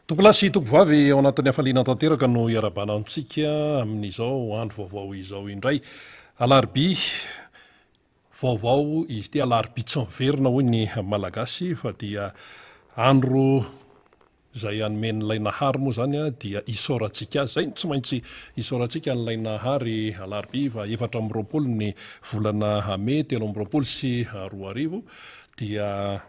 Tokolasy tokovavy ao anatin'ny hafaliana tanteraka no iarabana antsika amin'izao andro vaovao izao indray. Alarobia vaovao izy ty alarobia tsy miverina hoy ny malagasy fa dia andro izay anome n'ilay nahary moa zany a dia isaorantsika azy zay tsy maintsy isaorantsika n'ilay nahary alarobia fa 4 ny volana May 2024 dia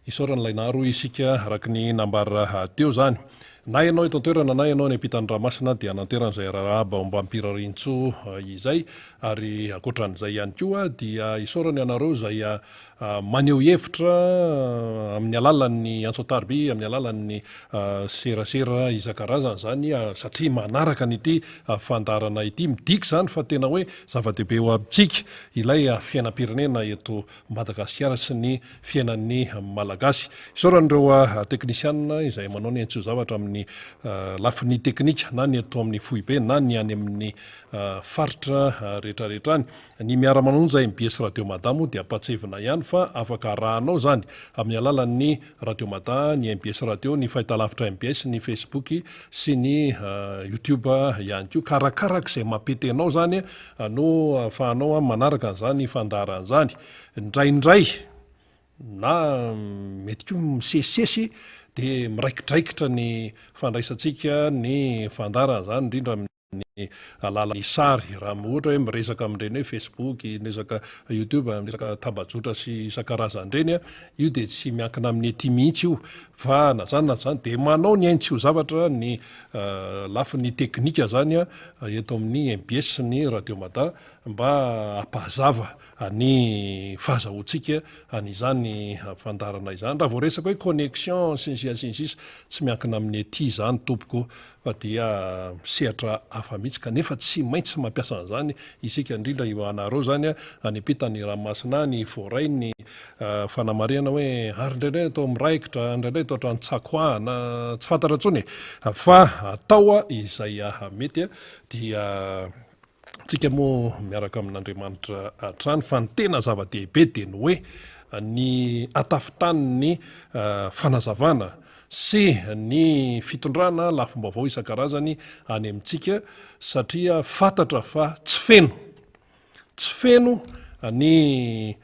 isaoran'ilay nahary isika araka ny nambara teo zany. Na ianao eto an-toerana na ianao ny ampitan'ny Rahamasina dia nanteran'izay rahaba mba ampirarintso izay ary ankoatran'izay ihany koa dia isaorany anareo zay maneho hevitra amin'ny alalan'ny Antsoataribia, amin'ny alalan'ny serasera isan-karazany zany satria manaraka n'ity fandarana ity midika zany fa tena hoe zava-dehibe eo amintsika ilay fiainam-pirenena eto Madagasikara sy ny fiainan'ny malagasy. Isaoran'ireo teknisianina izay manao ny antso-zavatra amin'ny lafiny teknika na ny eto amin'ny foibe na ny any amin'ny faritra rehetrarehetrany. Ny miara-manonja MBS Radio Madamo dia ampatsevina ihany fa afaka arahanao zany amin'ny alalan'ny Radio Mada, ny MBS Radio, ny fahitalavitra MBS, ny Facebook sy ny YouTube ihany koa. Karakaraka izay mampetenao zany no afahanao manaraka an'izany fandaran'izany. Indraindray na mety koa misesisesy dia miraikidraikitra ny fandraisantsika ny fandaran'izany indrindra amin'ny alalan'ny sary raha ohatra hoe miresaka amin'ireny hoe Facebook, miresaka YouTube, miresaka tambajotra sy isan-karazany ireny io dia tsy miankina amin'ny ety mihitsy io fa na zany na zany dia manao ny aintso-zavatra ny lafiny teknika zany eto amin'ny MBS sy ny Radio Mada mba hampahazava ny fahazahoantsika an'izany fandarana izany. Raha vao resaka hoe connexion sy ny sisa tsy miankina amin'ny ety zany tompoko fa dia sehatra hafa mihitsy kanefa tsy maintsy mampiasa an'izany isika indrindra io anareo zany any ampitan'ny Rahamasina, ny Voray, ny fanamarihana hoe ary indraindray atao miraikitra, indraindray atao hatrany tsakoana, tsy fantatra intsony fa atao izay mety dia tsika moa miaraka amin'Andriamanitra hatrany fa ny tena zava-dehibe dia ny hoe ny atafitan'ny fanazavana sy ny fitondrana lafim-baovao isan-karazany any amintsika satria fantatra fa tsy feno ny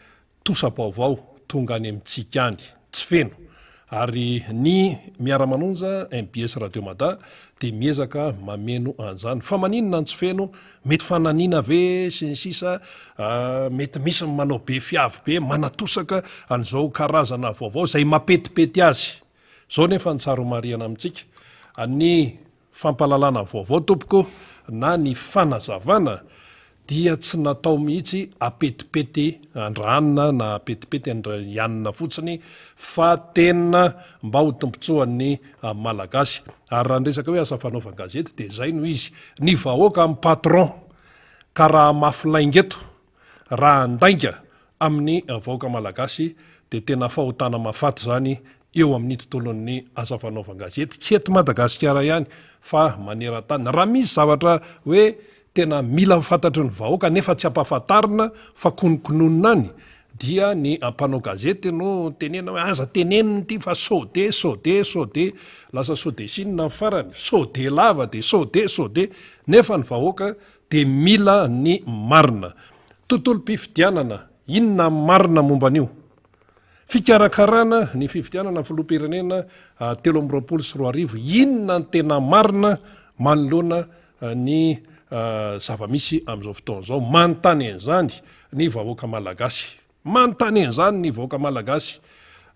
tosa-baovao tonga any amintsika any, tsy feno. Ary ny miara-manonja MBS Radio Mada dia miezaka mameno an'izany. Fa maninona ny tsy feno? Mety fananiana ve sy ny sisa, mety misy manao be fiavy be, manatosaka an'izao karazana vaovao izay mapetipety azy. Zao nefa ny tsara marihana amintsika. Ny fampalalana vaovao tompoko na ny fanazavana dia tsy natao mihitsy apetipety andranina na apetipety andrianina fotsiny fa tena mba ho tombontsoan'ny malagasy. Ary raha resaka hoe asa fanaovan-gazety dia zay no izy. Ny vahoaka amin'ny patron ka raha mafy laingeto raha andainga amin'ny vahoaka malagasy dia tena fahotana mafaty zany eo amin'ny tontolon'ny asa fanaovan-gazety tsy eto Madagasikara ihany fa maneran-tany. Raha misy zavatra hoe tena mila fantatry ny vahoaka nefa tsy ampahafantarina fa konokononina any dia ny mpanao gazety no tenena hoe aza teneniny ity fa sode lasa sodesinina farany, sode lava dia sode nefa ny vahoaka dia mila ny marina. Tontolo-pifidianana inona marina momba an'io? Fikarakarana ny fifidianana filoham-pirenena 2024 inona ny tena marina manoloana ny zava-misy amin'izao fotoan'izao. Manontany an'izany ny vahoaka malagasy, manontany an'izany ny vahoaka malagasy.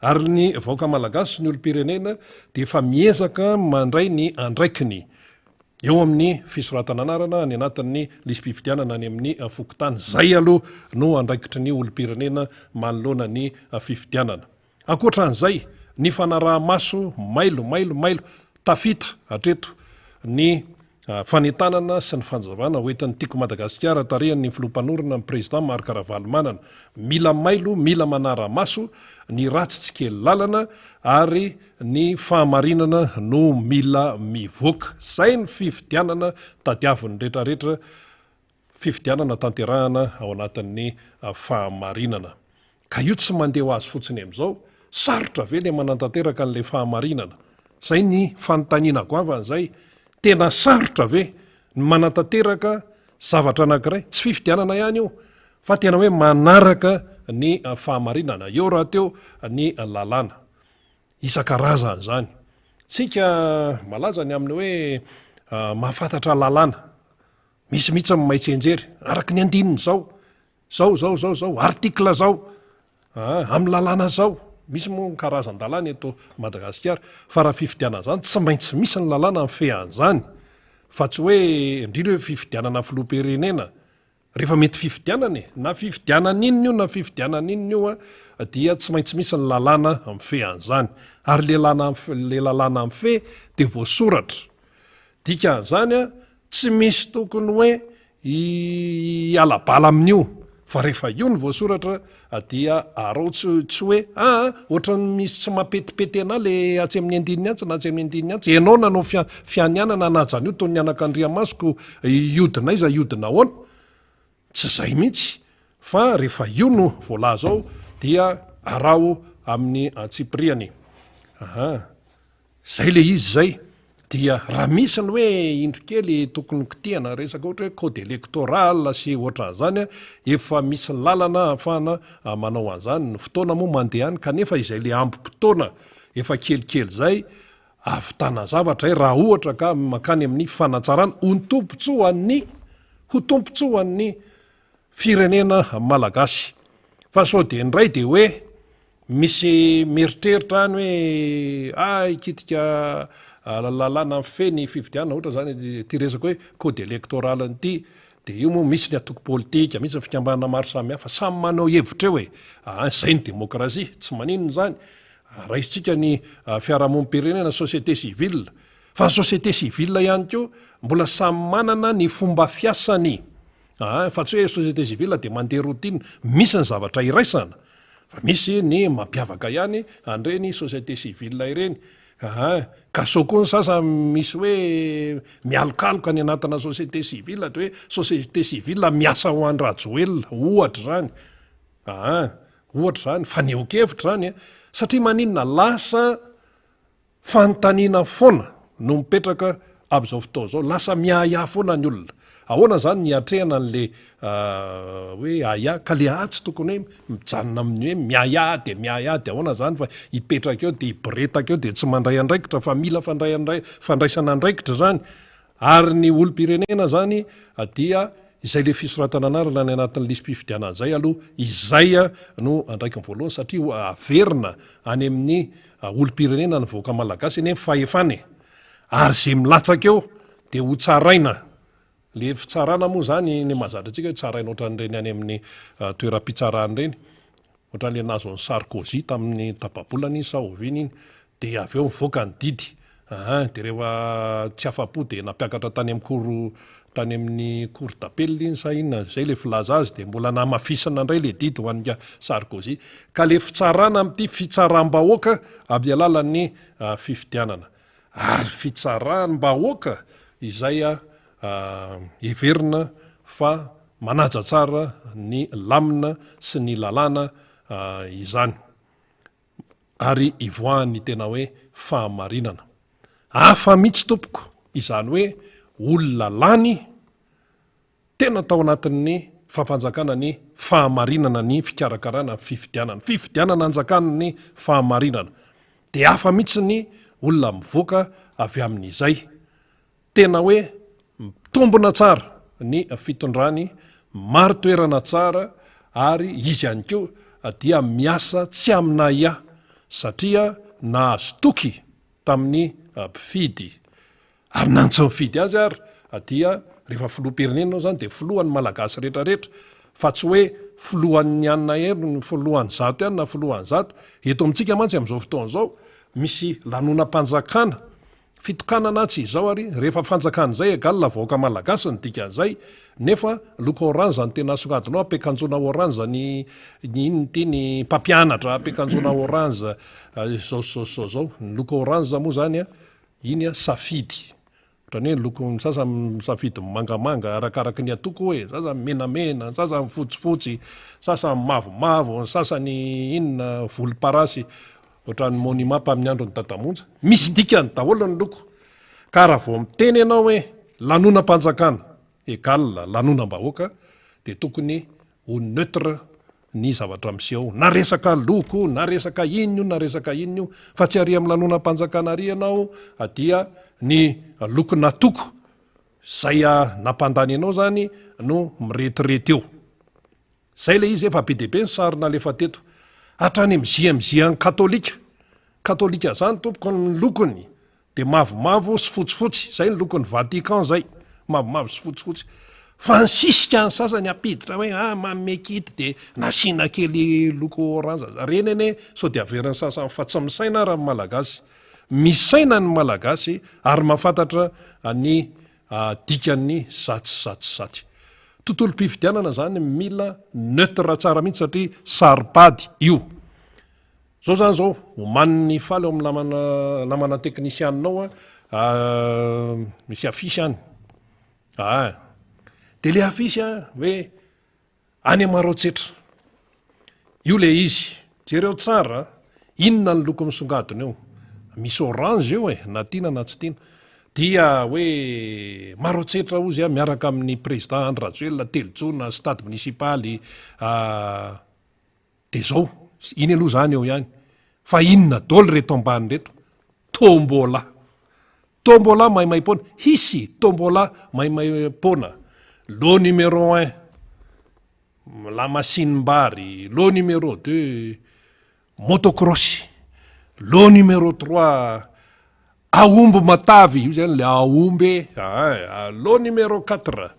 Ary ny vahoaka malagasy ny olo-pirenena dia efa miezaka mandray ny andraikiny eo amin'ny fisoratana anarana any anatin'ny lisam-pifidianana any amin'ny fokontany. Zay aloha no andraikitry ny olo-pirenena manoloana ny fifidianana. Ankoatran'izay ny fanaraha-maso mailo tafita hatreto ny fanentanana sy ny fanjavana hoentin'ny tiako Madagasikara tarihan'ny filoham-panorina ny président Marc Ravalomanana. Mila mailo, mila manara-maso ny ratsy tsy kely lalana ary ny fahamarinana no mila mivoaka. Zay ny fifidianana tadiavin'ny rehetrarehetra, fifidianana tanterahana ao anatin'ny fahamarinana. Ka io tsy mandeha ho azy fotsiny amin'izao, sarotra ve le manantanteraka an'ilay fahamarinana? zay ny fanontaniana goavan'zay tena sarotra ve ny manatanteraka zavatra anankiray tsy fifidianana ihany io fa tena hoe manaraka ny fahamarinana eo raha teo ny lalàna isan-karazany zany tsika malaza ny amin'ny hoe mahafantatra lalàna misy mihitsy maitsenjery araky ny andininy zao artikla zao amin'ny lalàna zao misy moa karazan-dalàna eto Madagasikara fa raha fifidianana zany tsy maintsy misy ny lalàna mifehan'zany fa tsy hoe indrindra hoe fifidianana filoam-pirenena rehefa mety fifidianana na fifidianana inona io na fifidianana inona io a dia tsy maintsy misy ny lalàna mifehan'zany ary le lalàna mife de voasoratra dikan'zany a tsy misy tokony hoe ialabala amin'io fa rehefa io ny voasoratra dia arao tsy hoe ohatrany misy tsy mampetipety ana le atsy amin'ny andininy antsy na atsy amin'ny andininy antsy ianao nanao fianianana najany io toy ny anak'Andriamasoko iodina iza iodina ahoana tsy zay mihitsy fa rehefa io no voalaza ao dia arao amin'ny tsipriany zay le izy zay dia raha misy ny hoe indrokely tokony kitihana resaka ohatra hoe code électoral sy ohatran'zany efa misy lalana ahafahana manao an'zany ny fotoana moa mandehany kanefa izay le ambi-potoana efa kelikely zay avitana zavatra raha ohatra ka makany amin'ny fanatsarana ho tompontsoan'ny firenena malagasy fa sao de ndray de hoe misy meritreritra any hoe ikitika lalàna fe ny fifidianana ohatra zany ty resaka hoe code électoral nyity de io moa misy ny atoko politika misy ny fikambanana maro samihafa samy manao hevitra eo zay ny demokrasia tsy maninona zany raisitsika ny fiarahamonim-pirenena société civile fa ny société civile ihany ko mbola samy manana ny fomba fiasany fa tsy hoe société civile de mandeha routine misy ny zavatra iraisana fa misy ny mampiavaka ihany andreny société civile ireny ka sao koa ny sasa misy hoe mialokaloka ny anatina société civile de hoe société civile miasa ho andrajoelona ohatra zany faneho-kevitra zany satria maninona lasa fanontaniana foana no mipetraka am'izao fotoana zao lasa miahiahy foana ny olona ahoana zany ny atrehana an'le hoe ahiahy ka le tsy tokony hoe mijanona amin'ny hoe miahiahy de ahoana zany fa hipetraka eo de hiboretaka eo de tsy mandray andraikitra fa mila fandraisana andraikitra zany ary ny olom-pirenena zany dia izay le fisoratana anarana ny anatin'ny lisy-pifidianan'zay aloha izay no andraiky voalohany satria averina any amin'ny olom-pirenena ny voaka malagasy eny fahefany ary zay milatsaka eo de ho tsaraina le fitsarana moa zany ny mahazatra antsika hoe tsaraina ohatran'ireny any amin'ny toeram-pitsarany reny ohatran'le nazon'ny Sarkozy tamin'ny tapabolany sa oviny iny de avy eo mivoaka ny didy de rehefa tsy afapo de nampiakatra tany amin'ny cour d'appel iny sa inona zay le filaza azy de mbola namafisana indray le didy ho an'ka Sarkozy ka le fitsarana am'ty fitsaram-bahoaka amin'ny alalan'ny fifidianana ary fitsaram-bahoaka izay heverina fa manaja tsara ny lamina sy ny lalàna izany ary ivoahany tena hoe fahamarinana hafa mihitsy tompoko izany hoe olona lany tena tao anatin'ny fampanjakana ny fahamarinana ny fikarakarana fifidianana anjakana ny fahamarinana de hafa mihitsy ny olona mivoaka avy amin'izay tena hoe mitombona tsara ny fitondrany maro toerana tsara ary izy ihany keo dia miasa tsy amina ia satria nahazo toky tamin'ny mpifidy ary nantsy mifidy azy ary dia rehefa filoam-pirenenao zany de filohan'ny malagasy rehetrarehetra fa tsy hoe filohan'ny anina hery filohan'ny zato ihany na filohan'ny zato eto amintsika mantsy am'izao fotoana zao misy lanonam-panjakana fitokanana tsy izao ary rehefa fanjakana zay egalina vahoaka malagasy ny dikan'zay nefa loko orange ny tena songadinao ampiakanjona orange ny inony ty ny mpampianatra ampiakanjona orange zao ny loko orange moa zany iny safidy ohatrany hoe loko ny sasa safidy mangamanga arakaraka ny atoko hoe sasa menamena sasa fotsifotsy sasa mavomavo sasa ny inona volomparasy ohatrany monimapa amin'ny andro ny tatamonja misy dikany daholo ny loko ka raha vao miteny ianao hoe lanonam-panjakana ekala lanonam-bahoaka de tokony ho neutre ny zavatra miseho na resaka loko na resaka inona io na resaka inona io fa tsy ary amin'ny lanonam-panjakana ary ianao dia ny loko natoko zay nampandany ianao zany no miretirety eo zay le izy efa be deabe ny sarina lefa teto hatrany miziany katolika zany tompoko ny lokony de mavomavo sy fotsifotsy zay ny lokony Vatican zay mavomavo sy fotsifotsy fa nisisika ny sasany apiditra hoe mamekity de nasina kely loko orange reny ene so de averan'ny sasany fa tsy misaina raha malagasy misaina ny malagasy ary mahafantatra ny dikan'ny zatsy tontolo-pifidianana zany mila neutre tsara mihitsy satria saripady io zao zany zao omaniny faly eo amin'ny namana teknisianinao misy afisy any de le afisy hoe any amarotsetra io le izy jereo tsara inona ny loko misongadina eo misy orange eo na tiana na tsy tiana dia hoe marotsetra ozy miaraka amin'ny président Andry Rajoelina telojona stade municipaly de zao iny aloha zany eo ihany fa inona daholo reto ambany reto tombola maimai-pona hisy tombola maimai-pona lot numéro 1 la machine mbary lot numéro 2 motocross lot numéro 3 aomby matavy io zany le aomby lot numéro 4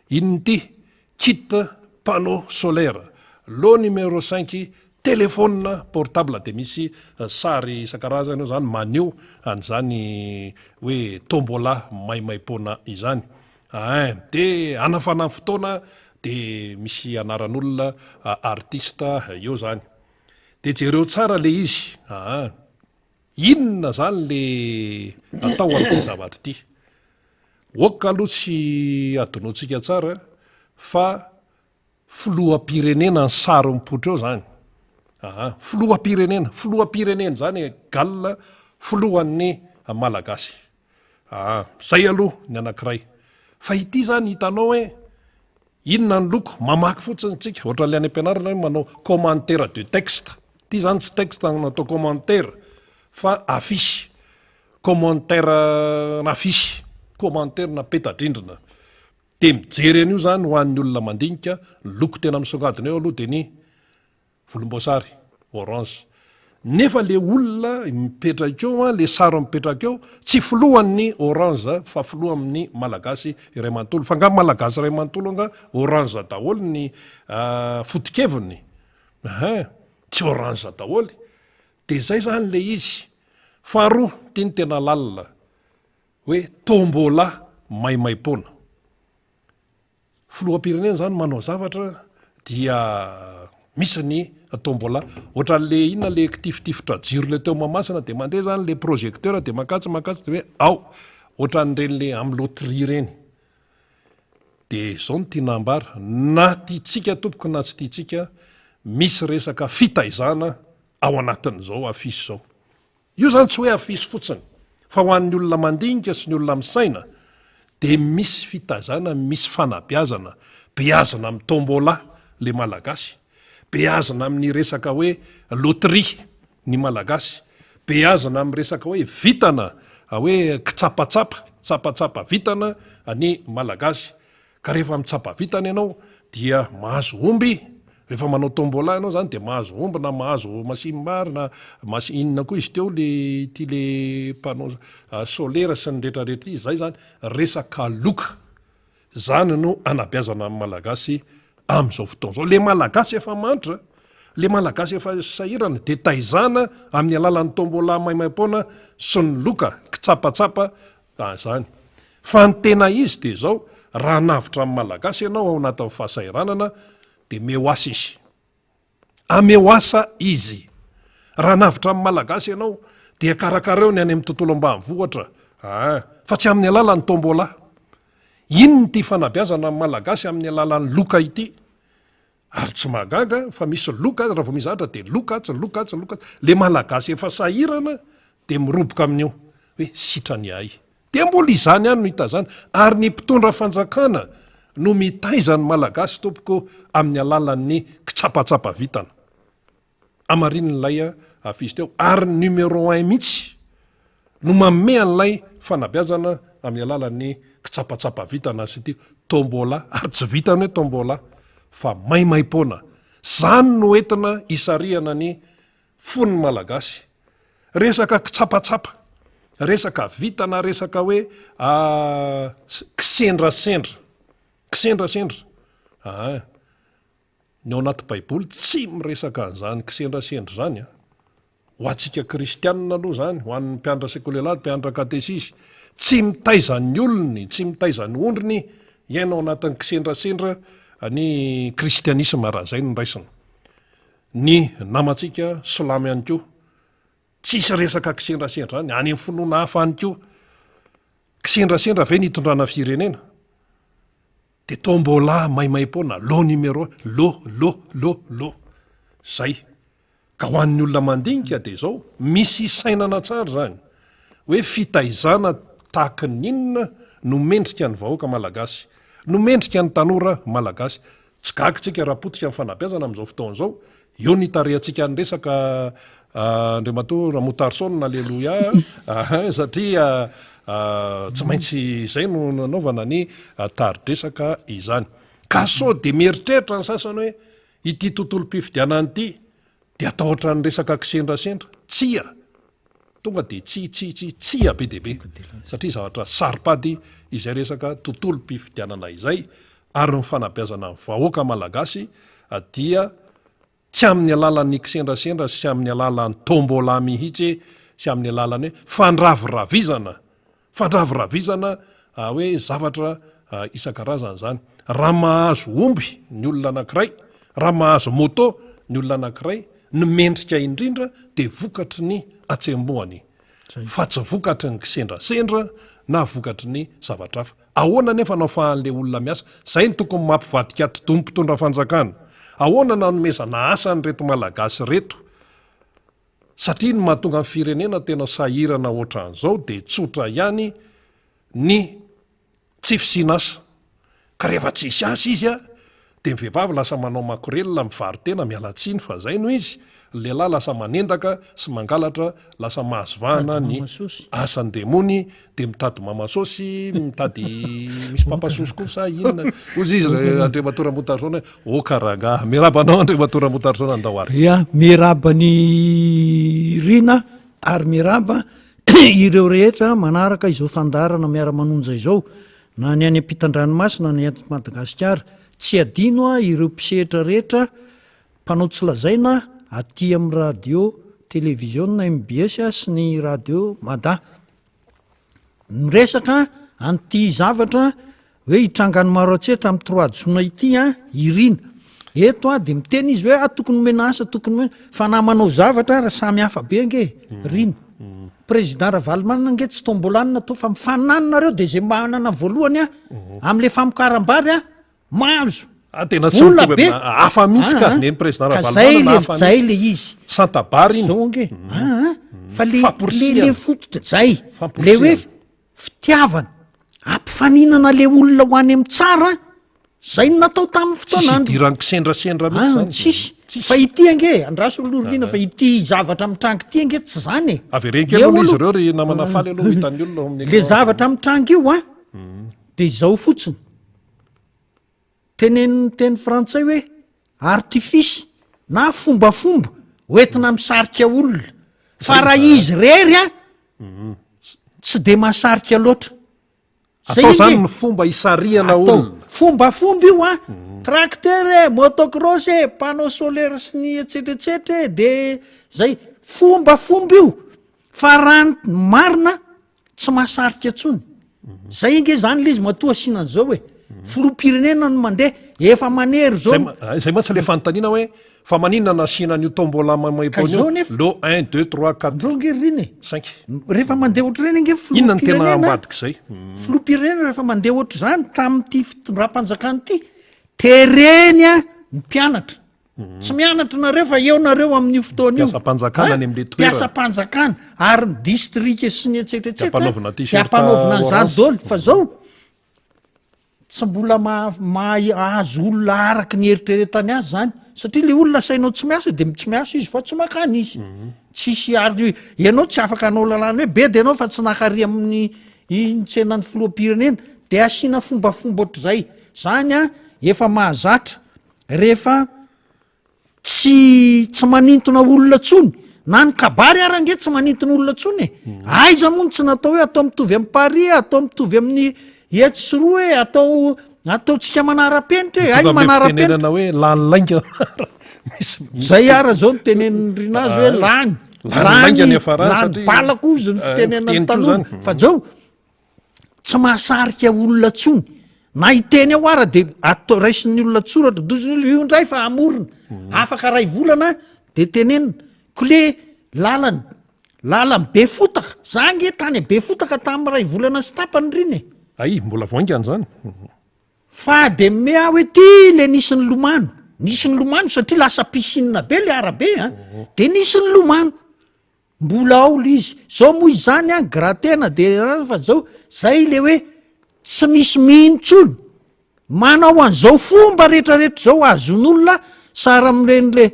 inity kit panneau solaire lot numéro 5 téléphone portable de misy sary isan-karazany zany maneho an'izany hoe tombola maimai-pona izany de anafana fotoana de misy anaran'olona artista eo zany de jereo tsara le izy inona zany le atao an'ity zavatra ity oka aloha tsy adonoantsika tsara fa filoham-pirenena ny sary mipoitra eo zany filoham-pirenena zany galina filohan'ny malagasy zay aloha ny anankiray fa ity zany hitanao hoe inona ny loko mamaky fotsiny tsika ohatra le any am-pianarana hoe manao commentaire de texte ity zany tsy texte natao commentaire fa afisy commentaire nafisy commentaire na petadrindrina de mijery an'io zany ho an'ny olona mandinika ny loko tena misongadina eo aloha de ny volomboasary orange nefa le olona mipetraka eo le sary mipetraka eo tsy filohan'ny orange fa filoha amin'ny malagasy iray manontolo fa nga malagasy iray manontolo anga orange daholo ny fotikeviny tsy orange daholo de zay zany le izy faharoa tiany tena lalina hoe tombola maimai-pona filoham-pirenena zany manao zavatra dia misy ny tombola ohatran'le inona le kitifitifitra jiro le teo mamasina de mandeha zany le projecteur de makatsy de hoe ao ohatran'ireny le amin'ny loterie reny de zao no tiana ambara na tiatsika tompoko na tsy tiatsika misy resaka fitaizana ao anatin'izao afisy zao io zany tsy hoe afisy fotsiny fa ho an'ny olona mandinika sy ny olona misaina de misy fitazana misy fanabeazana beazana amin'ny tombola le malagasy beazana amin'ny resaka hoe loterie ny malagasy beazana amin'ny resaka hoe vitana hoe kitsapatsapa vitana ny malagasy ka rehefa mitsapa vitana ianao dia mahazo omby rehefa manao tombola ianao zany de mahazo omby na mahazo masimbary na inona koa izy teo le ty le panneau solaire sy ny rehetrarehetra izy zay zany resaka loka zany no anabeazana amin'ny malagasy am'izao fotoana zao le malagasy efa mantra le malagasy efa sahirana de taizana amin'ny alalan'ny tombola maimai-pona sy ny loka kitsapatsapa zany fa ny tena izy de zao raha navitra amin'ny malagasy ianao ao anatin'ny fahasairanana de meoasa izy ameoasa izy raha navitra amin'ny malagasy ianao de karakareo ny any amin'ny tontolo ambanivohitra fa tsy amin'ny alalan'ny tombola iny ny ty fanabeazana amin'ny malagasy amin'ny alalan'ny loka ity ary tsy mahagaga fa misy loka raha vao mizahatra de lokats le malagasy efa sahirana de miroboka amin'io hoe sitrany ahy de mbola izany any no hita zany ary ny mpitondra fanjakana no mitaizany malagasy tompoko amin'ny alalan'ny kitsapatsapa vitana amarin'n'lay afizy teo ary numéro 1 mihitsy no maome an'lay fanabeazana amin'ny alalan'ny kitsapatsapa vitana sy ty tombola ary tsy vitany hoe tombola fa maimaimpona zany no entina isariana ny fon'ny malagasy resaka kitsapatsapa resaka vitana resaka hoe kisendrasendra ny ao anaty baiboly tsy miresaka an'izany kisendrasendra zany ho atsika kristianina aloha zany ho an'ny mpianatra sekolelady mpianatra katesisy tsy mitaizan'ny olony tsy mitaizan'ny ondriny iainao anatin'ny kisendrasendra ny kristianisma raha zay no raisina ny namatsika solamy ihany ko tsisy resaka kisendrasendra zany any amin'ny finoana hafa any ko kisendrasendra ve nitondrana firenena de tombola maimaimpona lo numéro lo zay ka ho an'ny olona mandinika de zao misy sainana tsara zany hoe fitaizana tahaky ninona no mendrika ny vahoaka malagasy no mendrika ny tanora malagasy tsy gagitsika rahapotika ny fanabeazana amin'izao fotoan'izao eo ny tarehantsika ny resaka andriamato ramotarsona aleloia satria tsy maintsy zay no nanaovana ny taridresaka izany ka sao de mieritreritra ny sasany hoe ity tontolo mpifidianany ity de atao oatra ny resaka kisendrasendra tsia tonga de tsia be debe satria zavatra saripady izay resaka tontolo mpifidianana izay ary ny fanabeazana ny vahoaka malagasy dia tsy amin'ny alalan'ny kisendrasendra sy amin'ny alalan'ny tombola mihitsy sy amin'ny alalan'ny hoe fandraviravizana hoe zavatra isan-karazana zany raha mahazo omby ny olona anankiray raha mahazo moto ny olona anankiray ny mendrika indrindra de vokatry ny atsemboany fa tsy vokatry ny kisendrasendra na vokatry ny zavatra hafa ahoana nefa nao fahan'le olona miasa zay ny tokony mampivadika todomy mpitondra fanjakana ahoana nanomezana asa ny reto malagasy reto satria ny mahatonga ny firenena tena sahirana ohatran'izao de tsotra ihany ny tsy fisinasa ka rehefa tsisy asa izy de mivehivavy lasa manao makorelona mivarytena mialatsiny fa zay no izy lehilahy lasa manendaka sy mangalatra lasa mahazovahana ny asany demony de mitady mamasosy mitady misy pampasosy kosa inona ozy izy andriamatora motarsona o karanga mirabanao andriamatora motarsona andahoary ia miraba ny rina ary miraba ireo rehetra manaraka izao fandarana miara-manonja izao na ny any ampitan-dranomasina ny Madagasikara tsy adino ireo mpisehitra rehetra mpanao tsy lazaina aty amin'ny radio televiziona MBS sy ny radio Mada miresaka an'ity zavatra hoe hitrangany maro atsetra amin'ny 3 jona ity irina eto de miteny izy hoe tokony mena asa tokony fa na manao zavatra raha samy hafa be nge rina président Ravalomanina nge tsy tombolanina to fa mifananina reo de zay manana voalohany am'le famokarambary mahazo tena tsy mitovy hafa mihitsy ka ny président Ravalomanina zay le izy santabary iny zao nge fa le foto zay le hoe fitiavana ampifaninana le olona ho any amin'ny tsara zay no natao tamin'ny fotoanandro idiran'ny kisendrasendra mihitsy tsisy fa ity ange andraso olorina fa ity zavatra mitrangy ity ange tsy zany averenky aloha izy reo ry namana faly aloha hitan'ny olona le zavatra mitrangy io de zao fotsiny teny frantsay hoe artifice na fombafomba hoentina misarika olona fa raha izy rery tsy de mahasarika loatra atao zany ny fomba isariana olona fombafomba io tracteur motocross panneau solaire sy ny etsetretsetra de zay fombafomba io fa raha marina tsy mahasarika tsony zay nge zany le izy matoa sinan'zao hoe filopirenena no mandeha efa manery zao zay moa tsy le fanontaniana hoe fa maninona nasinan'io tombola maimaipony lo 1 2 3 4 reo nge riny 5 rehefa mandeha oatra reny nge inona ny tena ambadika zay filopirenena rehefa mandeha oatra zany tamin'ity fitondram-panjakany ity tereny ny mpianatra tsy mianatra nareo fa eo nareo amin'io fotoana io Mpiasam-panjakana any amin'le toerana. mpiasam-panjakana ary ny distrika sy ny Hampanaovana etsetretsetry t-shirt hampanaovana an'izany orange. dôly fa zao tsy mbola ahazo olona araky ny eritreretany azy zany satria le olona sainao tsy miasa de tsy miasa izy fa tsy makany izy tsisy ary ianao tsy afaka anao lalàna hoe be de anao fa tsy nakary amin'ny tsenan'ny filoam-pirenena de asiana fombafomba ohatrazay zany a efa mahazatra rehefa tsy manintona olona tsony na ny kabary arange tsy manintona olona tsony aiza moa tsy natao hoe atao mitovy amin'ny Paris atao mitovy amin'ny etsoroa hoe ataotsika manara-penitra hoe ai manara-penitra Tenenana hoe lanylainga zay ara zao ny tenen'ny rinazy hoe lany lainga ny afarany lany satria- balako izy ny fitenenany fiteny tanora toy zany. fa zao tsy mahasarika olona tsony na iteny ao ara de atao raisin'ny olona tsoratra doziny olo io ndray fa amorona afaka ray volana de tenenina kole lalany be fotaka za nge tany be fotaka tamin'ny ray volana sy tapany riny ay mbola voaingany zany fa de mea hoe ty le nisy ny lomano satria lasa pisinina be le arabe a de nisy ny lomano mbola ao le izy zao moa izy zany a gratena de fa zao zay le hoe tsy misy mihintsony manao an'izao fomba rehetrarehetra zao azon'olona sara am'reny le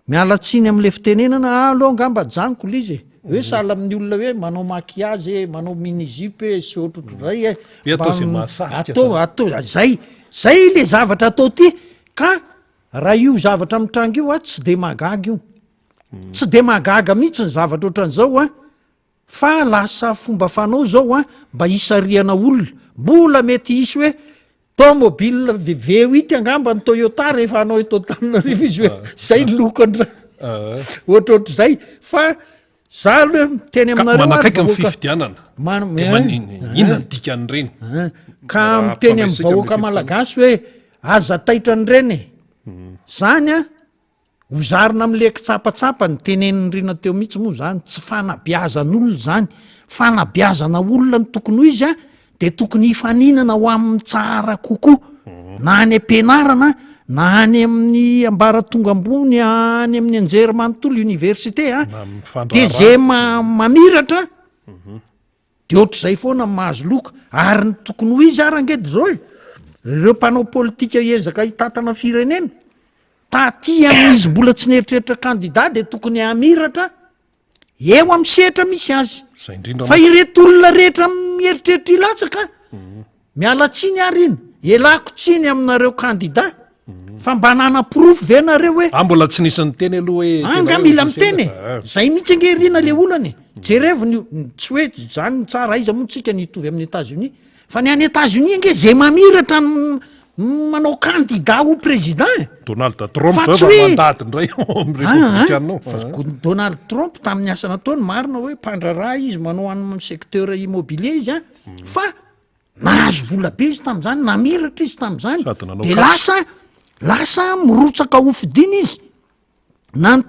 mialatsiny am'le fitenenana aloha angamba janiko le izy hoe sala amin'ny olona hoe manao makiazy manao minizipe sy ohatrotrozay Hoe atao zay mahasarika atao zay le zavatra atao ty ka raha io zavatra mitranga io a tsy de magaga io tsy de magaga mihitsy ny zavatra ohatran'izao a fa lasa fomba fanao zao a mba hisariana olona mbola mety hisy hoe tomobile V8 angamba ny Toyota rehefa anao eto Antananarivo izy hoe zay lokany ohatrohatr'izay fa za lohe teny aminareo manakaiky ny fifidianana inona ny dikan'ireny ka miteny amin'ny vahoaka malagasy hoe aza taitra ny reny zany a hozarina am'le kitsapatsapa ny teneniny rina teo mihitsy moa zany tsy fanabiazan'olona zany fanabiazana olona ny tokony ho izy a de tokony hifaninana ho amin'ny tsara kokoa na any am-pianarana na any amin'ny ambara tonga ambony any amin'ny anjery manontolo université a de zay mamiratra de ohatr'izay foana mahazo loka ary ny tokony ho izy arangedy zao ireo mpanao politika ezaka hitatana firenena taty amin'izy mbola tsy nieritreritra candidat de tokony hamiratra eo amin'ny sehatra misy azy zay indrindra fa ireto olona rehetra mieritreritra ilatsaka mialatsiny ary iny elako tsiny aminareo candidat fa mba nanaprofo ve nareo hoe mbola tsy nisy ny teny aloha hoe anga mila miteny zay mihitsy angerina le olany jereviny tsy hoe zany tsara aiza moa tsika nitovy amin'ny États-Unis fa ny any États-Unis ange zay mamiratra manao candidat ho président Donald Trump Fa zao tsy fa hoe- mandady indray amin'ny républicainao Donald Trump tamin'ny asa nataony marina hoe mpandraraha izy manao amin'ny secteur immobilier izy a fa nahazo vola be izy tam'zany namiratra izy tam'zany Sady nanao de katsy. lasa mirotsaka ho fidiny izy na ny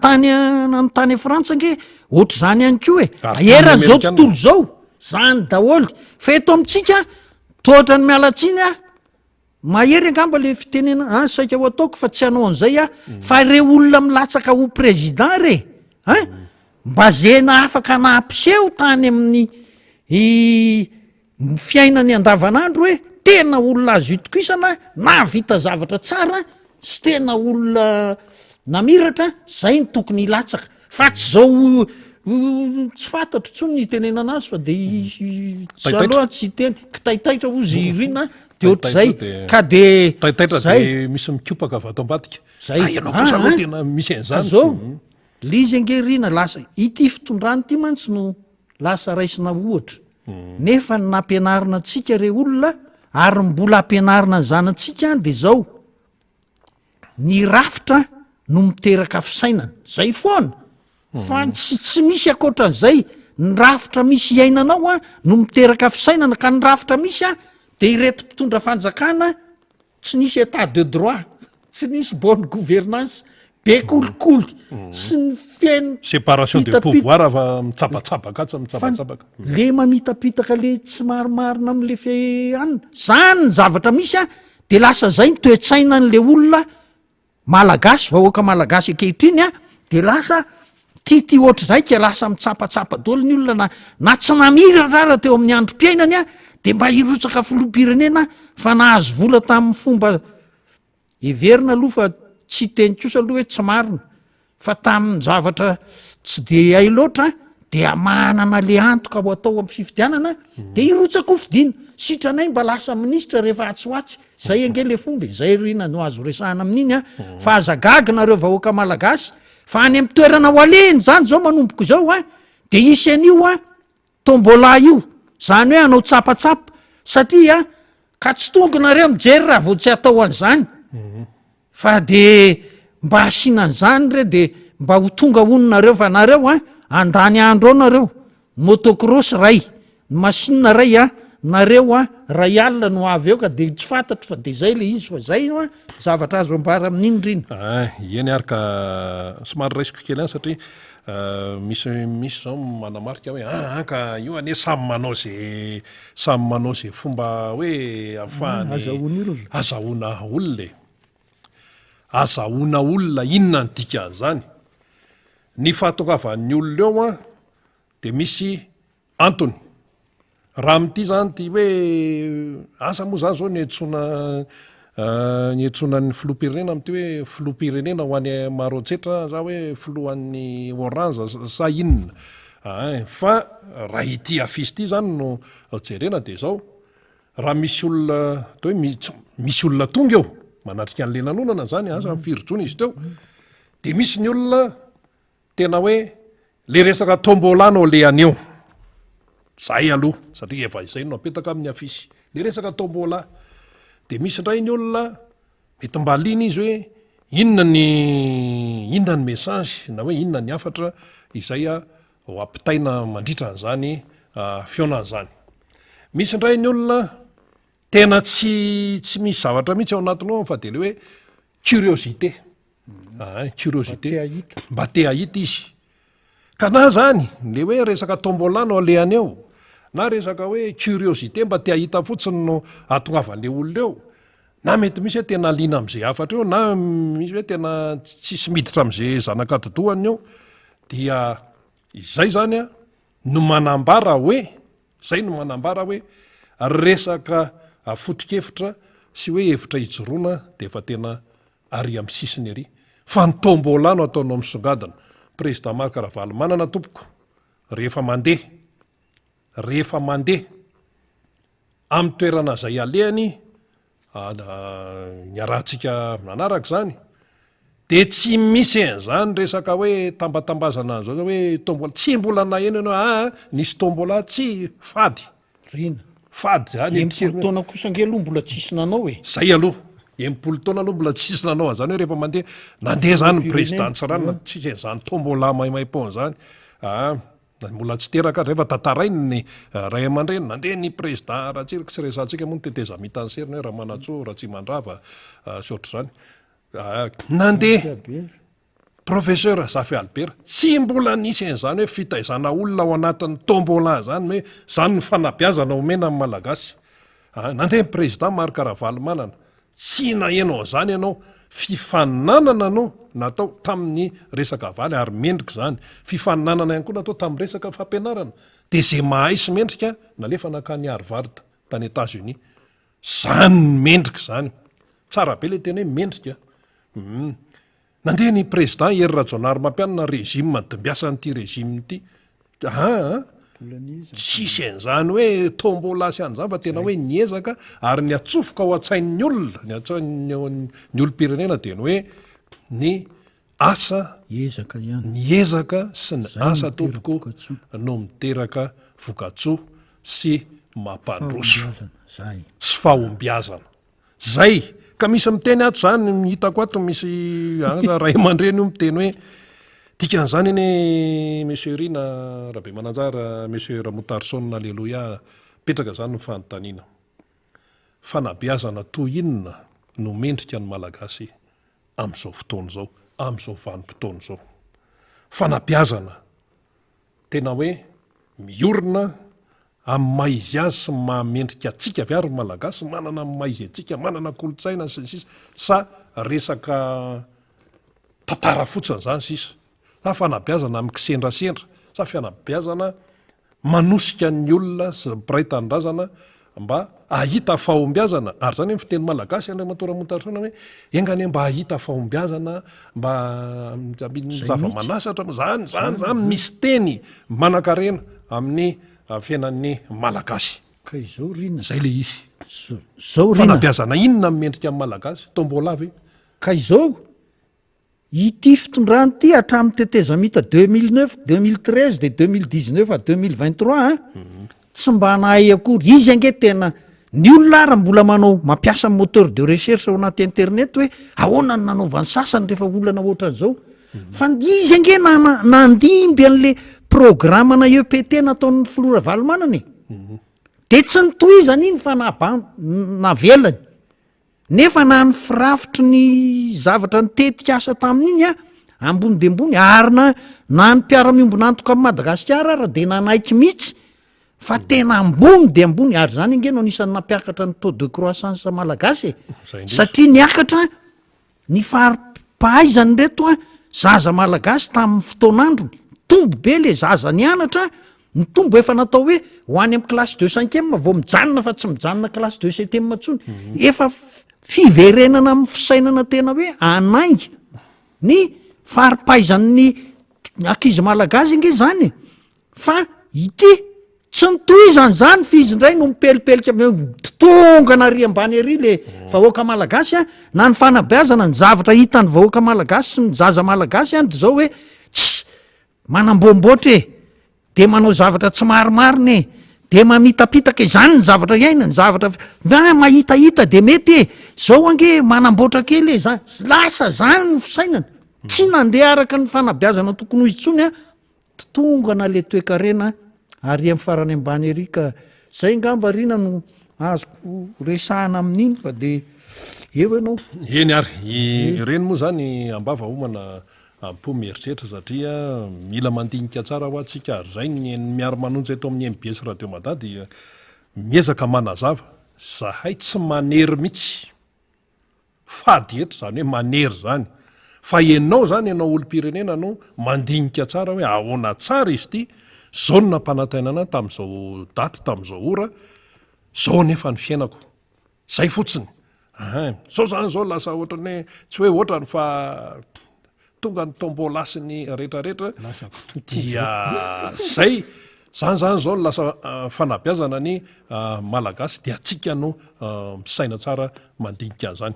tany Frantsa nge ohatr' zany ihany ko e Ary eran'izao Amerikana. tontolo zao zany daholy fa eto amintsika tohatra ny mialatsiny a mahery angamba le fitenena saika ho ataoko fa tsy hanao an'izay a fa re olona milatsaka ho président re mba zena afaka nahampiseho tany amin'ny fiainany andavanandro hoe tena olona azo itokisana na vita zavatra tsara sy tena olona namiratra zay ny tokony hilatsaka fa tsy zao tsy fantatro tsony ny tenenana azy fa de aloha tsy teny kitaitaitra ozy irina de ohatr'izay ka de taitaitra zay de misy mikopaka avy ato ambadika Zay. ianao kosa aloha tena misy ka an'izany zao lizy angerina lasa ity fitondrany ty mantsy no lasa raisina ohatra nefa ny nampianarina antsika re olona ary mbola ampianarina ny zanantsika de zao ny rafitra no miteraka fisainana zay foana fa tsy misy akoatran'izay ny rafitra misy iainanao a no miteraka fisainana ka ny rafitra misy a de ireto mpitondra fanjakana tsy nisy état de droit tsy nisy bonne gouvernance be kolikoly sy ny fiaino séparation de pouvoir fa mitsapatsapaka atsa mitsapatsapaka le mamitapitaka le tsy marimarina am'le fianina zany ny zavatra misy a de lasa zay ny toetsaina n'le olona malagasy vahoaka malagasy ankehitriny a de lasa tia ohatr' zay ka lasa mitsapatsapa dolo ny olona na tsy namira rara teo amin'ny androm-piainany a de mba hirotsaka filoham-pirenena fa nahazo vola tamin'ny fomba everina aloha fa tsy teny kosa aloha hoe tsy marina fa tamin'ny zavatra tsy de hay loatra de amanana le antoka ho atao amin'ny fifidianana de hirotsaka ho fidiana sitranay mba lasa ministra rehefa atsyhoatsy zay ange le fomba zay rina no azo resahana amin'iny a fa azagaga nareo vahoaka malagasy fa any amin'ny toerana ho aleny zany zao manomboko zao a de isy an'io a tombola io zany hoe anao tsapatsapa satria ka tsy tonga nareo mijery raha vao tsy atao an'izany fa de mba asianan'izany re de mba ho tonga ononareo fa nareo a andany andro ao nareo motocross ray masinina ray a nareo a ray alina no avy eo ka de tsy fantatro fa de zay le izy fa zay no a zavatra azo ambara amin'iny rina eny ary ka somary raisiko kely any satria misy zao manamarika hoe ka io ane samy manao zay fomba hoe ahafahany azahoana olona inona ny dika zany ny fahatongavany olona eo a de misy antony raha am'ty zany ty hoe asa moa zany zao ny etsona ny filoha-pirenena am'ty hoe filoha-pirenena ho any maro antsetra za hoe filohan'ny orange sa inona fa raha ity afisy ty zany no jerena de zao raha misy olona atao hoe misy olona tonga eo manatrika an'le nanonana zany asa firojona izy teo de misy ny olona tena hoe le resaka tombolano le aneo zay aloha satria efa izay no apetaka amin'ny afisy le resaka tombola de misy indray ny olona mety mbalina izy hoe inona ny message na hoe inona ny afatra izay ho ampitaina mandritra an'izany feonan'izany misy indray ny olona tena tsy misy zavatra mihitsy ao anatinao fa de le hoe curiosité mba te ahita izy ka na zany le hoe resaka tombola no aleany eo na resaka hoe curiosité mba te ahita fotsiny no atongavan'le olona eo na mety misy hoe tena liana am'izay afatra eo na misy hoe tena tsisy miditra am'izay zanakatodohany eo dia izay zany a no manambara hoe resaka foto-kevitra sy hoe hevitra hijoroana de efa tena ary amin'ny sisiny ery fa ny tombola no ataonao misongadina président Marc Ravalomanana manana tompoko rehefa mandeha amin'ny toerana zay alehany ny arahantsika manaraka zany de tsy misy an'izany resaka hoe tambatambazana zao hoe tombola tsy mbola naheno ianao nisy tombola tsy fady zany empolo taona kosa nge aloha mbola tsisy nanao zay aloha empolo taona aloha mbola tsisy nanao an'izany hoe rehefa nandeha zany ny président tsarana tsisy an'izany tombola maimaimpon zany mbola tsy teraka rehefa tatarainy ny ray aman-dreny nandeha ny président rahatsirika sy resantsika moa ny teteza mitany serina hoe raha manatso raha tsy mandrava sy ohatr'izany nandeha professeur Zafy Albert tsy mbola nisy an'izany hoe fitaizana olona ao anatin'ny tombola zany hoe zany ny fanabeazana omena amin'ny malagasy nandeha ny président Marc Ravalomanana tsy nahenao zany ianao fifaninanana no natao tamin'ny resaka valy ary mendrika zany fifaninanana ihany koa natao tamin'ny resaka fampianarana de zay mahay sy mendrika nalefa nakany Harvard tany États-Unis zany mendrika zany tsara be le tena hoe mendrika nandeha ny président Hery Rajaonarimampianina régime dimbiasan'ity régime ity tsisy an'izany hoe tombola sy an'izany fa tena hoe niezaka ary ny atsofoka ao an-tsain'ny olona ny olom-pirenena de ny hoe ny asa ny ezaka sy ny asa tompoko no miteraka vokatsoa sy mampandroso sy fahombiazana zay ka misy miteny ato zany hitako ato misy ray aman-dreny io miteny hoe dikan'izany eny monsieur Rina Rabe Mananjara monsieur Ramotarsson alleluia petraka zany ny fanontaniana fanabeazana toy inona no mendrika ny malagasy am'izao fotoana zao am'izao vanim-potoana zao fanabeazana tena hoe miorina amin'ny maizy azy sy mamendrika atsika avy ary malagasy manana amin'ny maizy atsika manana kolotsaina sy sa resaka tantara fotsiny zany sisa sa fanabeazana mikisendrasendra sa fianabeazana manosika ny olona sy piraitanydrazana mba ahita fahombiazana ary zany hoe fiteny malagasy andriamatora-motarsona hoe engany mba ahita fahombiazana mba zava-manasatra zany misy teny manan-karena amin'ny fiainan'ny malagasy ka izao rina zay le izy zao rina fanabeazana inona mendrika amin'ny malagasy tombola avy ka izao ity fitondrany ity hatramin'ny tetezamita 2009 2013 de 2019 a 2023 tsy mba nahay akory izy ange tena ny olona ara mbola manao mampiasa moteur de recherche ao anaty internet hoe ahoana ny nanaovany sasany rehefa olana ohatran'izao fa izy ange nandimby an'le programmana EPT nataon'ny filora valomanany de tsy nitohizany iny fa navelany nefa na ny firafitry ny zavatra nitetika asa tamin'iny ambony de ambony ary na ny mpiara-miombona antoka amin'ny Madagasikara ara de nanaiky mihitsy fa tena ambony de ambony ary zany ange no anisan'ny nampiakatra ny taux de croissance malagasy satria niakatra ny faripahaizany reto zaza malagasy tamin'ny fotoan'androny tombo be le zaza nianatra ny tombo efa natao hoe ho any amin'ny classe 2/5 vao mijanona fa tsy mijanona classe 2/7 tsony efa fiverenana amin'ny fisainana tena hoe anainga ny faripahaizan'ny ankizy malagasy ange zany fa ity tsy nitohizany zany fizy indray no mipelipelika tongana ary ambany ary le vahoaka malagasy na ny fanabeazana ny zavatra hitany vahoaka malagasy sy ny zaza malagasy de zao hoe tsy manambomboatra de manao zavatra tsy marimariny de mamitapitaka izany ny zavatra iaina ny zavatra mahitahita de mety zao ange manamboatra kely zany lasa zany ny fisainana tsy nandeha araka ny fanabeazana tokony ho izy tsony tongana le toe-karena ary amin'ny farany ambany ary ka zay ngamba rina no azoko resahana amin'iny fa de eo ianao eny ary ireny moa zany ambava homana po mieritreritra satria mila mandinika tsara ho atsika ary zay ny miaro-manonjy eto amin'ny MBS Radio Mada dia miezaka manazava zahay tsy manery mihitsy fady eto zany hoe manery zany fa ianao zany ianao olo-pirenena no mandinika tsara hoe ahoana tsara izy ity zao no nampanantainana tamin'izao daty tamin'izao ora zao nefa ny fiainako zay fotsiny zao zany zao lasa ohatrany hoe tsy hoe ohatrany fa tonga ny tombo lasiny rehetrarehetra dia zay zany zao lasa fanabeazana ny malagasy dia atsika no misaina tsara mandinika an'izany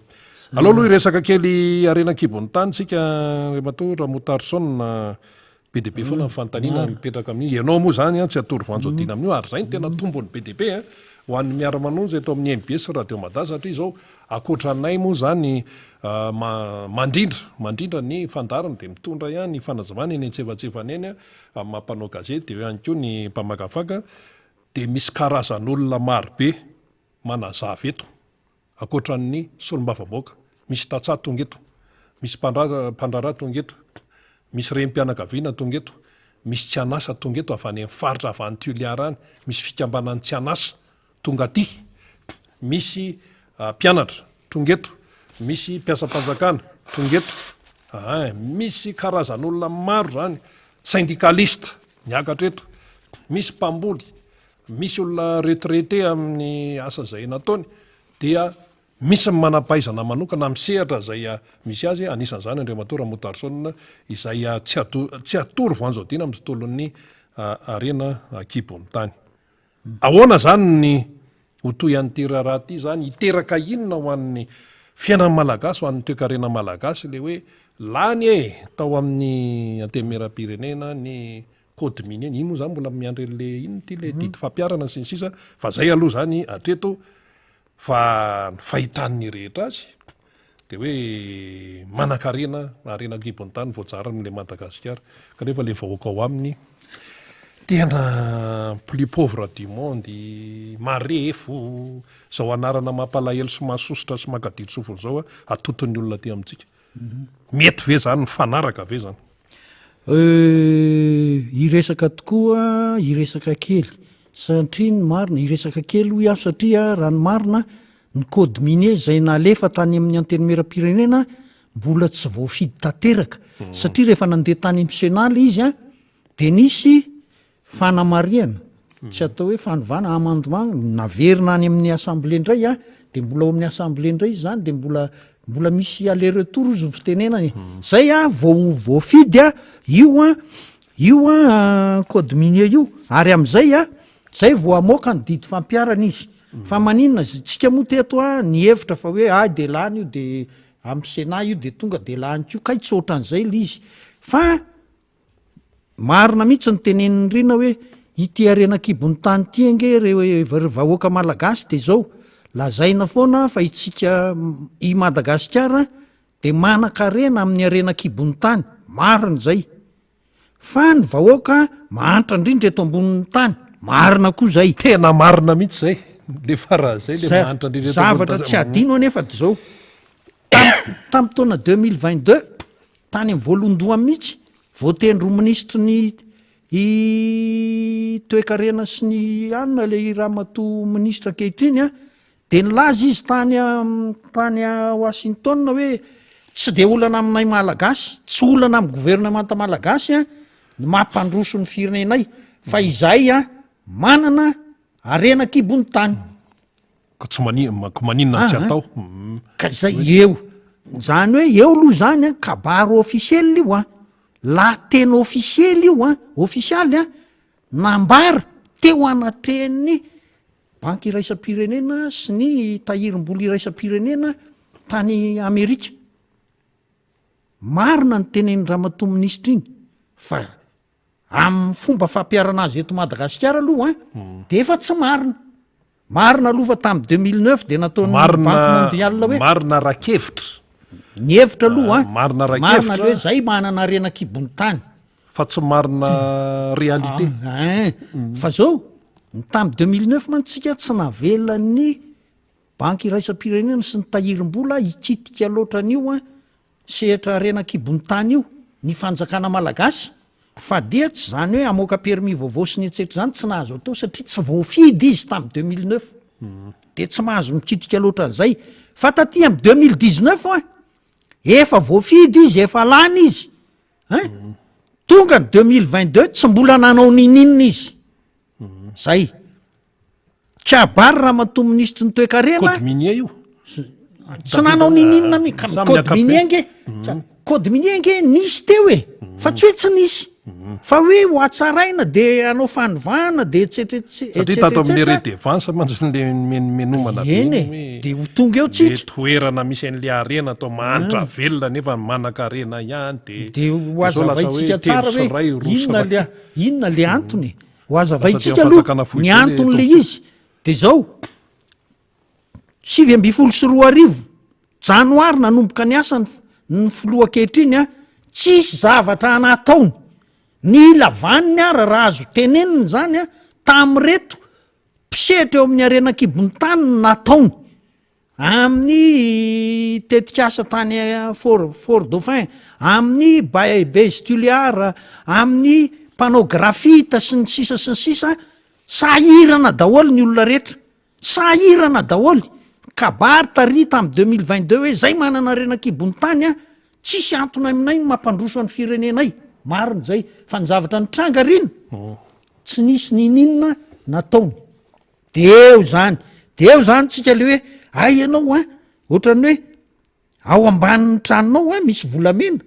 aloha aloha iresaka kely arenakibon'ny tany tsika remato Ramotarsona BDP foana nyfantaniana mipetraka amin'iny ianao moa zany tsy atory vanjodina amin'io ary zay ny tena tombony BDP ho an'ny miara-manonjy eto amin'ny MBS Radio Mada satria zao akoatranay moa zany mandrindra ny fandarana de mitondra ihany ny fanazavana eny antsefatsefany eny amin'ny mampanao gazety de eo ihany koa ny mpamakafaka de misy karazan'olona marobe manazava eto akoatran'ny solombavamboaka misy tatsà tonga eto misy mpandrara tonga eto misy rem-pianakaviana tonga eto misy tsy anasa tonga eto avy any amin'ny faritra avy any Tuiliarany misy fikambanany tsy anasa tonga aty misy mpianatra tonga eto misy mpiasa-panjakana tonga eto misy karazan'olona maro zany syndikalista niakatra eto misy mpamboly misy olona retraité amin'ny asa zay nataony dia misy manampaizana manokana misehatra zay misy azy anisan'izany Andriamatora Ramotarsona izay tsy atory voanjodina amin'ny tontolon'ny arena kibon'ny tany ahoana zany ny hotoy an'ity raharaha ty zany hiteraka inona ho an'ny fiainan'ny malagasy ho an'ny toe-karena malagasy le hoe lany tao amin'ny antemera-pirenena ny code minier iny moa zany mbola miandry le iny ty le didy fampiarana sy ny sisa fa zay aloha zany atreto fa ny fahitan'ny rehetra azy de hoe manan-karena arena kibon'ny tany voatsara amin'le Madagasikara kanefa le vahoaka ao aminy tena plus pauvre du monde marefo zao anarana mampalahelo sy mahasosotra sy makadiro sofiny zao atoton'ny olona ty amintsika mety ve zany mifanaraka ve zany iresaka tokoa iresaka kely satria ny marina iresaka kely hoy aho satria raha ny marina ny code minier zay nalefa tany amin'ny antenimera-pirenena mbola tsy voafidy tanteraka satria rehefa nandeha tany nasionaly izy a de nisy fanamariana tsy atao hoe fanovana amandement naverina any amin'ny assemblée indray a de mbola ao amin'ny assemblée indray izy zany de mbola misy aller retour izy ny fitenenany zay a voafidy a io a code minier io ary am'izay a zay vo amoaka ny didy fampiarana izy fa maninona tsika moa teto a ny hevitra fa hoe de lany io de amin'ny sénat io de tonga de lany kio kay tsy ohatran'izay le izy fa marina mihitsy ny teneniny rina hoe ity arenakibony tany ty ange vahoaka malagasy de zao lazaina foana fa itsika i Madagasikara de manan-karena amin'ny arenakibony tany marina zay fa ny vahoaka mahantra indrindra eto ambonin'ny tany marina koa zay tena marina mihitsy zay le faraha zay le mahantra indrindra zavatra tsy adino anefa de zao tamin'ny taona 2022 tany amin'ny voalondoha mihitsy voatendro ministra ny toe-karena sy ny anina le ramatoa ministra ankehitriny a de nilaza izy tany a Washington hoe tsy de olana aminay malagasy tsy olana amin'ny gouvernemanta malagasy a ny mampandroso ny firenenay fa izahay a manana arenakibony tany ka tsy maninona tsy atao ka zay eo zany hoe eo aloha zany a kabaro officiel io a la tena officiel io a officialy a nambara teo anatrehan'ny banky iraisam-pirenena sy ny tahirim-bola iraisam-pirenena tany Amerika marina ny tenen'ny ramatoa ministra iny fa amin'ny fomba fampiarana azy eto Madagasikara aloha de efa tsy marina aloha fa tamin'ny 2009 de nataon'ny banky mondial hoe marina rakevitra ny hevitra aloha marina marina le hoe zay manana arenakibony tany fa tsy marina réalité fa zao tamin'ny 2009 mantsika tsy navelan'ny banky iraisam-pirenena sy ny tahirim-bola ikitika loatran'io a sehatra arenakibony tany io ny fanjakana malagasy fa dia tsy zany hoe amoaka permis vaovao sy ny etsetra zany tsy nahazo atao satria tsy voafidy izy tamin'ny 2009 de tsy mahazo mikitika loatran'izay fa taty amin'ny 2019 a efa voafidy izy efa lany izy tonga ny 2022 tsy mbola nanao nininina izy zay kabary ramatoa ministra ny toe-karena code minier io tsy nanao nininina code minier nge code minier nge nisy teo e fa tsy hoe tsy nisy fa hoe ho atsaraina de anao fanovana de satria tato amin'le redevance mantsy le menomana eny de ho tonga eo tsitra toerana misy an'le arena atao mahantra velona nefa manankarena ihany de ho azavaitsika tsara hoe inona le antony ho azavaitsika aloha ny antony le izy de zao 7 janoary nanomboka ny asa ny filoha ankehitriny a tsisy zavatra anataony ny lavaniny ara raha azo teneniny zany a tam'reto mpisehitra eo amin'ny arenakibony tany nataony amin'ny tetikasa tany Fort Dauphin amin'ny Bestuliar amin'ny panografita sy ny sisa sahirana daholo ny olona rehetra sahirana daholo kabary tary tamin'ny 2022 hoe zay manana arenakibony tany a tsisy antony aminay mampandroso an'ny firenenay marina zay fa ny zavatra nitranga riny tsy nisy nininona nataony de eo zany tsika le hoe ay ianao a ohatrany hoe ao ambanin'ny tranonao a misy volamena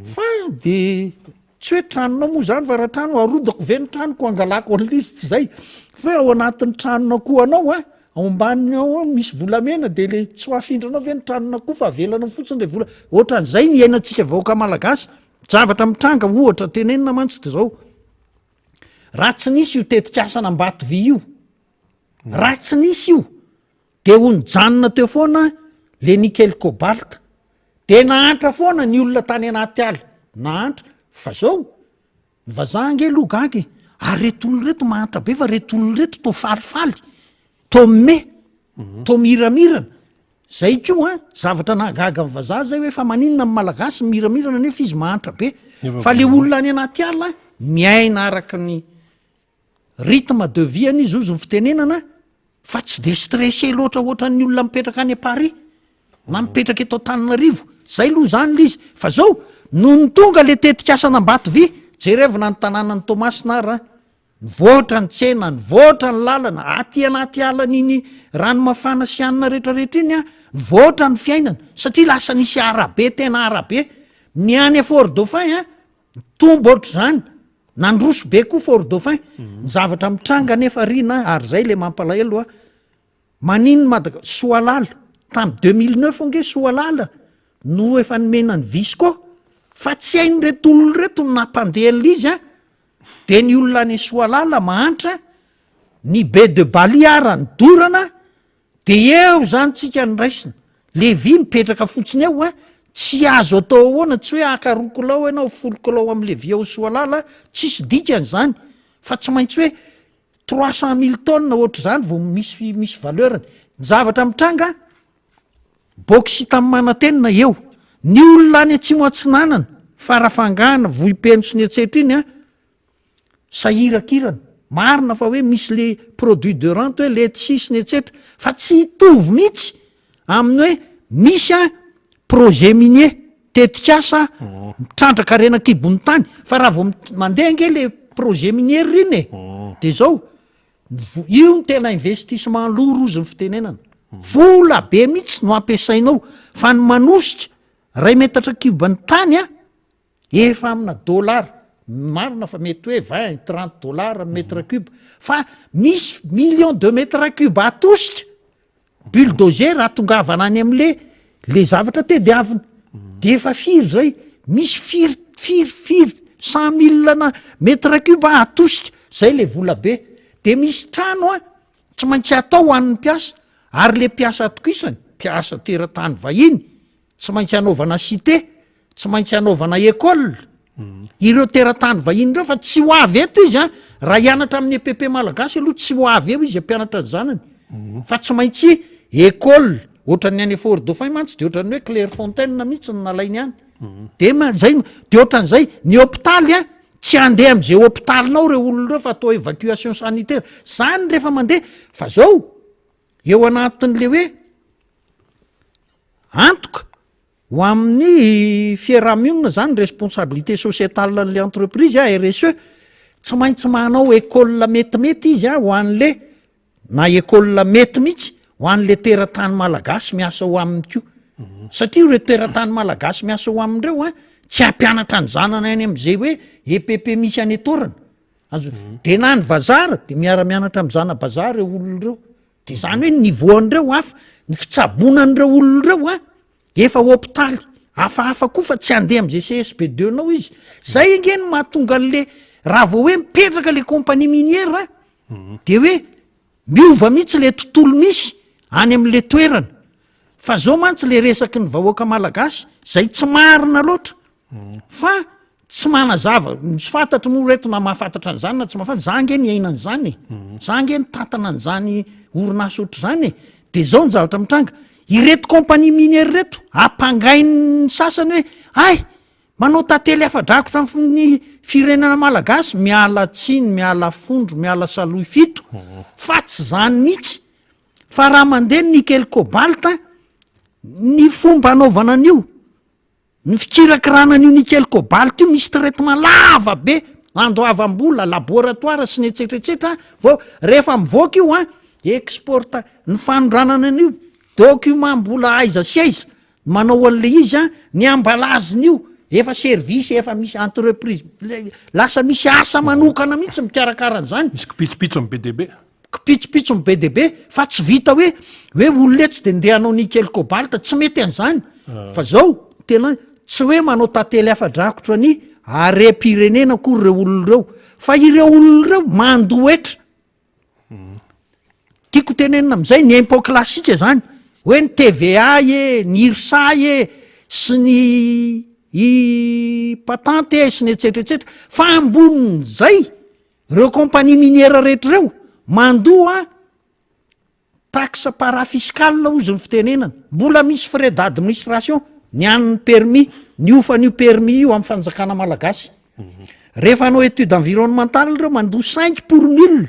fa de tsy hoe tranonao moa zany fa raha trano arodako ve ny tranoko angalako an'lizy tsy zay fa ao anatin'ny tranona koa anao a ao ambaniny ao misy volamena de le tsy ho afindranao ve ny tranona koa fa avelana fotsiny le vola ohatran'izay ny ainatsika vahoaka malagasy zavatra mitranga ohatra tenenina mantsy de zao raha tsy nisy io tetikasana Ambatovy io raha tsy nisy io de ho nijanona teo foana le nickel cobalt de nahantra foana ny olona tany anaty ala nahantra fa zao ny vazahange loha gagy ary retolony reto mahantra be fa retolony reto to falifaly to me to miramirana zay ko a zavatra nahagaga ny vazaha zay hoe fa maninona amin'ny malagasy miramirana nefa izy mahantra be fa le olona any anaty ala miaina araka ny rythme de vie any izy ozy ny fitenenana fa tsy de stressé loatra ohatran'ny olona mipetraka any Paris na mipetraka eto Antananarivo zay loha zany l izy fa zao no ny tonga le tetikasana Ambatovy jerevina ny tanàna ny Tomasinara nivoatra ny tsena nivoatra ny lalana aty anaty alan'iny rano mafana sy anina rehetrarehetra iny a nivoatra ny fiainana satria lasa nisy arabe tena arabe ny any Fort Dauphin a tombo oatra zany nandroso be koa Fort Dauphin ny zavatra mitranga nefa rina ary zay le mampalahelo a maninny Soalala tamin'ny 2009 onge Soalala no efa nomena ny Visco fa tsy hainy reto olona reto no nampandeha an'lizy a de ny olona any Soalala mahantra ny be de Baliara ny dorana de eo zany tsika ny raisina le vy mipetraka fotsiny eo a tsy azo atao ahoana tsy hoe aka 2 kilao ianao 10 kilao am'le vy ao Soalala tsisy dikany zany fa tsy maintsy hoe 300 000 tonnes ohatr' zany vao misy valeurany ny zavatra mitranga bokisita amin'ny Manatenina eo ny olona any Atsimo Atsinanana farafangana vohipeno sy ny etsetra iny a sahirakirana marina fa hoe misy le produit de rente hoe letchi sy ny etsetra fa tsy hitovy mihitsy amin'ny hoe misy a projet minier tetikasa mitrandraka rena kibony tany fa raha vao mandeha nge le projet minier riny de zao io ny tena investissement lourd ozy ny fitenenana vola be mihitsy no ampiasainao fa ny manositra 2 metatra cube-ny tany a efa amina dollara marina fa mety hoe 20-30 dollara metre cube fa misy million de metre cube atositra bulldozer atongavana any am'le zavatra tediavina de efa firy zay misy firy 100 000 metre cube atositra zay le vola be de misy trano a tsy maintsy atao an'ny mpiasa ary le mpiasa atokisany mpiasa teratany vahiny tsy maintsy anaovana cité tsy maintsy anaovana école ireo teratany vahiny reo fa tsy ho avy eto izy a raha hianatra amin'ny EPP malagasy aloha tsy ho avy eo izy ampianatra zanany fa tsy maintsy école ohatran'ny any Fort Dauphin mantsy de ohatran'ny hoe Clairefontaine mihitsy ny nalainy any de zay de ohatran'izay ny hôpitaly a tsy andeha am'izay hôpitalinao reo olona reo fa atao évacuation sanitaire zany rehefa mandeha fa zao eo anatin'le hoe antoka ho amin'ny fiarahamonina zany responsabilité sociétale n'le entreprise a RSE tsy maintsy manao école metimety izy a ho an'le na école mety mihitsy ho an'le teratany malagasy miasa ho aminy ko satria re teratany malagasy miasa ho amindreo a tsy ampianatra ny zanana any am'izay hoe EPP misy any etorana azo de na ny bazara de miara-mianatra am'zana bazara reo olona reo de zany hoe nivoan'ireo hafa ny fitsabonan'ireo olona reo a efa hôpitaly hafahafa koa fa tsy andeha am'izay CSP2 nao izy zay nge no mahatonga an'le raha vao hoe mipetraka le compagnie minière a de hoe miova mihitsy le tontolo misy any am'le toerana fa zao mantsy le resaky ny vahoaka malagasy zay tsy marina loatra fa tsy manazava tsy fantatry mo reto na mahafantatra an'zany na tsy mahafantatra za nge ny ainan'zany za nge ny tantana an'zany orinasa ohatr' zany de zao ny zavatra mitranga ireto compagnie minière reto ampangainy sasany hoe ay manao tantely afa-drakotra ny firenena malagasy miala tsiny miala fondro miala saloy fito fa tsy zany mihitsy fa raha mandeha nickel cobalt ny fomba anaovana an'io ny fikirakranan'io nickel cobalt io misy traitement lava be andoavam-bola laboratoire sy ny etsetretsetra vao rehefa mivoaka io a exporta ny fanondranana an'io document mbola aiza sy aiza manao an'le izy a ny ambalaziny io efa service efa misy entreprise lasa misy asa manokana mihitsy mikarakara an'zany misy kipitsopitso am BDB kipitsopitso my BDB fa tsy vita hoe olonetsy de ndeha hanao nickel cobalt tsy mety an'zany fa zao tena tsy hoe manao tantely afa-drakotra ny are-pirenena kory reo olona reo fa ireo olona reo mandoetra tiako tenenina am'izay ny impôt classique zany hoe ny TVA ny IRSA sy ny patente sy ny etsetretsetra fa ambonin'zay reo compagnie minière rehetra reo mandoa taxe parafiscale ozy ny fitenenana mbola misy frais d'administration ny an'ny permis ny ofan'io permis io amin'ny fanjakana malagasy rehefa anao étude environnementale reo mandoa 5 pour 1000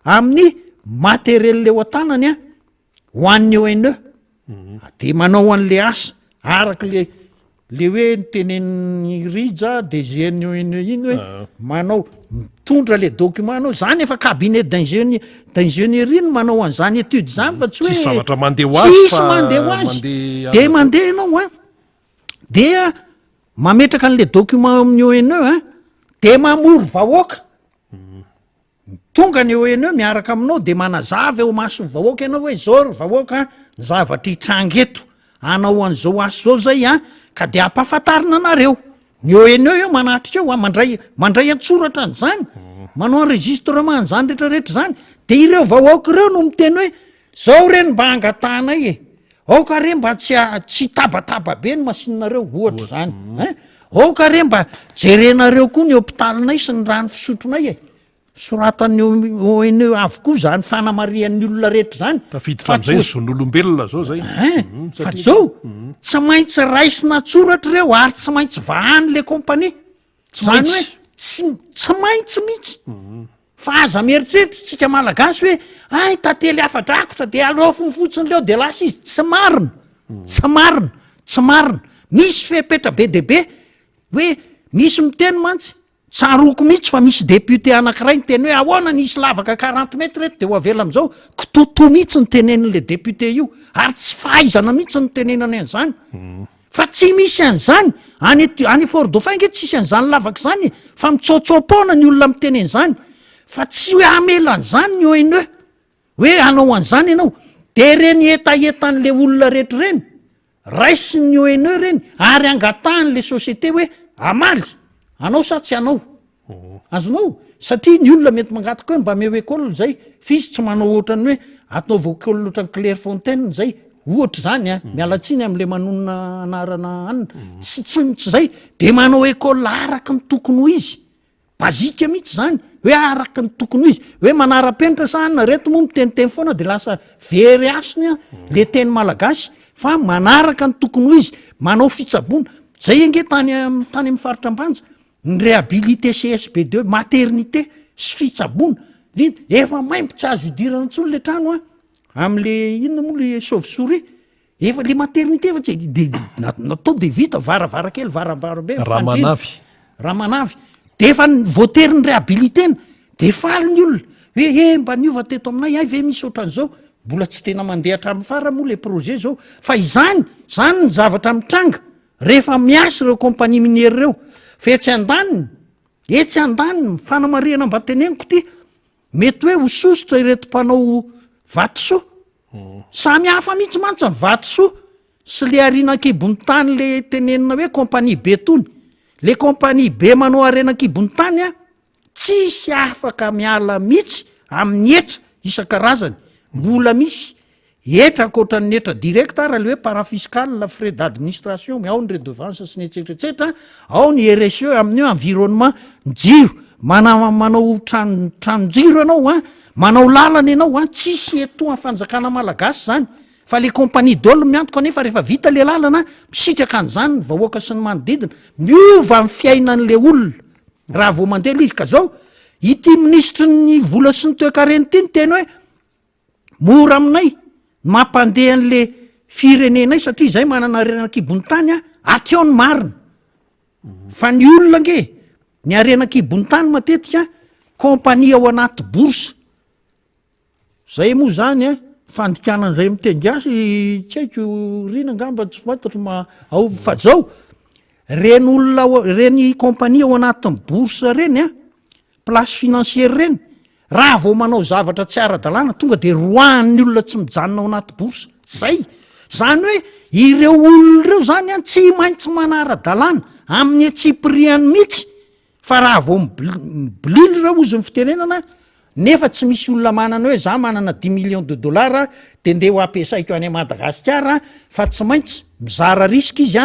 amin'ny matériel leo an-tanany a ho an'ny ONE de manao an'le asa araka le hoe nyteneny rija de GNE iny hoe manao mitondra le document anao zany efa cabinet d'ingénierie ny manao an'izany étude zany fa tsy hoe tsisy zavatra mandeha ho azy tsisy fa mandeha ho azy mandeha de mandeha ianao a dia mametraka an'le document amin'ny ONE de mamory vahoaka tonga ny ONE miaraka aminao de manazava eo masony vahoaka ianao hoe zao ry vahoaka ny zavatra hitranga eto anao an'izao aso zao zay ka de ampahafantarina anareo ny ONE eo manatrika eo mandray antsoratra an'izany manao enregistrement an'izany rehetrarehetra zany de ireo vahoaka ireo no miteny hoe zao reny mba angatanay aoka re mba tsy tabataba be ny masinareo ohatra zany aoka re mba jerenareo koa ny hôpitalinay sy ny rano fisotronay soratan'ny ONE avokoa zany fanamarian'ny olona rehetra zany tafidy fanzay zon'olombelona zao zay fa zao tsy maintsy raisina tsoratra reo ary tsy maintsy vahany le kompania zany hoe tsy maintsy mihitsy fa aza mieritreritra tsika malagasy hoe ay tantely afadrakotra de alofony fotsiny leo de lasa izy tsy marina misy fepetra be deaibe hoe misy miteny mantsy tsaroko mihitsy fa misy député anankiray ny teny hoe ahoana nisy lavaka 40 metra reto de ho avela am'izao kitoto mihitsy ny tenenin'le député io ary tsy fahaizana mihitsy ny tenenany an'izany fa tsy misy an'izany any Fort Dauphin nge tsisy an'izany lavaka zany fa mitsaotsaopona ny olona miteny an'izany fa tsy hoe amela an'izany ny ONE hoe anao an'izany ianao de reny etaetan'le olona rehetra reny raisy ny ONE reny ary angatahan'le société hoe amaly anao sa tsy anao azonao satria ny olona mety mangataka hoe mba meo école zay fisy tsy manao ohatrany hoe ataovy école ohatrany Clairefontaine zay ohatra zany mialatsiny am'le manonona anarana anina tsy zay de manao école araka ny tokony ho izy bazika mihitsy zany hoe araka ny tokony ho izy hoe manara-penitra sa anina reto moa miteniteny foana de lasa very asiny le teny malagasy fa manaraka ny tokony ho izy manao fitsaboana zay ange tany amin'ny faritra ambanja ny réhabilité CSB2 maternité sy fitsaboana efa maimbo tsy azo idirana ntsony le trano am'le inona moa le chauve-souris efa le maternité efa tsy de natao de vita varavarakely varavarambe ramanavy de efa voatery ny réhabiliténa de faly ny olona hoe mba niova teto aminay ay ve misy ohatran'izao mbola tsy tena mandeha hatramin'ny fara moa le projet zao fa zany ny zavatra mitranga rehefa miasy ireo compagnie minière reo fa etsy andaniny fanamariana mba teneniko ty mety hoe hososotra ireto mpanao vatosoa samy hafa mihitsy mantsy ny vatosoa sy le arinakibony tany le tenenina hoe compagnie be tony le compagnie be manao arenakibony tany tsisy afaka miala mihitsy amin'ny etra isan-karazany mbola misy etra akoatran'ny etra directa raha le hoe parafiscal la frais d'administration ao ny redevance sy ny etsetretsetra ao ny RSE amin'io environnement jiro manao tranojiro ianao manao lalana ianao tsisy etoa fanjakana malagasy zany fa le compagnie dolo miantoka anefa rehefa vita le lalana misitraka an'izany ny vahoaka sy ny manodidina miova amin'ny fiainan'le olona raha vao mandeha izy ka zao ity ministre ny vola sy ny toe-karena ty ny teny hoe mora aminay mampandeha an'le firenenay satria zay manana arenakibony tany atreo ny marina fa ny olona nge ny arenakibony tany matetika compagnie ao anaty borsa zay moa zany fandikanan'zay mitengasy tsy haiko rina angamba tsy fantatro ao fa zao reny olona reny compagnie ao anatin'ny borsa reny place financière reny raha vao manao zavatra tsy ara-dalàna tonga de roahan'ny olona tsy mijanona ao anaty borsa zany hoe ireo olona ireo zany tsy maintsy manara-dalàna amin'ny atsipiriany mihitsy fa raha vao mibilily reo ozy ny fitenenana nefa tsy misy olona manana hoe za manana 10 millions de dollars de ndeha ho ampiasaiko any Madagasikara fa tsy maintsy mizara riska izy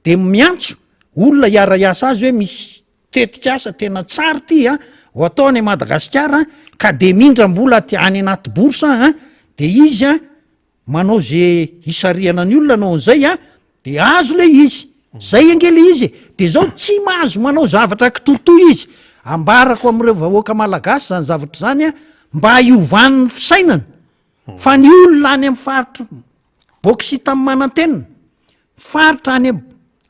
de miantso olona hiara-iasa azy hoe misy tetikasa tena tsara ty ho atao any Madagasikara ka de mindram-bola ty any anaty borsa de izy manao ze isariana ny olona anao an'izay de azo le izy zay angely izy de zao tsy mahazo manao zavatra kitoto izy ambarako am'ireo vahoaka malagasy zany zavatra zany mba hiovan'ny fisainana fa ny olona any amin'ny faritra boksy tamin'ny manantenina faritra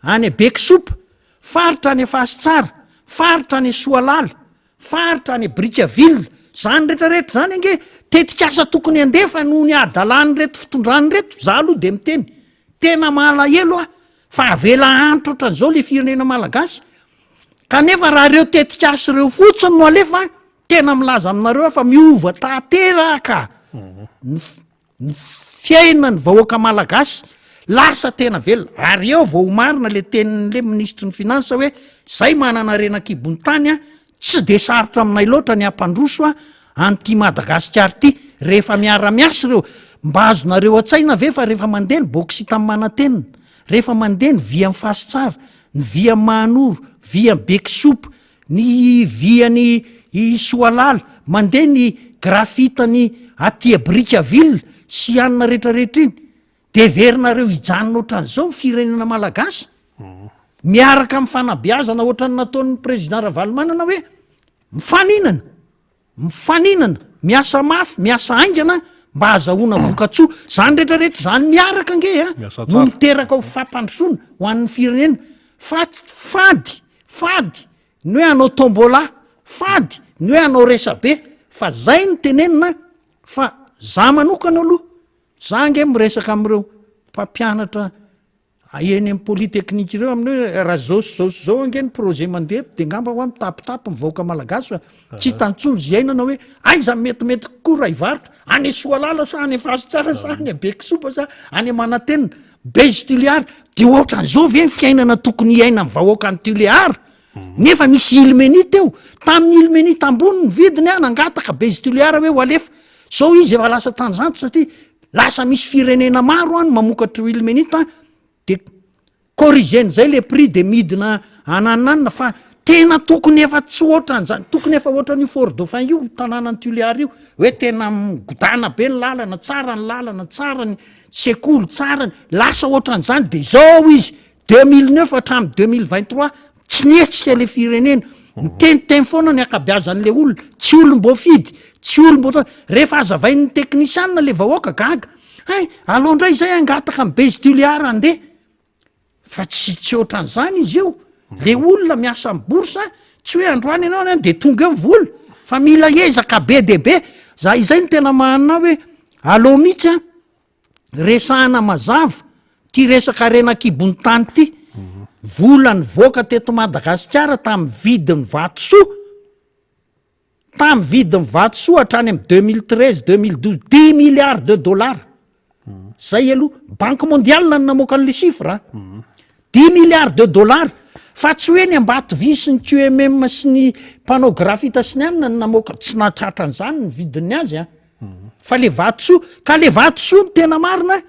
any Bekisop, faritra any Fasitsara, faritra any Soalala, faritra any Brickaville, zany rehetrarehetra zany ange tetikasa tokony andefa noho ny adalany reto fitondrany reto, za aloha de miteny tena malahelo fa avela antitra ohatran'izao le firenena malagasy. Kanefa raha reo tetikasa reo fotsiny no alefa tena milaza aminareo fa miova tanteraka ny fiainany vahoaka malagasy, lasa tena velona. Ary eo vao marina le tenin'le ministry ny finansa hoe zay manana renan-kibony tany tsy de sarotra aminay loatra ny ampandroso an'ty Madagasikara ty, rehefa miara-miasa reo mba azonareo an-tsaina ve fa rehefa mandeha ny bokisita amin'ny Manatenina, rehefa mandeha ny via amin'ny Fasitsara, ny via amin'ny Mahanoro, via amin'ny Bekisop, ny via ny Soalala, mandeha ny grafitany aty Brickaville sy anina rehetrarehetra iny, de verinareo hijanona ohatran'izao firenena malagasy miaraka amin'ny fanabeazana ohatran'ny nataon'ny président Ravalomanana hoe mifaninana, miasa mafy, miasa aingana mba azahoana vokatsoa. Zany rehetrarehetra zany miaraka ange no miteraka ho fampandrosoana ho an'ny firenena. Fady ny hoe anao tombola, fady ny hoe anao resabe, fa zay ny tenenina. Fa za manokana aloha, za nge miresaka amin'ireo mpampianatra eny amin'ny polytechnique ireo amin'ny hoe raha zao ange ny projet mandeha de ngamba ho mitapitapy mivahoaka malagasy fa tsy hitantsony ziainana hoe aiza metimety kokoa raha hivarotra any Soalala sa any Fasitsara sa any Bekisop sa any Manatenina, base tuliara, de ohatran'izao ve ny fiainana tokony iaina ny vahoaka ny tuliara? Nefa misy ilmenite eo, tamin'ny ilmenite ambony ny vidiny nangataka base tuliara hoe ho alefa. Zao izy efa lasa tanjanty satria lasa misy firenena maro any mamokatra ilmenite de corrigeny zay le prix de midina anananina fa tena tokony efa tsy ohatran'izany, tokony efa ohatran'io Fort Dauphin io tanànany tuliara io hoe tena godana be ny lalana, tsara ny sekoly, tsara lasa ohatran'izany. De zao izy 2009 hatramin'ny 2023 tsy nietsika le firenena, miteniteny foana ny akabeazan'le olona, tsy olom-boafidy, tsy rehefa azavain'ny teknisianina le vahoaka gaga, aloha indray zay angataka amin'ny base tuliara andeha, fa tsy ohatran'izany izy eo. Le olona miasa amin'ny borsa tsy hoe androany ianao de tonga eo vola, fa mila ezaka be de be. Za izay ny tena mahanina hoe aloha mihitsy resahana mazava ty resaka renan-kibony tany ty, vola ny voaka teto Madagasikara tamin'ny vidiny vatosoa, hatrany amin'ny 2013-2012 10 milliards de dollars. Zay aloha Banque mondiale no namoaka an'le chiffre 10 milliards de dollars. Fa tsy hoe ny Ambatovy sy ny QMM sy ny mpanao grafita sy ny anina no namoaka, tsy nahatratra an'izany ny vidiny azy fa le vatosoa. Ka le vatosoa ny tena marina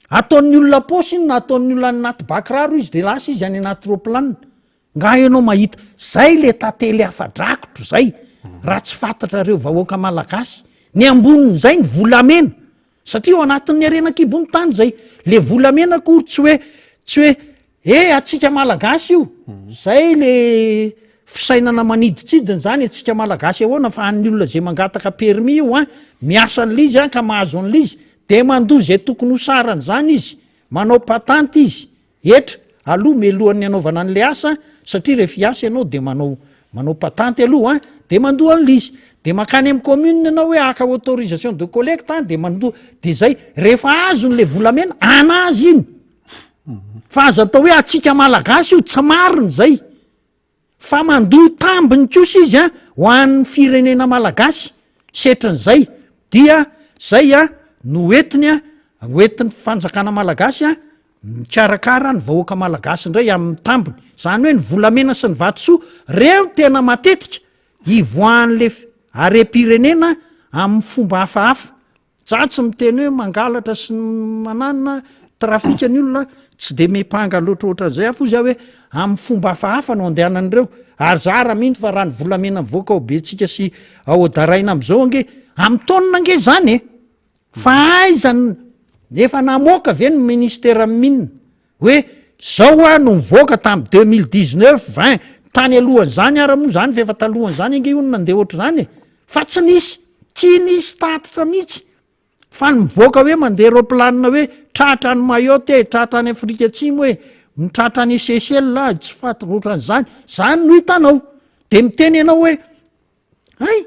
ataon'ny olona posy iny na ataon'ny olona anaty bakiraro izy de lasa izy any anaty roplanina. Nga ianao mahita zay le tantely afa-drakotro zay, raha tsy fantatra reo vahoaka malagasy. Ny ambonin'izay ny volamena, satria ao anatin'ny arenan-kibony tany zay le volamena koa tsy hoe atsika malagasy io, zay le fisainana maniditsidiny zany atsika malagasy ahoana fa an'ny olona zay mangataka permis io miasa an'le izy ka mahazo an'le izy de mandoa zay tokony ho sarany zany izy, manao patanty izy, etra aloha melohan'ny anaovana an'le asa satria rehefa hiasa ianao de manao patanty aloha de mandoa an'le izy, de makany amin'ny commune ianao hoe aka autorisation de collecte de mandoa, de zay rehefa azon'le volamena anazy iny. Fa azo atao hoe atsika malagasy io tsy mariny zay, fa mandoa tambiny kosa izy ho an'ny firenena malagasy. Setrin'izay dia zay no hoentin'ny fanjakana malagasy mikarakara ny vahoaka malagasy indray amin'ny tambiny. Zany hoe ny volamena sy ny vatosoa reo tena matetika hivoahan'le are-pirenena amin'ny fomba hafahafa. Za tsy miteny hoe mangalatra sy mananina trafika ny olona, tsy de mepanga loatroatran'izay fo za hoe amin'ny fomba hafahafa no andehanan'ireo. Ary zara mihitsy fa raha ny volamena mivoaka ao betsika sy ao adaraina am'izao ange amin'ny taonina ange zany fa aizany efa namoaka ve ny ministera minina hoe zao no mivoaka tamin'ny 2019-20 tany alohan'izany ara-moa zany fa efa talohan'izany ange io no nandeha ohatr'izany fa tsy nisy tatitra mihitsy fa ny mivoaka hoe mandeha roplanina hoe tratra ny mayote tratra ny afrika atsimo hoe mitratra ny sesela tsy fatorotran'zany zany no hitanao de miteny ianao hoe ay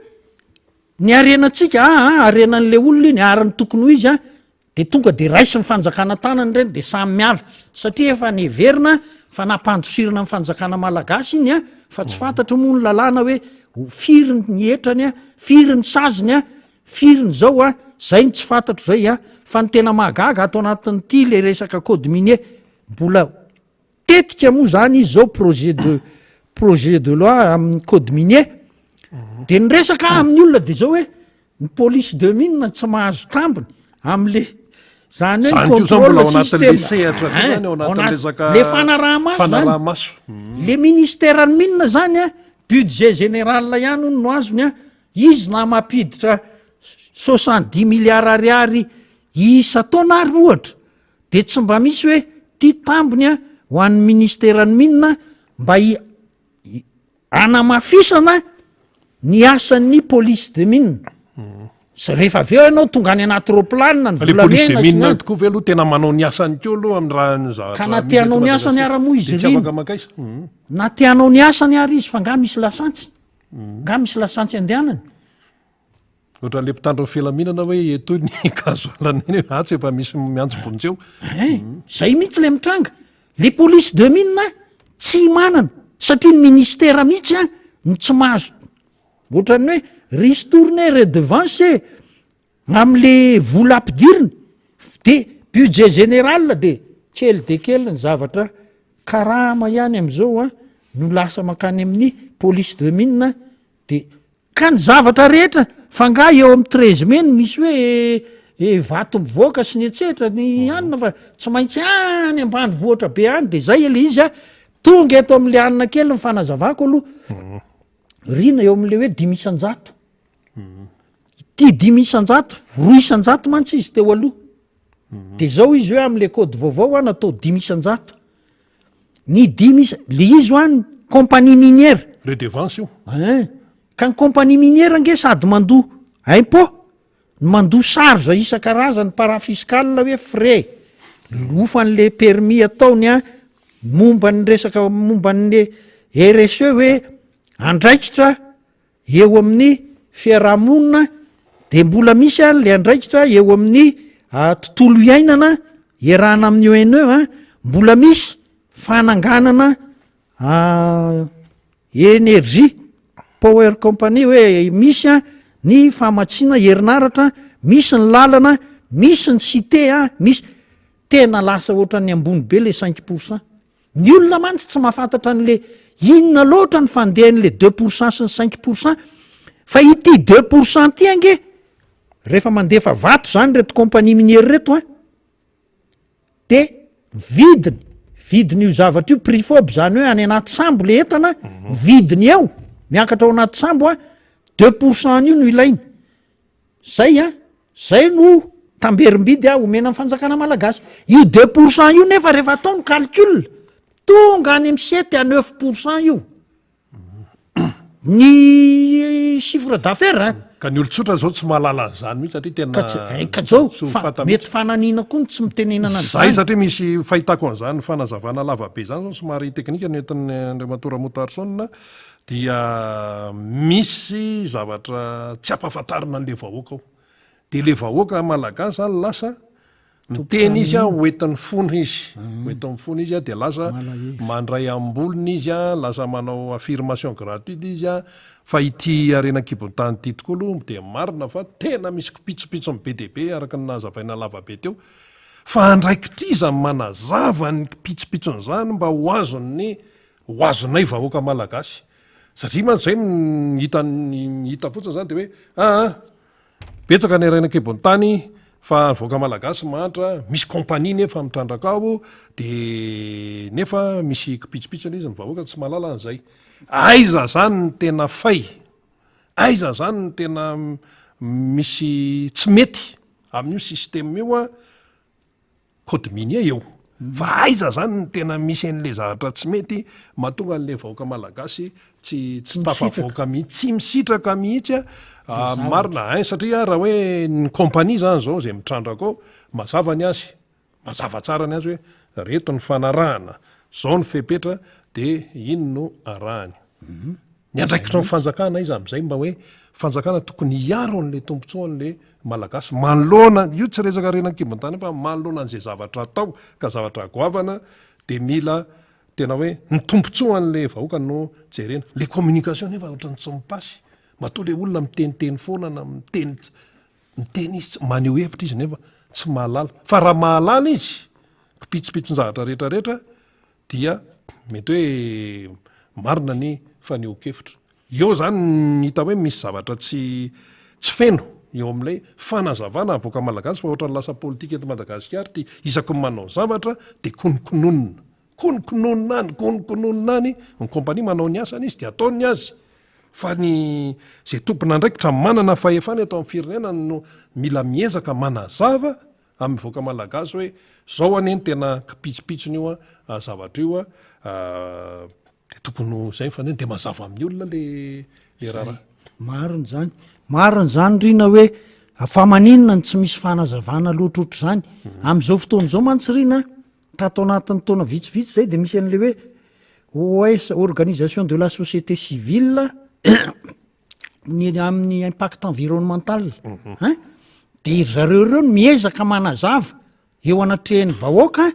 ny arenatsika arenan'le olona iny arany tokony ho izy a de tonga de raisy ny fanjakana tanany reny de samy miala satria efa neverina fa nampandosirana ny fanjakana malagasy iny a fa tsy fantatra moa ny lalàna hoe firy ny etrany a firy ny saziny a firy ny zao a zay ny tsy fantatro zay a fa ny tena mahagaga ato anatin'ity le resaka code minier mbola tetika moa zany izy zao projet de loi amin'ny code minier de ny resaka amin'ny olona de zao hoe ny police de mine tsy mahazo tambiny am'le zany hoe contrôle systemle fanarahamaso le ministère ny mine zany a budget général ihany o no azony a izy na mampiditra 70 milliards ariary isa taona ary ohatra de tsy mba misy hoe ty tambony a ho an'ny ministère ny mine mba anamafisana ny asan'ny police de mine rehefa aveo ianao tonga any anaty roplanina ny volamena tokoa ve aloha tena manao ny asany keo aloha amin'ny raha ka na teanao ny asany ara-moa izy riny na teanao ny asany ary izy fa nga misy lasantsy nga misy lasantsy andehanany ohatra le mpitandro filaminana hoe eto ny kazoalana iny atsy efa misy miantso bonjeo zay mihitsy le mitranga le police de mine tsy manana satria ny ministère mihitsy a ny tsy mahazo ohatrany hoe ristourner redevance am'le vola ampidiriny de budget général de kely de kely ny zavatra karama ihany am'izao a no lasa makany amin'ny police de mine de ka ny zavatra rehetra fa nga eo amin'ny 13 meny misy hoe vato mivoaka sy ny etsetra ny anina fa tsy maintsy any ambany voatra be any de zay ele izy a tonga eto am'le anina kely ny fanazavako aloha rina eo am'le hoe 500 ty 500 roisanjato mantsy izy teo aloha de zao izy hoe am'le code vaovao a natao 500 ny le izy hoany compagnie minière redevance io ka ny compagnie minière nge sady mandoa impôt mandoa charge isan-karazany parafiskal hoe frais ofan'le permis ataony a momba ny resaka momba n'le RSE hoe andraikitra eo amin'ny fiarahamonina de mbola misy a le andraikitra eo amin'ny tontolo iainana iarahana amin'ny ONE a mbola misy fananganana énergie power company hoe misy a ny famatsiana herinaratra misy ny lalana misy ny cité a misy tena lasa ohatra ny ambony be le 5%. Ny olona mantsy tsy mahafantatra an'le inona loatra ny fandehan'le 2% sy ny 5%, fa ity 2% ty ange rehefa mandefa vato zany reto compagnie minière reto a de vidiny io zavatra io prix fob zany hoe any anaty sambo le entana vidiny eo miakatra ao anaty sambo a 2% io no ilaina zay no tamberim-bidy omena amin'ny fanjakana malagasy io 2% io nefa rehefa atao ny calcul tonga any amin'ny 7 à 9% io ny chiffre d'affaires ka ny olotsotra zao tsy mahalala an'izany mihitsy satria tena ka zao mety fananina koa tsy mitenenana an'izay satria misy fahitako an'izany fanazavana lavabe zany zao somary teknika nentin'ny Andriamatora Motarsona dia misy zavatra tsy ampahafantarina an'le vahoaka ao de le vahoaka malagasy zany lasa miteny izy a hoentin'ny fona izy hoentin'ny fona izy a de lasa mandray ambolony izy a lasa manao affirmation gratuite izy a fa ity arenan-kibon-tany ity tokoa aloha de marina fa tena misy kipitsopitso amin'ny BDB araka ny nahazavaina lavabe teo fa andraikity zany manazava ny kipitsopitson'izany mba ho azonay vahoaka malagasy satria man zay hita fotsiny zany de hoe betsaka ny arenan-kibon-tany fa vahoaka malagasy mantra misy compagnie nefa mitrandraka ao de nefa misy kipitsopitsony izy ny vahoaka tsy mahalala an'izay aiza zany ny tena aiza zany ny tena misy tsy mety amin'io système io a code minier eo fa aiza zany ny tena misy an'le zavatra tsy mety mahatonga an'le vahoaka malagasy tsy tafavoaka mihitsy tsy misitraka mihitsy a marina satria raha hoe ny kompania zany zao zay mitrandraka ao mazava ny azy mazava tsara ny azy hoe reto ny fanarahana zao ny fepetra de ino no arahany ny andraikitra ny fanjakana izy am'izay mba hoe fanjakana tokony hiaro an'le tompontsoan'le malagasy manoloana io tsy resaka renan-kibon-tany fa manoloana an'izay zavatra atao ka zavatra agoavana de mila tena hoe ny tompontsoan'le vahoaka no jerena le communication nefa ohatrany tsy mipasy matoa le olona miteniteny foana na miteny izy maneho hevitra izy nefa tsy mahalala fa raha mahalala izy kipitsipitson-javatra rehetrarehetra dia mety hoe marina ny faneho-kevitra eo zany hita hoe misy zavatra tsy feno eo amin'ilay fanazavana avoaka malagasy fa ohatrany lasa politika eto Madagasikara ty isaky ny manao zavatra de konokononona any ny kompania manao ny asany izy de ataony ny azy fa ny zay tompona ndraikitra manana fahefana eto amin'ny firenena no mila miezaka manazava amin'ny voaka malagasy hoe zao aneny tena kipitsipitsony io a zavatra io a de tokony zay fa neny de mazava amin'ny olona le raharaha mariny zany rina hoe afamaninina ny tsy misy fanazavana loatroatra zany am'izao fotoana zao mantsy rina tato anatin'ny taona vitsivitsy zay de misy an'le hoe organisation de la société civile amin'ny impact environnemental de zareo reo no miezaka manazava eo anatrehan'ny vahoaka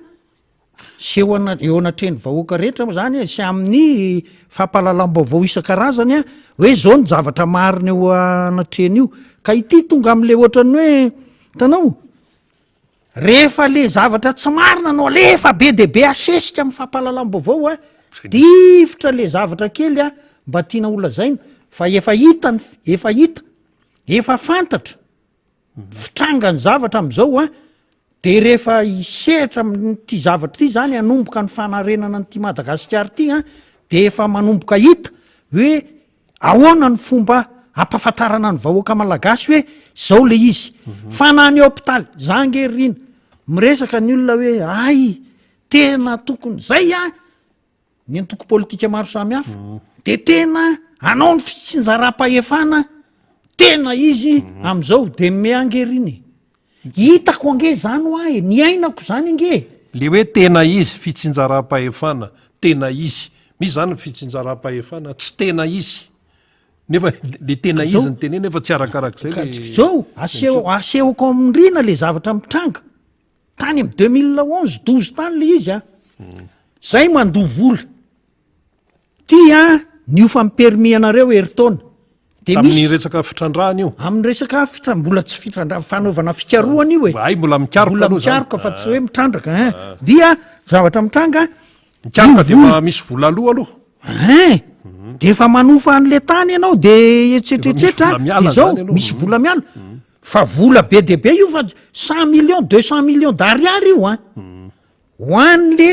sy eo anatrehan'ny vahoaka rehetra zany sy amin'ny fampahalalam-baovao isan-karazany a hoe zao ny zavatra marina eo anatrehany io ka ity tonga am'le ohatrany hoe tanao rehefa le zavatra tsy marina no alefa be de be asesika amin'ny fampahalalam-baovao a difitra le zavatra kely a mba tiana olazaina fa efa fantatra fitrangany zavatra am'izao a de rehefa isehitra ty zavatra ty zany anomboka ny fanarenana nyty Madagasikara ty a de efa manomboka hita hoe ahoana ny fomba ampahafantarana ny vahoaka malagasy hoe zao le izy fa na ny hôpitaly zangerina miresaka ny olona hoe ay tena tokony zay a ny antoko politika maro samy hafa de tena anao ny fitsinjaram-pahefana tena izy am'izao de meangeriny hitako ange zany ho ahy ny ainako zany ange le hoe tena izy fitsinjaram-pahefana tena izy misy zany ny fitsinjaram-pahefana tsy tena izy nefa le tena izy ny teny nefa tsy arakarak'izay zao asehoko amrina le zavatra mitranga tany am 2011 12 tany le izy a zay mandovola ty a nio fampermi anareo heritaona de misy resaka fitrandrahana io amin'ny resaka mbola tsy fitrandraha fanaovana fikaroana io ay mbola mikaroka fa tsy hoe mitrandraka dia zavatra mitranga mikaroka de fa misy vola aloha aloha de efa manofa an'le tany ianao de etsetreetsetra de zao misy vola miala fa vola be de be io fa 100 millions 200 millions d'ariary io a ho an'le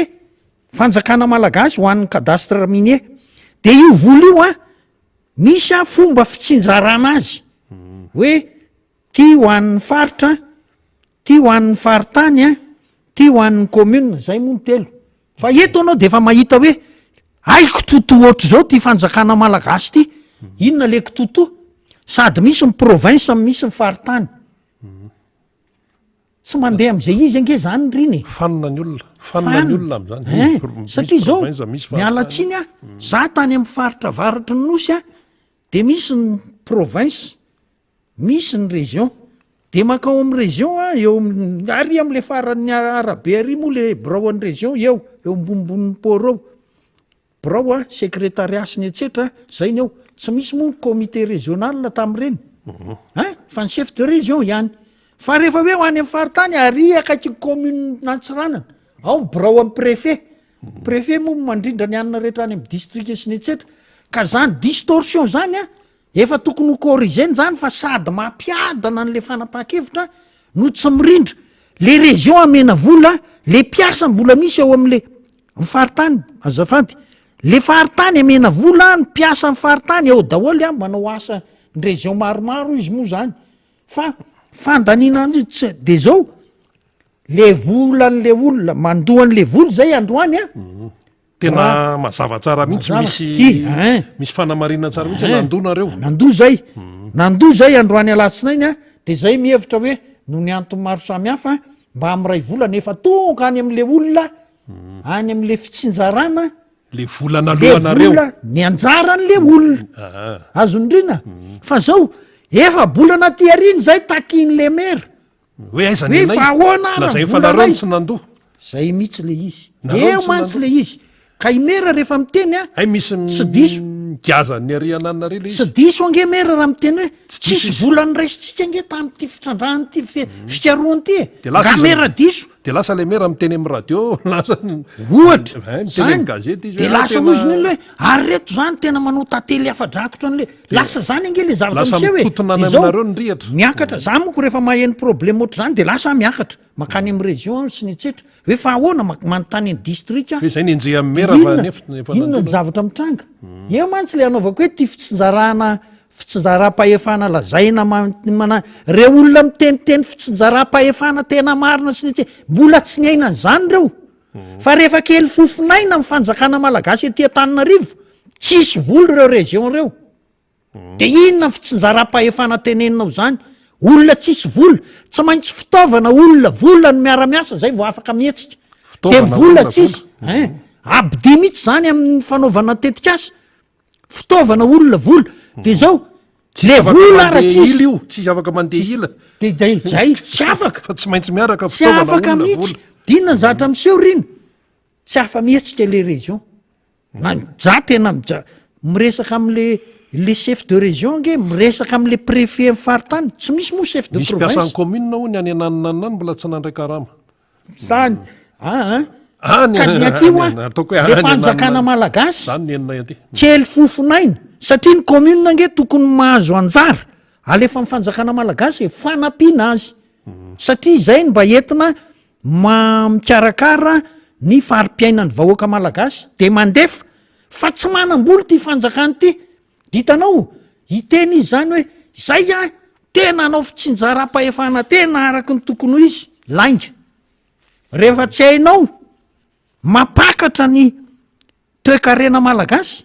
fanjakana malagasy ho an'ny cadastre minier de io vola io a misy a fomba fitsinjarana azy hoe ty ho an'ny faritra ty ho an'ny faritany a ty ho an'ny commune zay moa ny telo fa eto anao de efa mahita hoe aiko toto ohatr' zao ty fanjakana malagasy ty inona le kitoto sady misy ny province misy ny faritany tsy mandeha am'izay izy ange zany riny fanina ny olona am'zany satria zao mialatsiny a za tany amin'ny faritra varatry ny nosy a de misy ny province misy ny région de makao amin'ny région a eo ary am'le faran'ny arabe ary moa le brao an'ny région eo ambonimbon'ny poreo brao a secrétariasiny etsetra zay ny eo tsy misy moa ny comité régional tam'ireny fa ny chef de région ihany fa rehefa hoe ho any amin'ny faritany ary akaiky ny commune natsiranana ao ny brao amin'ny préfet moa mandrindra ny anina rehetra any amin'ny district sy ny etsetra ka zany distorsion zany a efa tokony ho corrigeny zany fa sady mampiadana n'le fanapaha-kevitra no tsy mirindra le région amena vola le piasa mbola misy eo am'le mifaritany azafady le faritany amena vola ny piasa ny faritany eo daholy a manao asa ny région maromaro izy moa zany fa fandanina tsy de zao le volan'le olona mandohan'le vola zay androany a tena mazava tsara mihitsy misy fanamarina tsara mihitsy nandonareo nandoa zay androany alatsinainy a de zay mihevitra hoe no ny antony maro samihafa mba am'ray volana efa tonga any am'le olona any am'le fitsinjarana le volana alohanareo ny anjaran'le olona azondrina fa zao efa bolana tiariny zay takin'le mera hoe aizany ahoanalazay fanareo tsy nandoa zay mihitsy le izy eo mantsy le izy ka imera rehefa miteny a ay misy tsy diso giazany ariananareo tsy diso ange mera raha miteny hoe tsisy volany raisitsika ange tam'ty fitrandrahany ty fikaroany ty nga mera diso de lasa le mera miteny am' radio lasa ohatra miteny gazety izy de lasa oziny iny hoe ary reto zany tena manao tantely afa-drakotra an'le lasa zany ange le zavatra lasa misy mitotona any aminareo ny rihatra miakatra za moko rehefa maheno problème ohatra zany de lasa miakatra makany am' région sy ny tsetra hoe fa ahoana manontany ny district hoe zay nenjea am' mera inona ny zavatra mitranga eo mantsy le anaovako hoe ty fitsinjaram-pahefana lazaina reo olona miteniteny fitsinjaram-pahefana tena marina sy nitsy mbola tsy ny ainany zany reo fa rehefa kely fofinaina my fanjakana malagasy etỳ Antananarivo tsisy voly reo région reo de inona fitsinjaram-pahefana teneninao zany olona tsisy vola tsy maintsy fitaovana olona vola ny miara-miasa zay vo afaka mihetsika de vola tsisy abdi mihitsy zany amin'ny fanaovana tetikasa fitaovana olona vola de zao le vola ra tsisy io tsisy afaka mandeha ila de zay tsy afaka fa tsy maintsy miaraka tsy afaka mihitsy dinona ny zatra miseho rino tsy afa mihetsika le région na za tena miresaka am'le chef de région nge miresaka am'le préfet mifaritany tsy misy mo chef de misy province piasan'ny commune ho ny any ananonanany mbola tsy nandray karama zany ka ny atio le fanjakana malagasy zany nenina aty kely fofinaina satria ny commune nge tokony mahazo anjara alefa mifanjakana malagasy fanampiana azy satria zay ny mba entina mikarakara ny farim-piainany vahoaka malagasy de mandefa fa tsy manam-boly ty fanjakany ty ditanao hiteny izy zany hoe zay a tena anao fitsinjaram-pahefana tena araky ny tokony ho izy lainga rehefa tsy hainao mapakatra ny toe-karena malagasy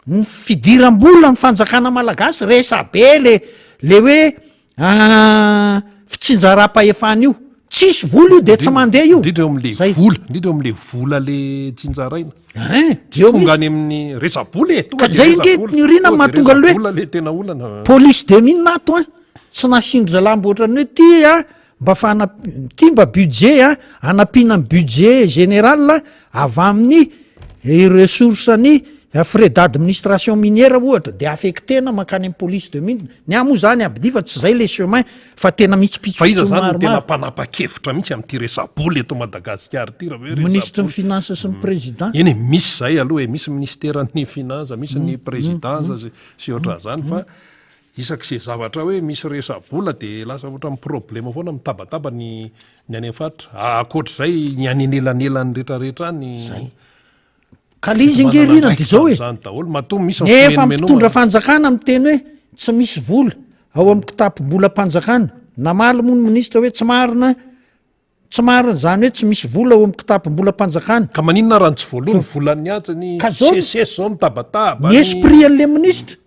ny fidiram-bola ny fanjakana malagasy resa be le hoe fitsinjaram-pahefana io tsisy vola io de tsy mandeha io indrindra eo am'le vola indrindra eo am'le vola le tsinjaraina tonga any amin'ny resa-bola ka zay nge ny rina mahatonga le hoe le tena olana police de mine nato tsy nasindra lamba ohatrany hoe ty mba ty mba budget anampiana ny budget général avy amin'ny ressourceny frais d'administration minière ohatra de affectena makany amin'ny police de mine ny amo zany abdi fa tsy zay le chemin fa tena mitsipitsy fa iza zany tena mpanapa-kevitra mihitsy am'ty resa-bola eto Madagasikara ty raha hoe ministre ny finance sy ny président eny misy zay aloha e misy ministeran'ny finance misy ny présidence sy ohatra zany fa isak'izay zavatra hoe misy resa-bola de lasa ohatra amin'ny problème foana mitabataba ny any amin'ny faritra akoatr'izay ny any anelanelan'ny rehetrarehetra any ka le izy ngerina de zao hoe daholo mato misy nefa mitondra fanjakana miteny hoe tsy misy vola ao amin'ny kitapom-bola mpanjakana namaly moa ny ministra hoe tsy marina zany hoe tsy misy vola ao amin'ny kitapom-bola mpanjakana ka maninona raha ny tsy voalohany volan'ny atsany CCS zao mitabataba ny esprit an'le ministra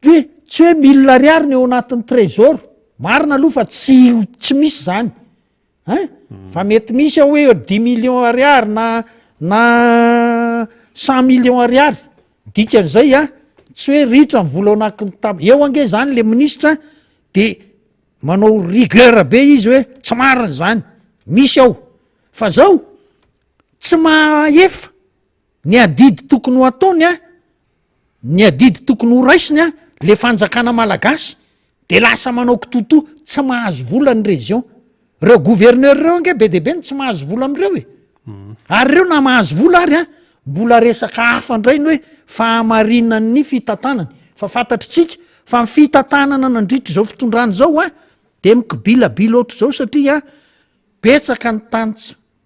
hoe tsy hoe 1000 ariary ny eo anatin'ny trésor marina aloha fa tsy misy zany fa mety misy aho hoe 10 millions ariary na 100 millions ariary dikan'izay tsy hoe ritra ny vola anaky eo ange zany le ministra de manao rigueur be izy hoe tsy marina zany misy ao fa zao tsy maefa ny adidy tokony ho ataony ny adidy tokony ho raisiny le fanjakana malagasy de lasa manao kitoto tsy mahazo vola ny région reo gouverneur reo ange be de be ny tsy mahazo vola am'ireo ary reo na mahazo vola ary mbola resaka hafa ndrainy hoe fahamarinany fitantanany fa fantatritsika fa mifitantanana nandritra zao fitondrany zao de mikibilabila ohatra zao satria petsaka ny tany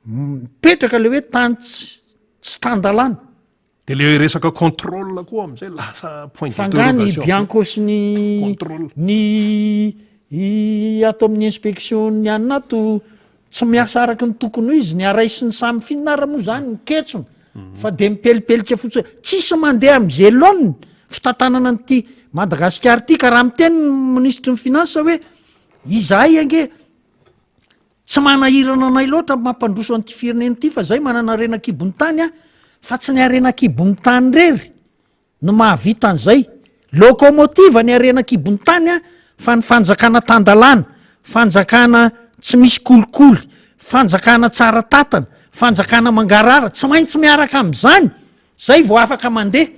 mipetraka le hoe tany tsy tandalana de le resaka contrôle koa am'izay lasa point fangany bianco sy ny ato amin'ny inspection ny anynato tsy miasa araky ny tokony ho izy ny araisy ny samy finara moa zany miketsona fa de mipelipelika fotsiny tsisy mandeha am'izay lona fitantanana nyity Madagasikara ty ka raha miteny ministry ny finansa hoe izahay ange tsy manahirana anay loatra mampandroso an'ity fireneny ity fa zay manana renakibony tany a fa tsy ny arenakibony tany rery no mahavita an'izay lokomotiva ny arenakibony tany a fa ny fanjakana tandalana fanjakana tsy misy kolikoly fanjakana tsara tatana fanjakana mangarara tsy maintsy miaraka am'izany zay vao afaka mandeha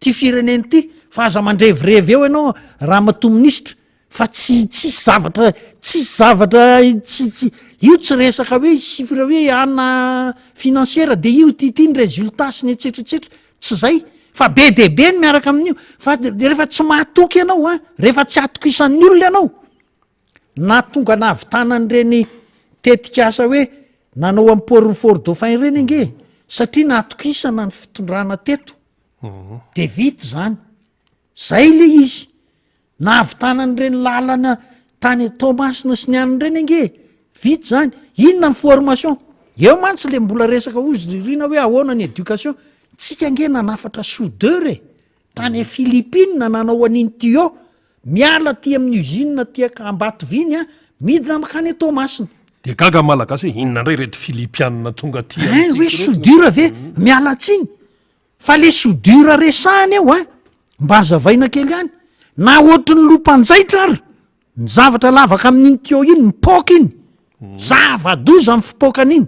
ty fireneny ity fa aza mandrevirevy eo ianao raha mato ministra fa tsisy zavatra io tsy resaka hoe sifra hoe ana finansiera de io ty ny résultat sy ny etsetratsetra tsy zay fa be de be ny miaraka amin'io fa rehefa tsy mahatoky ianao a rehefa tsy atoko isan'ny olona ianao na tonga nahavitanan'ireny tetikasa hoe nanao am'poriny fort dauphin ireny ange satria nahatokisana ny fitondrana teto de vita zany zay le izy nahavitanan'ireny lalana tany Tomasina sy ny an'ireny ange vita zany inona ny formation eo mantsy le mbola resaka ozy rina hoe ahoana ny éducation tsika ange nanafatra soudeur tany Philippine nanao an'iny tio miala ty amin'ny usine tiaka Ambatoviny a midina makany Tomasina de gaga malagasy hoe inona ndray rety filipianina tonga ty hoe soudure ve miala tsiny fa le soudure resahany eo a mba azavaina kely any na ohatry ny lompanjaitra ary ny zavatra lavaka amin'iny tio iny mipoka iny zava-doza amin'ny fipokan'iny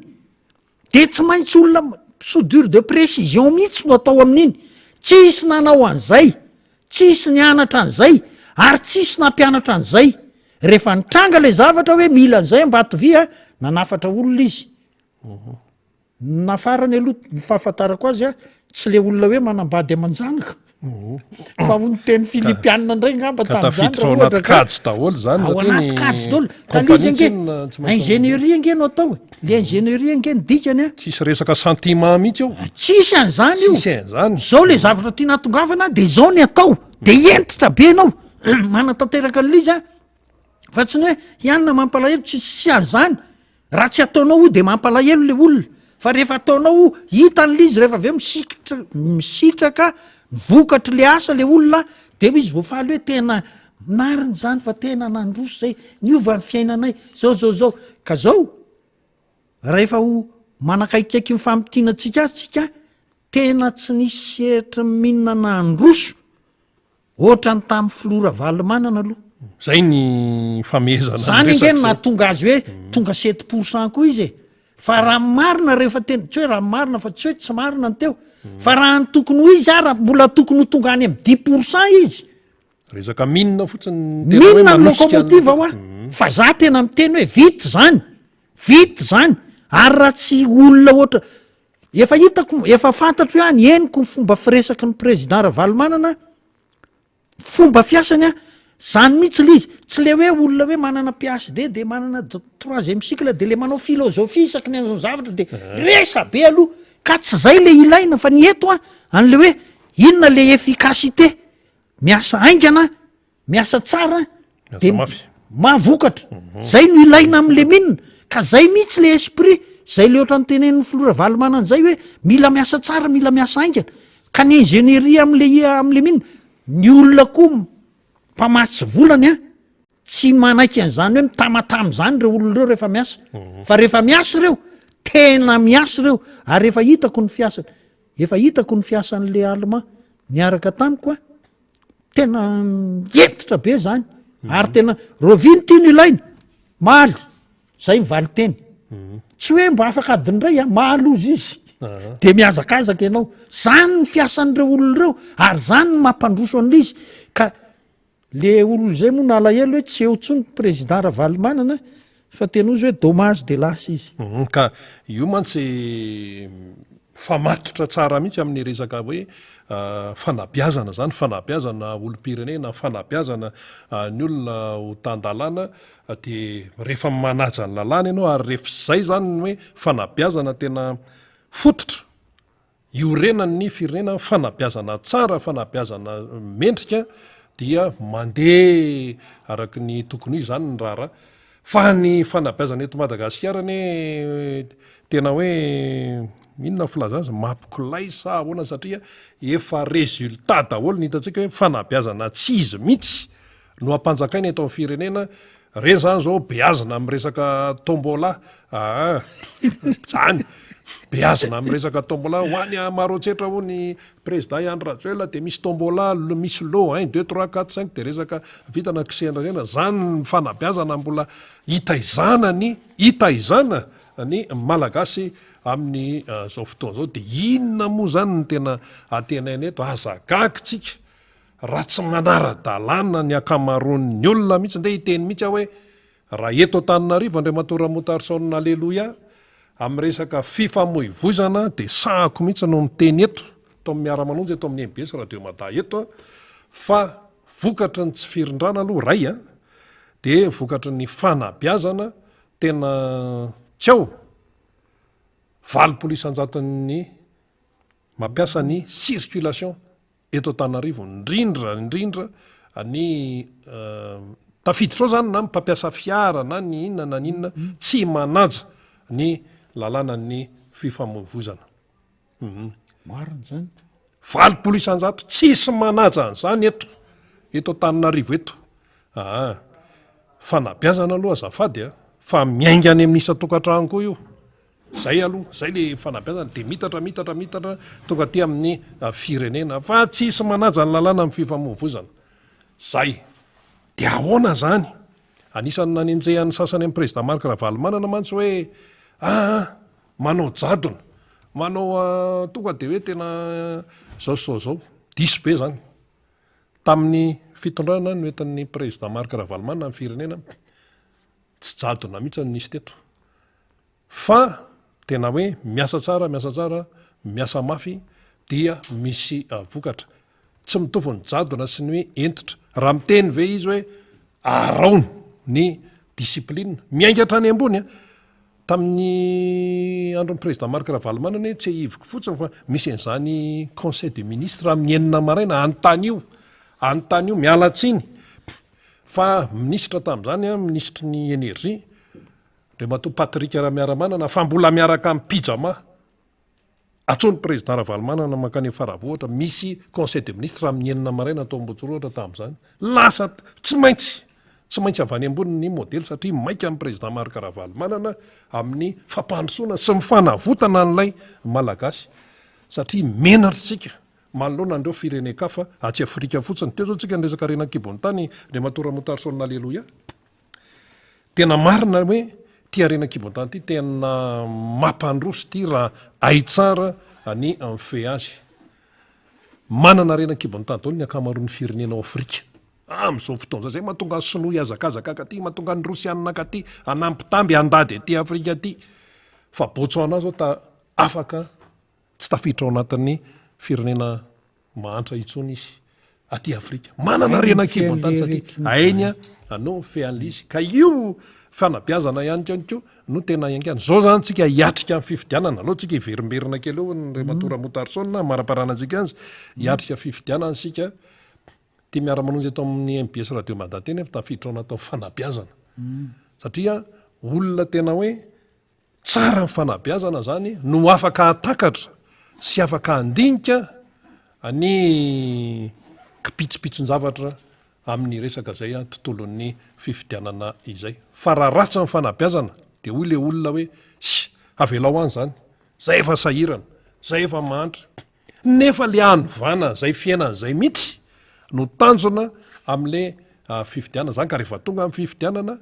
de tsy maintsy olona soudure de précision mihitsy no atao amin'iny tsisy nanao an'izay tsisy nianatra an'izay ary tsisy nampianatra an'izay rehefa nitranga le zavatra hoe mila an'izay Ambatovy a nanafatra olona izy nafarany aloha ny fahafantarako azy a tsy le olona hoe manambady aman-janaka fa ny teny filipianina ndray ngamba tam'zanykajy daholo zany ao anaty kajy daholo ka le izy ange ingénierie ange no atao le ingénierie ange ny dikany a tsisy resaka sentiment mihitsy eo tsisy an'zany io zany zao le zavatra tia natongavana de zao ny atao de entitra be anao manatanteraka an'le izy a fa tsy ny hoe ianina mampalahelo tsy an'zany raha tsy ataonao io de mampalahelo le olona fa rehefa ataonao hitan'le izy rehefa aveo misitraka vokatry le asa le olona de izy voafaly hoe tena mariny zany fa tena nandroso zay niova ny fiainanay zao ka zao rehefa ho manakaikikaiky nyfampitianatsika azy tsika tena tsy nisy sehatry mihinana nandroso ohatra ny tamin'ny flora valimanana aloha zay ny famezana zany angeny na tonga azy hoe tonga 7% koa izy fa raha marina rehefa tena tsy hoe raha marina fa tsy hoe tsy marina ny teo fa raha ny tokony ho izy raha mbola tokony ho tonga any amin'ny 10% izy resaka minina fotsiny minina ny lokomotiva ho a fa za tena miteny hoe vita zany ary raha tsy olona ohatra efa hitako efa fantatro hoe any eniko ny fomba firesaky ny président Ravalomanana fomba fiasany a zany mihitsy le izy tsy le hoe olona hoe manana PhD de manana 3e cycle de le manao filozofia isaky ny an'zao zavatra de resa be aloha ka tsy zay le ilaina fa ny eto a an'le hoe inona le efficacité miasa aingana miasa tsara de mahavokatra zay no ilaina am'le minina ka zay mihitsy le esprit zay le ohatra ny tenen'ny flora valimanana zay hoe mila miasa tsara mila miasa aingana ka ny ingénierie am'le minina ny olona koa mpamatsy volany a tsy manaiky an'zany hoe mitamatamy zany reo olona reo rehefa miasa fa rehefa miasa reo tena miasa reo ary efa hitako ny fiasan'le allemand niaraka tamiko a tena entitra be zany ary tena roviny ty ny ilaina maly zay mivaly teny tsy hoe mba afaka adin'ray a mahalozy izy de miazakazaka ianao zany ny fiasan'reo olona reo ary zany ny mampandroso an'le izy ka le olona zay moa nalahelo hoe tsy eo tsony président Ravalomanana fa tena izy hoe dommage de lasa izy ka io mantsy famatotra tsara mihitsy amin'ny resaka hoe fanabiazana zany fanabiazana olom-pirenena fanabiazana ny olona ho tandalana de rehefa manaja ny lalàna ianao ary rehefa zay zany hoe fanabiazana tena fototra iorenany ny firenena fanabiazana tsara fanabiazana mendrika dia mandeha araky ny tokony izy zany ny raharaha fa ny fanabeazana eto Madagasikara ny tena hoe inona filazaza mampikolay sa ahoana satria efa resultat daholo ny hitantsika hoe fanabeazana tsy izy mihitsy no ampanjakaina eto amin'ny firenena reny zany zao beazina amin'ny resaka tombola zany beazina amin'ny resaka tombola ho any marotsetra ho ny président Andry Rajoelina de misy tombola misy lot 1 2 3 4 5 de resaka vitana kisendrarena zany ny fanabeazana mbola hitaizana ny malagasy amin'ny zao fotoana zao de inona moa zany ny tena atenaina eto azagakitsika raha tsy manara-dalàna ny akamaroan'ny olona mihitsy nde hiteny mihitsy hoe raha eto Antananarivo Andriamatora Motarsona aleloia amin'ny resaka fifamoivozana de sahako mihitsy no miteny eto to amin'ny miara-manonjy eto amin'ny MBS Radio Mada eto fa vokatry ny tsy firindrana aloha ray de vokatry ny fanabeazana tena tsy ao 20 isanjaton'ny mampiasa ny circulation eto Antananarivo indrindra ny tafiditra ao zany na mpampiasa fiara na ny inona na ninona tsy manaja ny lalàna ny fifamoivozana marina zany 20 isanjato tsisy manaja an'izany eto Antananarivo eto fanabeazana aloha azafady fa miainga any amin'ny isa tokantrano koa io zay aloha zay le fanabeazana de mitatra tonga ty amin'ny firenena fa tsisy manaja ny lalàna amin'ny fifamoivozana zay de ahoana zany anisan'ny nanenjehan'ny sasany amin'ny président Marc Ravalomanana mantsy hoe manao jadona manao tonga de hoe tena zao diso be zany tamin'ny fitondrana no entin'ny président Marc Ravalomanana amin'ny firenena tsy jadona mihitsy nisy teto fa tena hoe miasa tsara miasa mafy dia misy vokatra tsy mitovy ny jadona sy ny hoe entitra raha miteny ve izy hoe araony ny discipline miaingatra any ambony tamin'ny andron'ny président Marc Ravalomanana tsy hiviko fotsiny fa misy an'izany conseil de ministre amin'ny enina maraina anontany io mialatsiny fa ministra tamin'izany ministre ny énergie de mato Patrick Ramiaramanana fa mbola miaraka amin'ny pijama atsony président Ravalomanana makany faravohatra misy conseil de ministre amin'ny enina maraina atao Ambotsoroatra tamin'izany lasa tsy maintsy avy any ambony ny modely satria maika amin'ny président Marc Ravalomanana amin'ny fampandrosoana sy mifanavotana n'ilay malagasy satria menatritsika manoloana andreo firenekafa atsy Afrika fotsiny teo zao tsika ny resaka rena kibony tany Andriamatora Motarsona aleloia tena marina hoe ty arena kibon-tany ty tena mampandroso ty raha ay tsara ny amfe azy manana arena kibon-tany daholo ny akamaroan'ny firenena Afrika am'izao fotoana zay mahatonga ny sinoa iazakazaka akaty mahatonga ny rosianina akaty anampitamby andady aty Afrika aty fa Botswana zao afaka tsy tafiditra ao anatin'ny firenena mahantra itsony izy aty Afrika manana arena kibon-tany satria ainy anao fean'izy ka io fanabeazana ihany ko no tena iangana zao zany tsika hiatrika amin'ny fifidianana aloha tsika hiverimberina kely eo ny Andriamatora Motarsona maraparanantsika azy hiatrika fifidianana sika ty miara-manonjy eto amin'ny MBS Radio Mada teny efa tafiditra ao anatao fanabeazana satria olona tena hoe tsara ny fanabeazana zany no afaka atakatra sy afaka andinika ny kipitsopitson-javatra amin'ny resaka zay tontolon'ny fifidianana izay fa raha ratsy ny fanabeazana de hoy le olona hoe avelao any zany zay efa sahirana zay efa mantra nefa le anovana zay fiainana zay mihitsy no tanjona amin'le fifidianana zany ka rehefa tonga amin'ny fifidianana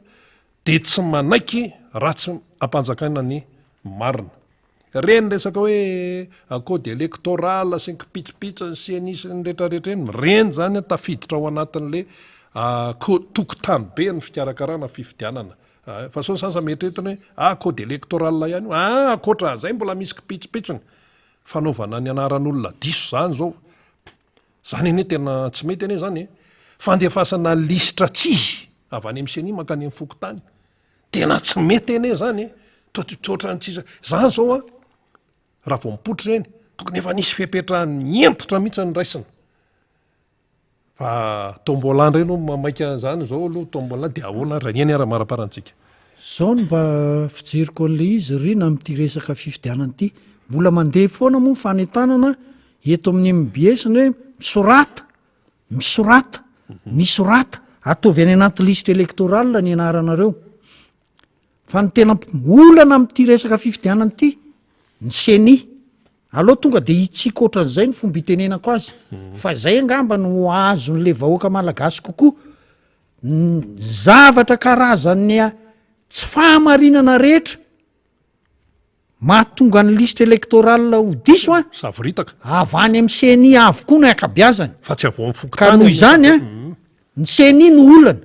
de tsy manaiky ratsy ampanjakaina ny marina reny resaka hoe code électoral sy ny kipitsopitsany sy anisany rehetrarehetra eny reny zany tafiditra ao anatin'le tokotany be ny fikarakarana fifidianana fa so sasa metretiny hoe code électoral ihany akoatra zay mbola misy kipitsopitsony fanaovana ny anaran'olona diso zany zao zany ene tena tsy mety ane zany fandefasana lisitra tsizy avy any am'seny makany amin'ny fokotany tena tsy mety ene zany totranytsisa zany zao raha vao mipotra reny tokony efa nisy fipetrahany entotra mihitsy ny raisina fa tombola reny mamaika zany zao aloha tombola de ahoana raha eny ara-maraparantsika zao no mba fijeriko an'le izy rina amin'ity resaka fifidianana ity mbola mandeha foana moa nyfanentanana eto amin'ny MBS ny hoe misorata ataovy any anaty liste électoral ny anaranareo fa ny tena olana amin'ity resaka fifidianana ity ny CENI aloha tonga de hitsika ohatran'izay ny fomba itenenako azy fa zay angamba no azon'le vahoaka malagasy kokoa zavatra karazany tsy fahamarinana rehetra mahatonga ny liste électoral ho diso savoritaka avany amin'ny CENI avokoa no akabiazany fa tsy avo ka noho izany ny CENI no olana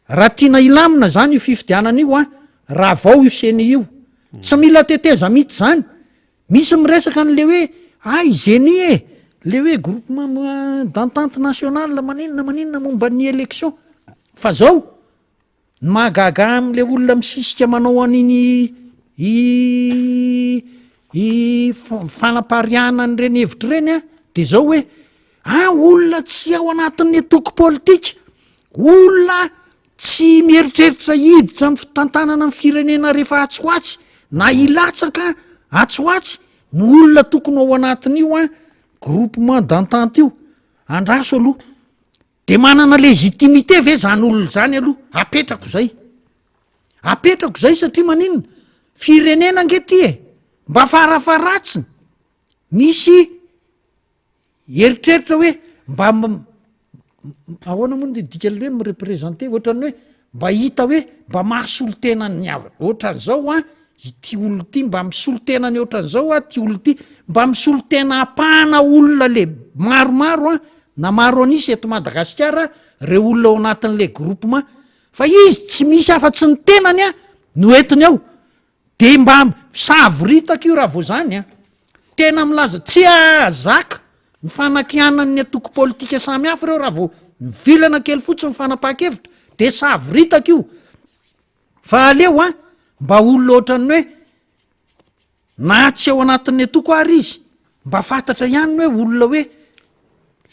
raha tiana ilamina zany io fifidianana io raha vao io CENI io tsy mila teteza mihitsy zany misy miresaka n'le hoe ZENI le hoe groupement d'entente nationale maninona momba ny élection fa zao mahagaga am'le olona misisika manao an'iny fanapariana n'ireny hevitra ireny de zao hoe olona tsy ao anatin'ny atoko politika olona tsy mieritreritra hiditra amin'ny fitantanana amin'ny firenena rehefa atsoatsy na ilatsaka atsoatsy ny olona tokony ao anatin'io groupement d'entente io andraso aloha de manana légitimité ve zany olona zany aloha apetrako zay satria maninona firenena angety mba farafaratsiny misy eritreritra hoe mba ahoana moa ny dikany hoe mireprésente ohatrany hoe mba hita hoe mba mahasolo tenany avatra ohatran'izao ity olo ty mba misolo tenany ohatran'izao ty olo ty mba misolo tena apahana olona le maromaro na maro anisy eto Madagasikara reo olona ao anatin'le groupement fa izy tsy misy afa-tsy ny tenany no entiny ao de mba savoritaka io raha vo zany tena milaza tsy azaka ny fanakianany atoko politika samy hafa reo raha vo mivilana kely fotsiny mifanapa-kevitra de savoritaka io fa aleo mba olona ohatrany hoe na tsy ao anatin'ny atoko ary izy mba fantatra ihany hoe olona hoe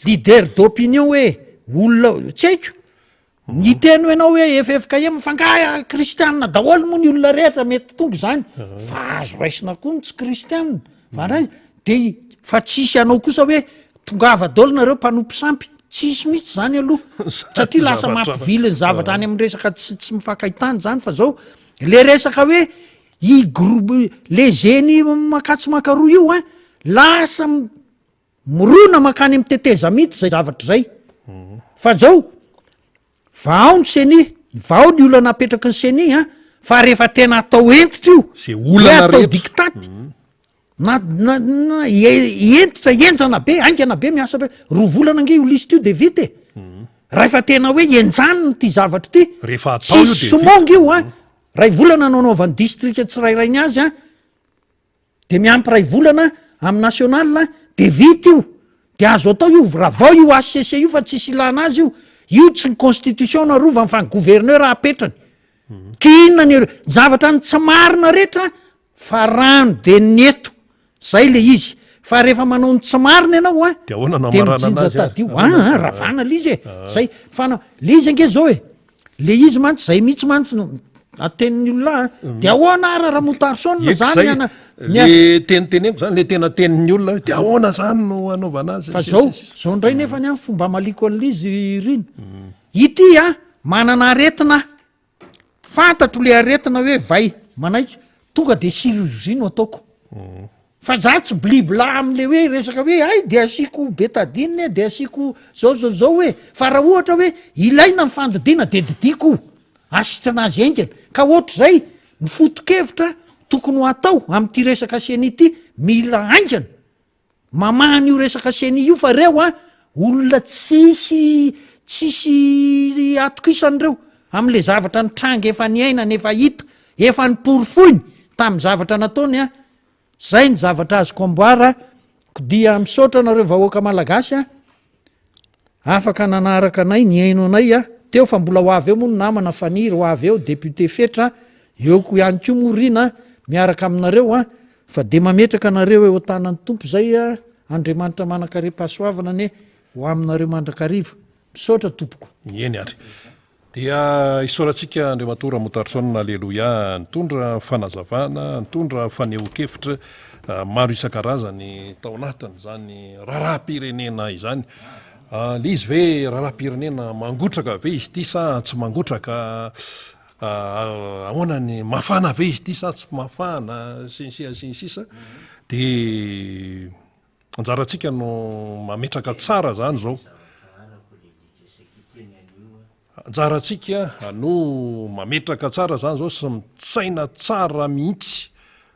leader d'opinion hoe olona tsy haiko ny teny ho ianao hoe FFKM mifangah kristianina daholo moa ny olona rehetra mety tonga zany fa azo raisina koa ny tsy kristianina de fa tsisy anao kosa hoe tongava daholo nareo mpanompo sampy tsisy mihitsy zany aloha satria lasa mampivily ny zavatra any amin'ny resaka tsy mifankaitany zany fa zao le resaka hoe le ZENI makatso makaroa io lasa mirona makany amin'ny teteza mihitsy zay zavatra zay fa zao vao ny CENI vao ny olana apetraky ny CENI fa rehefa tena atao entitra io atao diktaty entitra enjana be aingana be miasa be roa volana ange io liste io de vita raha efa tena hoe enjanony ty zavatra ty tsisy somonga io ray volana nanaovany district tsirairainy azy de miampy ray volana amin'ny national de vita io de azo atao io raha vao io HCC io fa tsisy ilana azy io tsy ny constitution narova fa ny gouverneur apetrany kinona ny zavatra ny tsy marina rehetra fa rano de neto zay le izy fa rehefa manao ny tsy marina ianao de mijinja tadio ravana le izy zay fana le izy ange zao le izy mantsy zay mihitsy mantsy atenin'ny olona de ahoana raha motarsona zany le teniteneko zany le tena tenin'ny olona de ahoana zany no anaovana azy fa zao ndray nefa ny fomba maliko an'izy riny ity manana aretina fantatro le aretina hoe vai manaika tonga de chirurgie no ataoko fa za tsy blibla am'le hoe resaka hoe de asiko betadine de asiko zao hoe fa raha ohatra hoe ilaina ny fandodina de didiko asitra anazy engana ka ohatra zay ny fotokevitra tokony ho atao am'ty resaka CENI ity mila aingana mamahany io resaka CENI io fa reo olona tsisy atokisan'ireo am'le zavatra ny tranga efa ny ainany efa hita efa ny porofoiny tamin'ny zavatra nataony zay ny zavatra azoko amboara dia misaotra nareo vahoaka malagasy afaka nanaraka anay ny aino anay teo fa mbola ho avy eo moa no namana faniry ho avy eo député fetra eoko ihany ko morina miaraka aminareo fa de mametraka anareo eo tanany tompo zay Andriamanitra manakare pasoavana ne ho aminareo mandrakariva misaotra tompoko eny ary dia isaorantsika andriamatora motarisona aleloia nitondra fanazavana nitondra faneho-kevitra maro isan-karazany tao anatiny zany raharaha-pirenena izany le izy ve raharaha-pirenena mangotraka ve izy ty sa tsy mangotraka ahoanany mafana ve izy ty sa tsy mafana sinsisa de anjarantsika no mametraka tsara zany zao anjarantsika no mametraka tsara zany zao sy mitsaina tsara mihitsy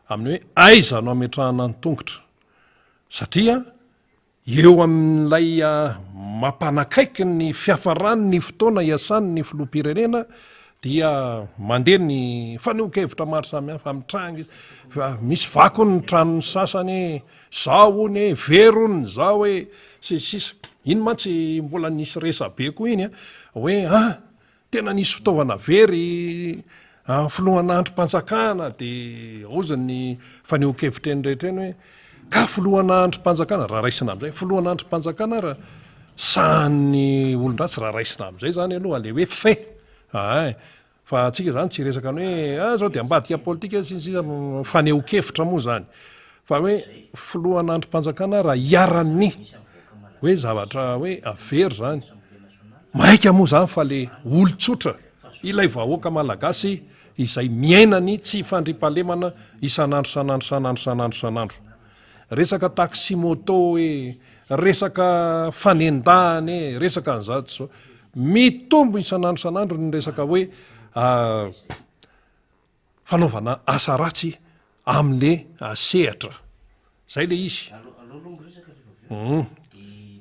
amin'ny hoe aiza no ametrahana ny tongotra satria eo amin'ilay mampanakaiky ny fiafarany ny fotoana iasany ny filoha-pirenena dia mandeha ny faneho-kevitra maro samihafa ami'trangy misy vakony ny tranony sasany zao ony verony zao hoe sisisa iny mantsy mbola nisy resabe koa iny hoe tena nisy fitaovana very filohan'androm-panjakana de ozany faneho-kevitra eny rehetra eny hoe ka filohan'androm-panjakana raha raisina am'izay filohan'androm-panjakana raha sahany olon-dratsy raha raisina am'izay zany aloha le hoe fe fa atsika zany tsy resaka ny hoe zao de ambadika politika sisa faneho-kevitra moa zany fa hoe filohan'androm-panjakana raha iarany hoe zavatra hoe avery zany maika moa zany fa le olotsotra ilay vahoaka malagasy izay miainany tsy fandripahalemana isan'andro resaka taximoto hoe resaka fanendahany resaka an'zato zao mitombo isan'andro ny resaka hoe fanaovana asa ratsy am'le sehatra zay le izy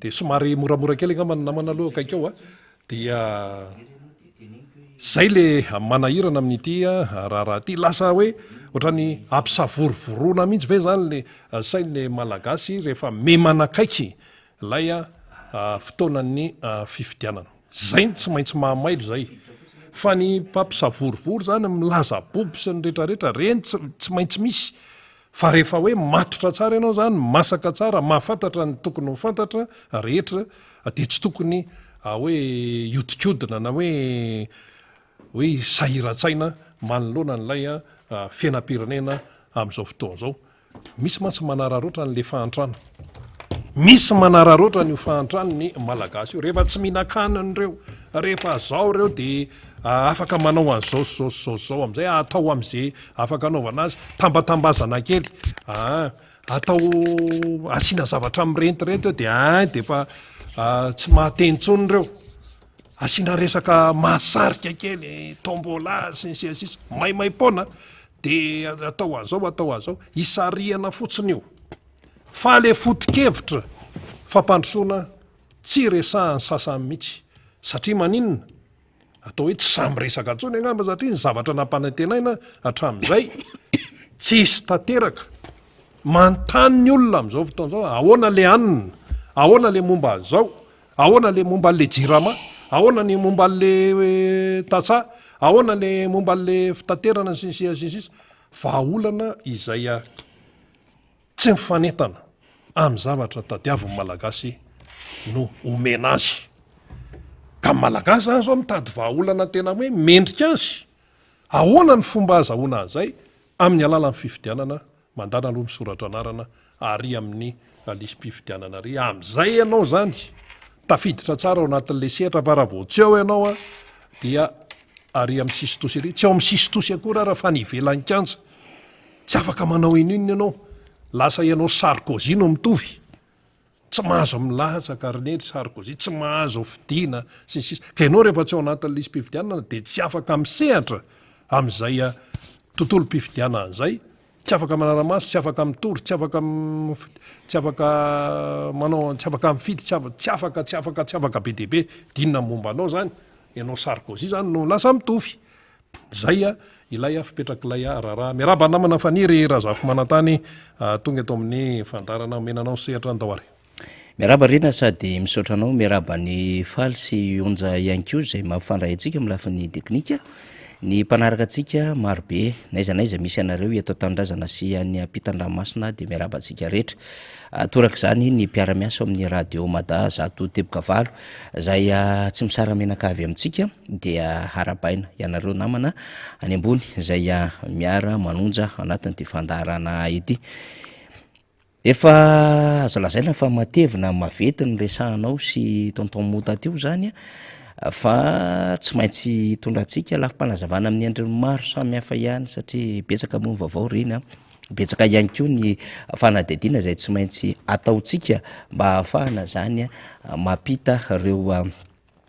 de somary moramora kely angambany namana aloha akaikeo dia zay le manahirana amin'ity raha ty lasa hoe ohatrany ampisavorovoroana mihitsy ve zany le sainyle malagasy rehefa memanakaiky lay fotoanany fifidianana zay ny tsy maintsy mahamailo zay fa ny mpampisavorovoro zany milaza boby sy ny rehetrarehetra reny tsy maintsy misy fa rehefa hoe matotra tsara ianao zany masaka tsara mahafantatra ny tokony hofantatra rehetra de tsy tokony hoe iodikodina na hoe sahiran-tsaina manoloana n'lay fiainam-pirenena am'izao fotoana zao misy mantsy manararoatra n'le fahantrano misy manararoatra ny fahantrano ny malagasy io rehefa tsy mihinan-kanan'ireo rehefa zao reo de afaka manao an'zao am'izay atao am'izay afaka anaovana azy tambatambazana kely atao asiana zavatra mirentirety eo de efa tsy mahatentsony reo asiana resaka mahasarika kely tombola sisisisa maimaimpona de atao an'zao isariana fotsiny io fa le foto-kevitra fampandrosoana tsy resahany sasany mihitsy satria maninona atao hoe tsy samy resaka ntsony angamba satria ny zavatra nampanantenaina hatramin'izay tsisy tanteraka mantany ny olona am'izao fotoana zao ahoana le anina ahoana le momba an'zao ahoana le momba an'le jirama ahoana ny momba an'le tatsa ahoana le momba an'le fitaterana sinsisa vahaolana izay tsy mifanetana amin'ny zavatra tadiaviny malagasy no omena azy ka malagasy zany zao mitady vahaolana tena hoe mendrika azy ahoana ny fomba azahoana an'izay amin'ny alalan'ny fifidianana mandana aloha misoratra anarana ary amin'ny lisym-pifidianana ary am'izay ianao zany tafiditra tsara ao anatin'le sehatra fa raha vao tsy ao ianao dia ary amin'ny sistosy ary tsy ao amin'ny sistosy akory raha fa nivelany kanja tsy afaka manao ininona ianao lasa ianao Sarkozy no mitovy tsy mahazo milatsaka rnery Sarkozy tsy mahazo fidiana sisisa ka ianao rehefa tsy ao anatin'ny lisym-pifidianana de tsy afaka misehatra am'izay tontolo-pifidiana an'izay tsy afaka manaramaso tsy afaka mitory tsy afaka manao tsy afaka mifidy tsy afaka be deabe dinina momba anao zany ianao Sarkozy zany no lasa mitovy zay ilay fipetraklay raharaha miaraba namana faniry razafy manantany tonga eto amin'ny fandarana menanao sehatra andao ary miaraba rena sady misaotranao miaraba ny faly sy onja ianko zay mampifandray antsika amin'ny lafiny teknika ny mpanaraka antsika marobe naiza misy anareo eto tanindrazana sy any ampitan-dranomasina de miaraba antsika rehetra toraka zany ny mpiaramiasa amin'ny radio mada zato teboka valo zay tsy misara-menakavy amintsika dia harabaina ianareo namana any ambony zay miara manonja anatin'ity fandarana ity. Efa azo lazaina fa matevina mavety ny resahanao sy tonton mota teo zany fa tsy maintsy tondratsika lafim-panazavana amin'ny endriny maro samy hafa ihany satria betsaka moa vaovao reny betsaka ihany koa ny fanadidina zay tsy maintsy ataotsika mba hahafahana zany mampita reo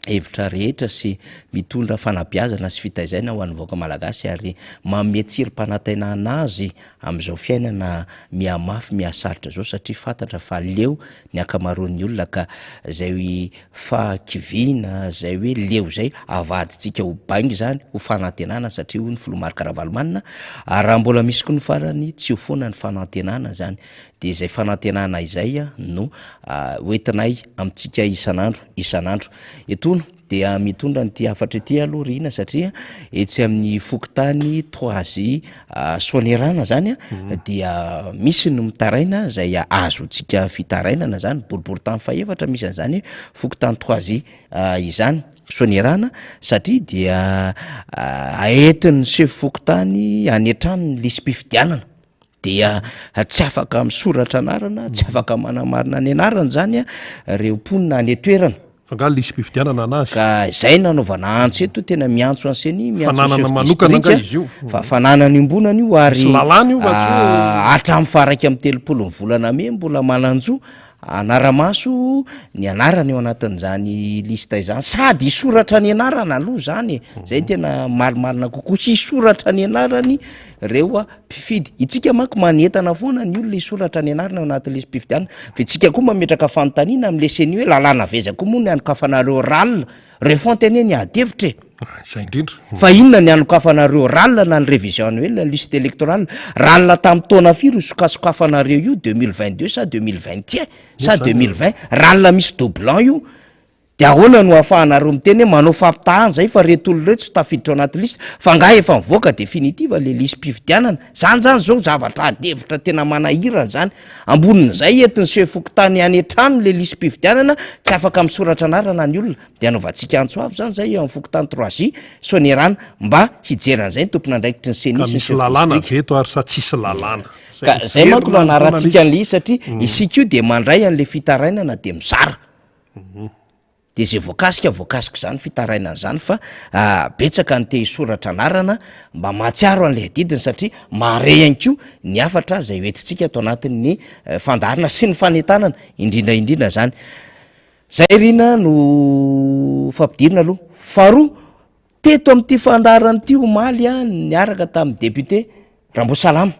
hevitra rehetra sy mitondra fanabeazana sy fitaizaina ho an'ny vahoaka malagasy ary manome tsirom-panantenana azy amin'izao fiainana mihamafy mihasarotra zao satria fantatra fa leo ny akamaroan'ny olona ka zay fakivina zay hoe leo zay avaditsika ho baingy zany ho fanantenana satria ho ny filomarika Ravalomanina raha mbola misy koa ny farany tsy ho foana ny fanantenana zany de zay fanantenana izay no hoentinay amintsika isanandro etona dia mitondra nyty afatra ety aloha rina satria etsy amin'ny fokotany Troazy Soanerana zany dia misy no mitaraina zay azotsika fitarainana zany boribory tany faefatra misy an'izany fokotany Troazy izany Soanerana satria dia aentin'ny chef fokotany anetrano ny lisym-pifidianana dia tsy afaka misoratra anarana tsy afaka manamarina ny anarana zany reo mponina any toerana fanga lisym-pifidianana anazy ka zay nanaovana antso eto tena miantso anseny fananana manokana nga izy io fa fananany imbonana io ary lalàna io hatramin'ny faraiky amin'ny 30 volana me mbola mananjo anaramaso ny anarana eo anatin'izany lista izany sady isoratra ny anarana aloha zany zay tena malimalina kokoa isoratra ny anarany reo mpifidy itsika manko manentana foana ny olona isoratra ny anarana eo anatin'ny lisym-pifidianana fa itsika koa mametraka fanontaniana amin'ny leseny hoe lalàna vezaka moa ny anokafanareo ralina refonteneny ny adevitra zay indrindra fa inona ny anokafanareo ralina na ny révision annuelle ny liste électorale ralina tamin'ny taona firy sokasokafanareo io 2022 sa 2021 sa 2020 ralina misy doublan io de ahoana no ahafahanareo miteny hoe manao fampitahana zay fa retolo reto sy tafiditra ao anaty lista fa ngaha efa mivoaka definitiva le lisym-pifidianana zany zao zavatra adevitra tena manahirana zany ambonin'izay entiny chef fokotany anetrano le lisym-pifidianana tsy afaka misoratra anarana ny olona de anaovantsika antsoavy zany zay amin'ny fokotany Troazy Soanerana mba hijeran'izay ny tompona andraikitry ny senisy misy lalàna veto ary sa tsisy lalàna ka zay manko no anaratsika an'le satria isika io de mandray an'le fitarainana de mizara de zay voakasika zany fitarainana zany fa betsaka ny te hisoratra anarana mba mahatsiaro an'le didiny satria mare ihany koa ny afatra zay hoentintsika ato anatin'ny fandarina sy ny fanentanana indrindraindrindra zany zay rina no fampidirina aloha faharoa teto amin'ity fandarana ity omaly niaraka tamin'ny député Rambosalama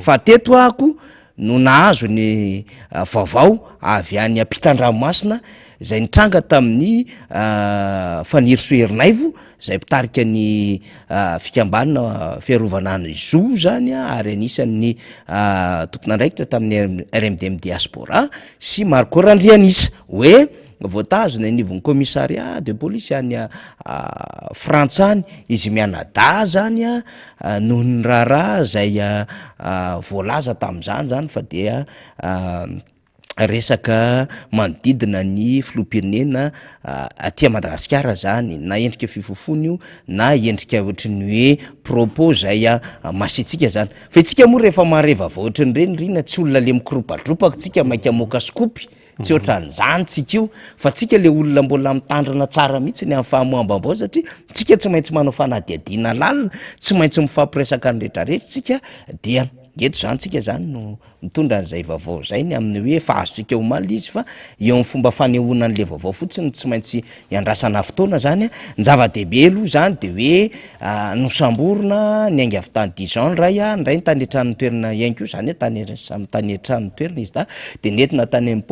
fa teto ako no nahazo ny vaovao avy any ampitan-dranomasina zay nitranga tamin'ny faniry Soherinaivo zay mpitarika ny fikambanana fiarovana ny zo zany ary anisan'ny tompona andraikitra tamin'ny RMDM diaspora sy Marco Randrianisa hoe voatazona anivon'ny commissariat de police any Frantsany izy mianada zany noho ny raharaha zay voalaza tamin'izany zany fa dia resaka manodidina ny filoham-pirenena aty Madagasikara zany na endrika fifofony io na endrika ohatrany hoe propos zay masitsika zany fa itsika moa rehefa mareva vaohatrany reny rina tsy olona le mikoropadropaka tsika maika moka skopy tsy ohatran'izany tsika io fa tsika le olona mbola mitandrana tsara mihitsy ny amin'ny fahamoam-baovao satria tsika tsy maintsy manao fanadihadiana lalina tsy maintsy mifampiresaka ny rehetrarehetra tsika dia eto zany tsika zany no mitondra an'izay vaovao zay ny amin'ny hoe fahazotsika omaly izy fa eo amin'ny fomba fanehoana an'le vaovao fotsiny tsy maintsy iandrasana fotoana zany ny zava-dehibe aloha zany de hoe nosamborona ny ainga avy tany Dijon ndray ny tany etran'ny toerana iainko zany tany etran'ny toerana izy de nentina tany amin'ny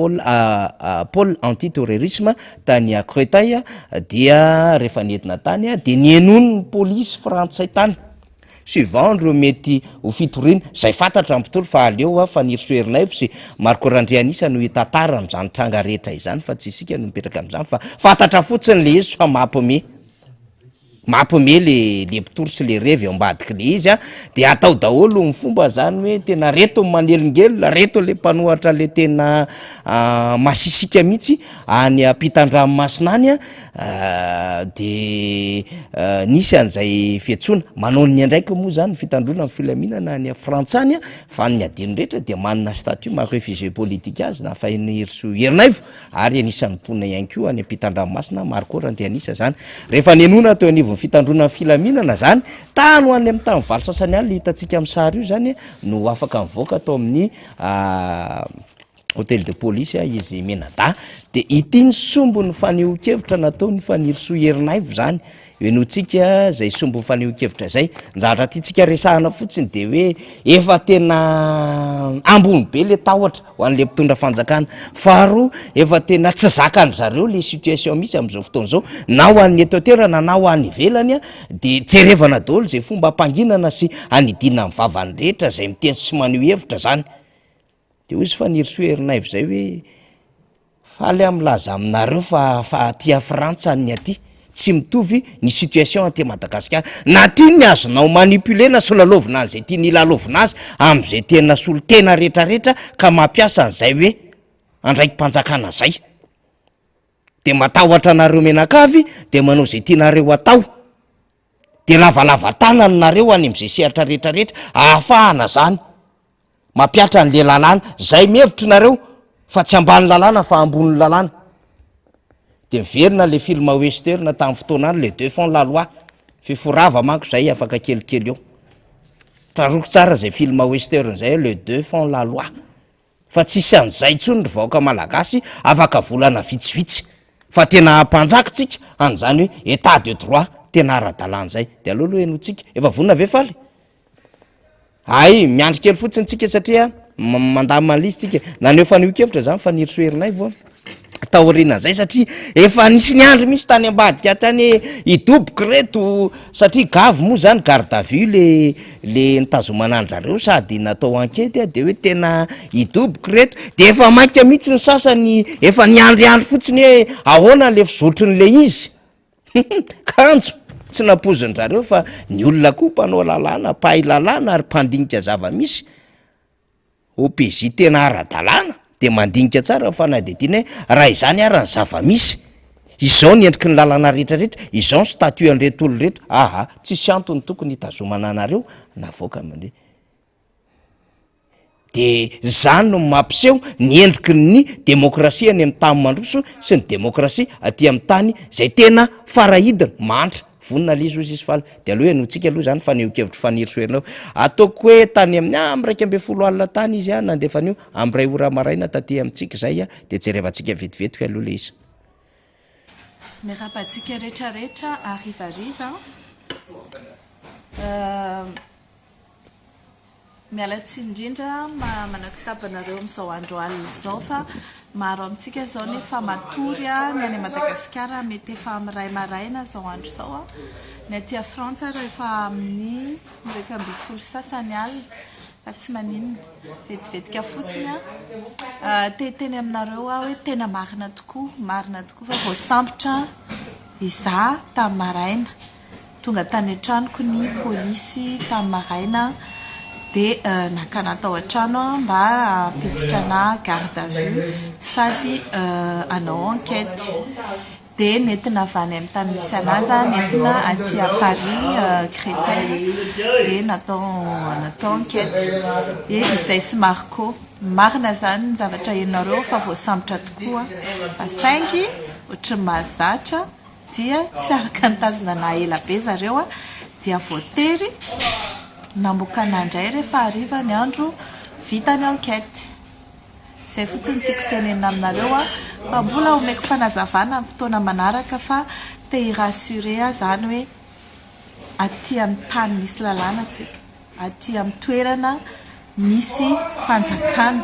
pôle antiterrorisme tany Créteil dia rehefa nentina tany de nienono ny polisy frantsay tany suivant reo mety ho fitoriana zay fantatra amin'ny mpitolo fa aleo faniry Soherinaivo sy Marco Randrianisa no hitatara amin'izany tranga rehetra izany fa tsy isika no mipetraka amin'izany fa fantatra fotsiny le izy fa mampime mampime le mpitory sy le revy ambadiky le izy a de atao daholo ny fomba zany hoe tena reto manelingelona reto le mpanohatra le tena masisika mihitsy any ampitan-dranomasina any a de nisy an'izay fiantsona manao ny andraiky moa zany fitandrona ny filaminana ny frantsany a fa ny adino rehetra de manana statut ma réfugié politique azy na fa Hirso Herinaivo ary anisan'ny mponina ihany koa any ampitan-dranomasina maro koa raha ndre anisa zany rehefa nenona teo anivon'ny fitandrona ny filaminana zany tano any amin'ny tany valo sasany any le hitantsika amin'ny sary io zany no afaka mivoaka atao amin'ny hôtel de police izy Menada de ity ny sombony faneho-kevitra nataony fa Hirso Herinaivo zany enotsika zay sombony faneho-kevitra zay njahatra tytsika resahana fotsiny de hoe efa tena ambony be le tahotra ho an'le mpitondra fanjakana faharoa efa tena tsy zakany zareo le situation misy am'izao fotoana zao na ho an'ny eto toerana na ho any ivelany a de jerevana daholo zay fomba ampanginana sy anidina amin'ny vavany rehetra zay miteny sy maneho hevitra zany de hoy izy fa Hirso Herinaivo zay hoe faly am'laza aminareo fa tia Frantsa ny aty tsy mitovy ny situation aty Madagasikara na tia ny azonao manipulena sy lalovina an'izay tia ny lalovina azy am'izay tena solo tena rehetrarehetra ka mampiasa an'izay hoe andraiky mpanjakana zay de matahotra anareo menakavy de manao zay tianareo atao de lavalava tananareo any am'izay sehatra rehetrarehetra ahafahana zany mampiatra an'le lalàna zay mihevitra nareo fa tsy ambany lalàna fa ambony lalàna de miverina le film western tamin'ny fotoana any le deux font la loi fiforava manko zay afaka kelikely eo taroko tsara zay film western zay le deux font la loi fa tsisy an'izay tsony ry vahoaka malagasy afaka volana vitsivitsy fa tena mpanjakitsika an'izany hoe état de droit tena ara-dalàna zay de alohaloha enotsika efa vonina ve faly ay miandry kely fotsiny tsika satria mandamalizy tsika naneho faneho-kevitra zany fa Hirso Herinaivo taoriana zay satria efa nisy ny andro misy tany ambadika tany idoboky reto satria gavy moa zany garde à vue le nitazomana an'zareo sady natao enquête de hoe tena idoboky reto de efa maika mihitsy ny sasany efa niandryandro fotsiny hoe ahoana le fizotryn'le izy kanjo tsy napozin-drareo fa ny olona koa mpanao lalàna pahay lalàna ary mpandinika zava-misy OPJ tena ara-dalàna de mandinika tsara fanadidina raha izany ara ny zava-misy izao ny endriky ny lalàna rehetrarehetra izao ny statut an'reto olo rehetra aha tsisy antony tokony hitazomana anareo navoaka mandeha de zany no mampiseho ny endriky ny demokrasia any amin'ny tany mandroso sy ny demokrasia aty amin'ny tany zay tena farahidina mantra vonina lizy ozy izy faly de aloha enotsika aloha zany faneho-kevitra fa Hirso Herinaivo ataoko hoe tany amin'ny am'raiky ambe folo alina tany izy a nandefanio am'ray ora maraina taty amintsika zay a de jerevantsika vetivetiky aloha le izy mirapatsika rehetrarehetra arivariva miala tsy indrindra manakitapanareo am'izao andro alina izao fa maro amintsika zao nefa matory a ny any Madagasikara mety efa amiray maraina zao andro zao a ny aty Frantsa rehefa amin'ny miraika amby folo sasany alina fa tsy maninona vetivetika fotsiny a teteny aminareo a hoe tena marina tokoa fa voasambotra iza tamin'ny maraina tonga tany an-tranoko ny polisy tamin'ny maraina de nakanatao an-trano mba ampiditra garde à vue sady anao enquête de nentina avy any amin'ny tany misy anazy nentina aty à Paris Créteil de natao enquête e izay sy marco marina zany ny zavatra henareo fa voasambotra tokoa fa saingy ohatry mahazatra dia tsy araka nitazona na ela be zareo a dia voatery namokana indray rehefa ariva ny andro vita ny enquête zay fotsiny tiako tenenina aminareo a fa mbola omeko fanazavana amin'ny fotoana manaraka fa te hirassurer a zany hoe aty amin'ny tany misy lalàna tsika aty amin'ny toerana misy fanjakana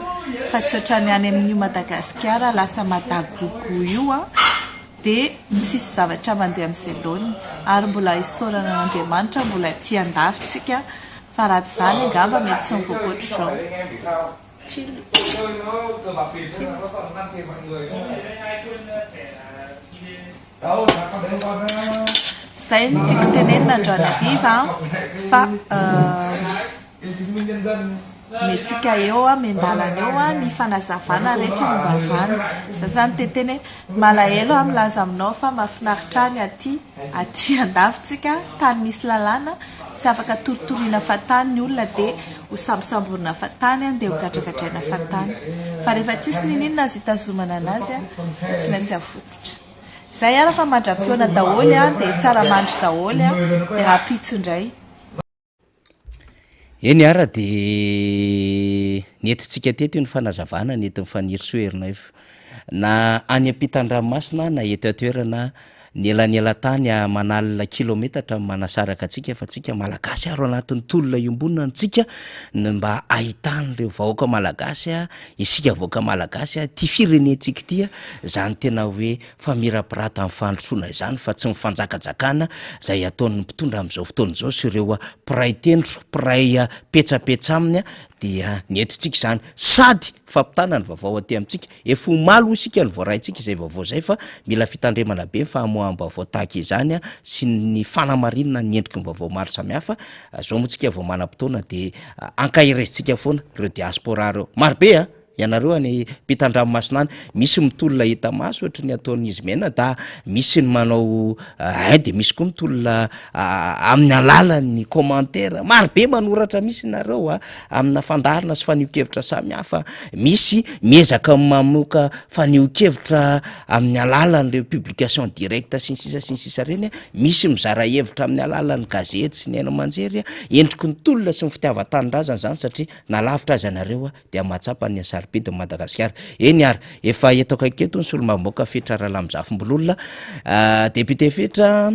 fa tsy ohatrany any amin'io Madagasikara lasa madagogo io a de tsisy zavatra mandeha amin'izay laoniny ary mbola isorana n'Andriamanitra mbola ty andafitsika fa raha tsy zany angamba mety tsy mivoakotry zao zay no tiako tenenina androany hariva fa metsika eo miandalana eo ny fanazavana rehetra momba zany za zany teteny malahelo milaza aminao fa mahafinaritra ny aty andavitsika tany misy lalàna tsy afaka toritoriana fatany ny olona dia ho sambosamborina fatany dia ho gadragadraina fatany fa rehefa tsisy ninina azy hitazomana anazy dia tsy maintsy avotsitra zay ara fa mandram-piona daholy dia tsara mandry daholy dia rapitso indray. Eny ara de nentintsika teto ny fanazavana nentin'ny fanirisoerina io na any ampitan-dranomasina na eto atoerana ny elan'elatany manalina kilometatra manasaraka atsika fa tsika malagasy aro anatin'ny tolona iombonina antsika ny mba ahitan'ireo vahoaka malagasy isika vahoaka malagasy ty firenentsika ity zany tena hoe famirapirata amin'ny fandrosoana izany fa tsy mifanjakajakana zay ataon'ny mpitondra amin'izao fotoana izao sy ireo mpiray tendro mpiray petsapetsa aminy dia nentintsika izany sady fampitana ny vaovao aty amintsika efa malo isika ny voaraintsika izay vaovao zay fa mila fitandremana be famoaham-baovao tahaka izany sy ny fanamarinana ny endriky ny vaovao maro samihafa zao moa tsika vao manam-potoana dia ankahirezintsika foana ireo diaspora reo marobe ianareo any mpitan-dranomasina any misy mitolona hita maso ohatra ny ataon'izy mena da misy ny manao de misy koa mitolona amin'ny alalany commentaire marobe manoratra misy nareo amina fandarina sy fanio-kevitra samihafa misy miezaka mamoka fanio-kevitra amin'ny alalan'ireo publication directe sy ny sisa reny misy mizara hevitra amin'ny alalan'ny gazety sy ny aina manjery endriky ny tolona sy ny fitiavan-tanindrazana zany satria nalavitra azy anareo dia mahatsapa ny de Madagasikara eny ary efa eto akaiketo ny solomamoaka fetra Rahalamizafimbololona député fetra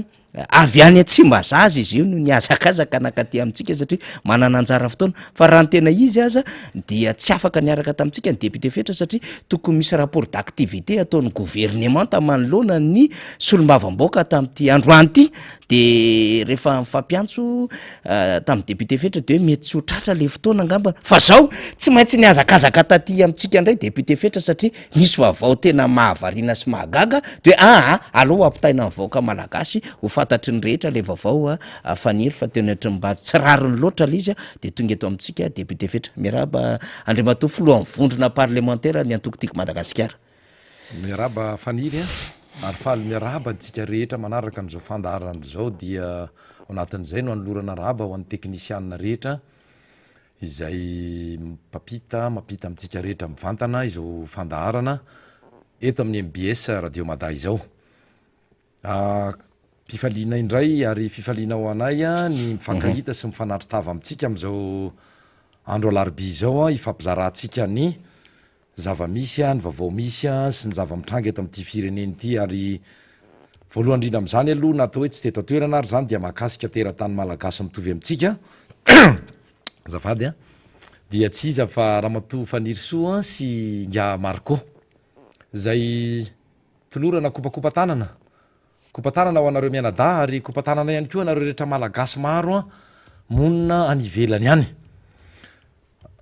avy any Tsimbazaza izy io no niazakazaka nakaty amintsika satria manana anjara fotoana fa raha ny tena izy aza dia tsy afaka niaraka tamintsika ny député fetra satria tokony misy rapport d'activité ataon'ny gouvernement tamanoloana ny solombavamboaka tamin'ity androany ity de rehefa mifampiantso tamin'ny député fetra de hoe mety tsy ho tratra le fotoana angamba fa zao tsy maintsy niazakazaka taty amintsika indray député fetra satria misy vaovao tena mahavariana sy mahagaga de aloha ampitaina ny vahoaka malagasy ho fantatry ny rehetra le vaovao faniry fa tena ohatry mba tsy rariny loatra le izy de tonga eto amintsika député fetra miaraba Andriamatoa filohan'ny vondrona parlementaire ny antokotiky Madagasikara. Miaraba faniry ary faly miaraba antsika rehetra manaraka n'izao fandaharana zao dia anatin'izay no anolorana raba ho an'ny teknisianina rehetra izay mampita amintsika rehetra mivantana izao fandaharana eto amin'ny MBS Radio Mada izao. Fifaliana indray ary fifaliana ho anay ny mifankahita sy mifanatritava amintsika amin'izao andro alarobia izao ifampizarantsika ny zava-misy ny vaovao misy sy ny zava-mitranga eto amin'ity fireneny ity ary voalohany indrindra amin'izany aloha natao hoe tsy teto atoerana ary zany dia mahakasika teratany malagasy mitovy amintsika azafady dia tsy iza fa Ramatoa Fanirisoa sy Nga Marco zay tolorana kopakopa-tanana ho anareo mianada ary kopa-tanana ihany koa anareo rehetra malagasy maro monina any ivelany any.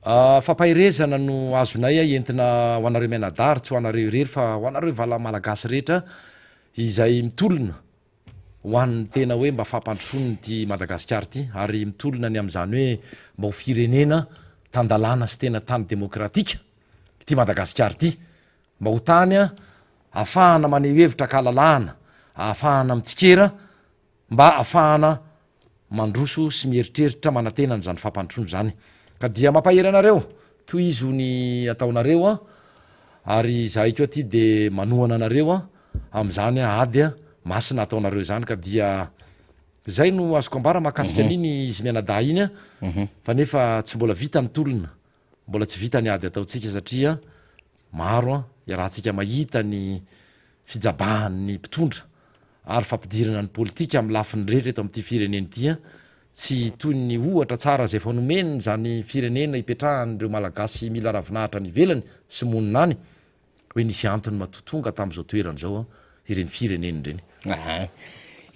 Fampahirezana no azonay entina ho anareo mianada ary tsy ho anareo irery fa ho anareo vala malagasy rehetra izay mitolona ho an'ny tena hoe mba fampandrosony ty Madagasikara ty ary mitolona ny amin'izany hoe mba ho firenena tandalana sy tena tany demokratika ty Madagasikara ty mba ho tany ahafahana maneho hevitra kahalalahana ahafahana mitsikera mba ahafahana mandroso sy mieritreritra manantenany zany fampandrosony zany ka dia mampahery anareo toy izy ny ataonareo ary zahay koa ty de manohana anareo amin'izany ady masina ataonareo zany ka dia zay no azoko ambara mahakasika an'iny izy mianada iny fa nefa tsy mbola vita ny tolona mbola tsy vita ny ady ataotsika satria maro iarahantsika mahita ny fijabahan'ny mpitondra ary fampidirana ny politika amin'ny lafiny rehetra eto amin'ity fireneny ity tsy toy ny ohatra tsara zay fanomeniny zany firenena ipetrahan'ireo malagasy mila ravinahitra ny ivelany sy monina any hoe nisy antony matotonga tamin'izao toerana zao ireny fireneny ireny.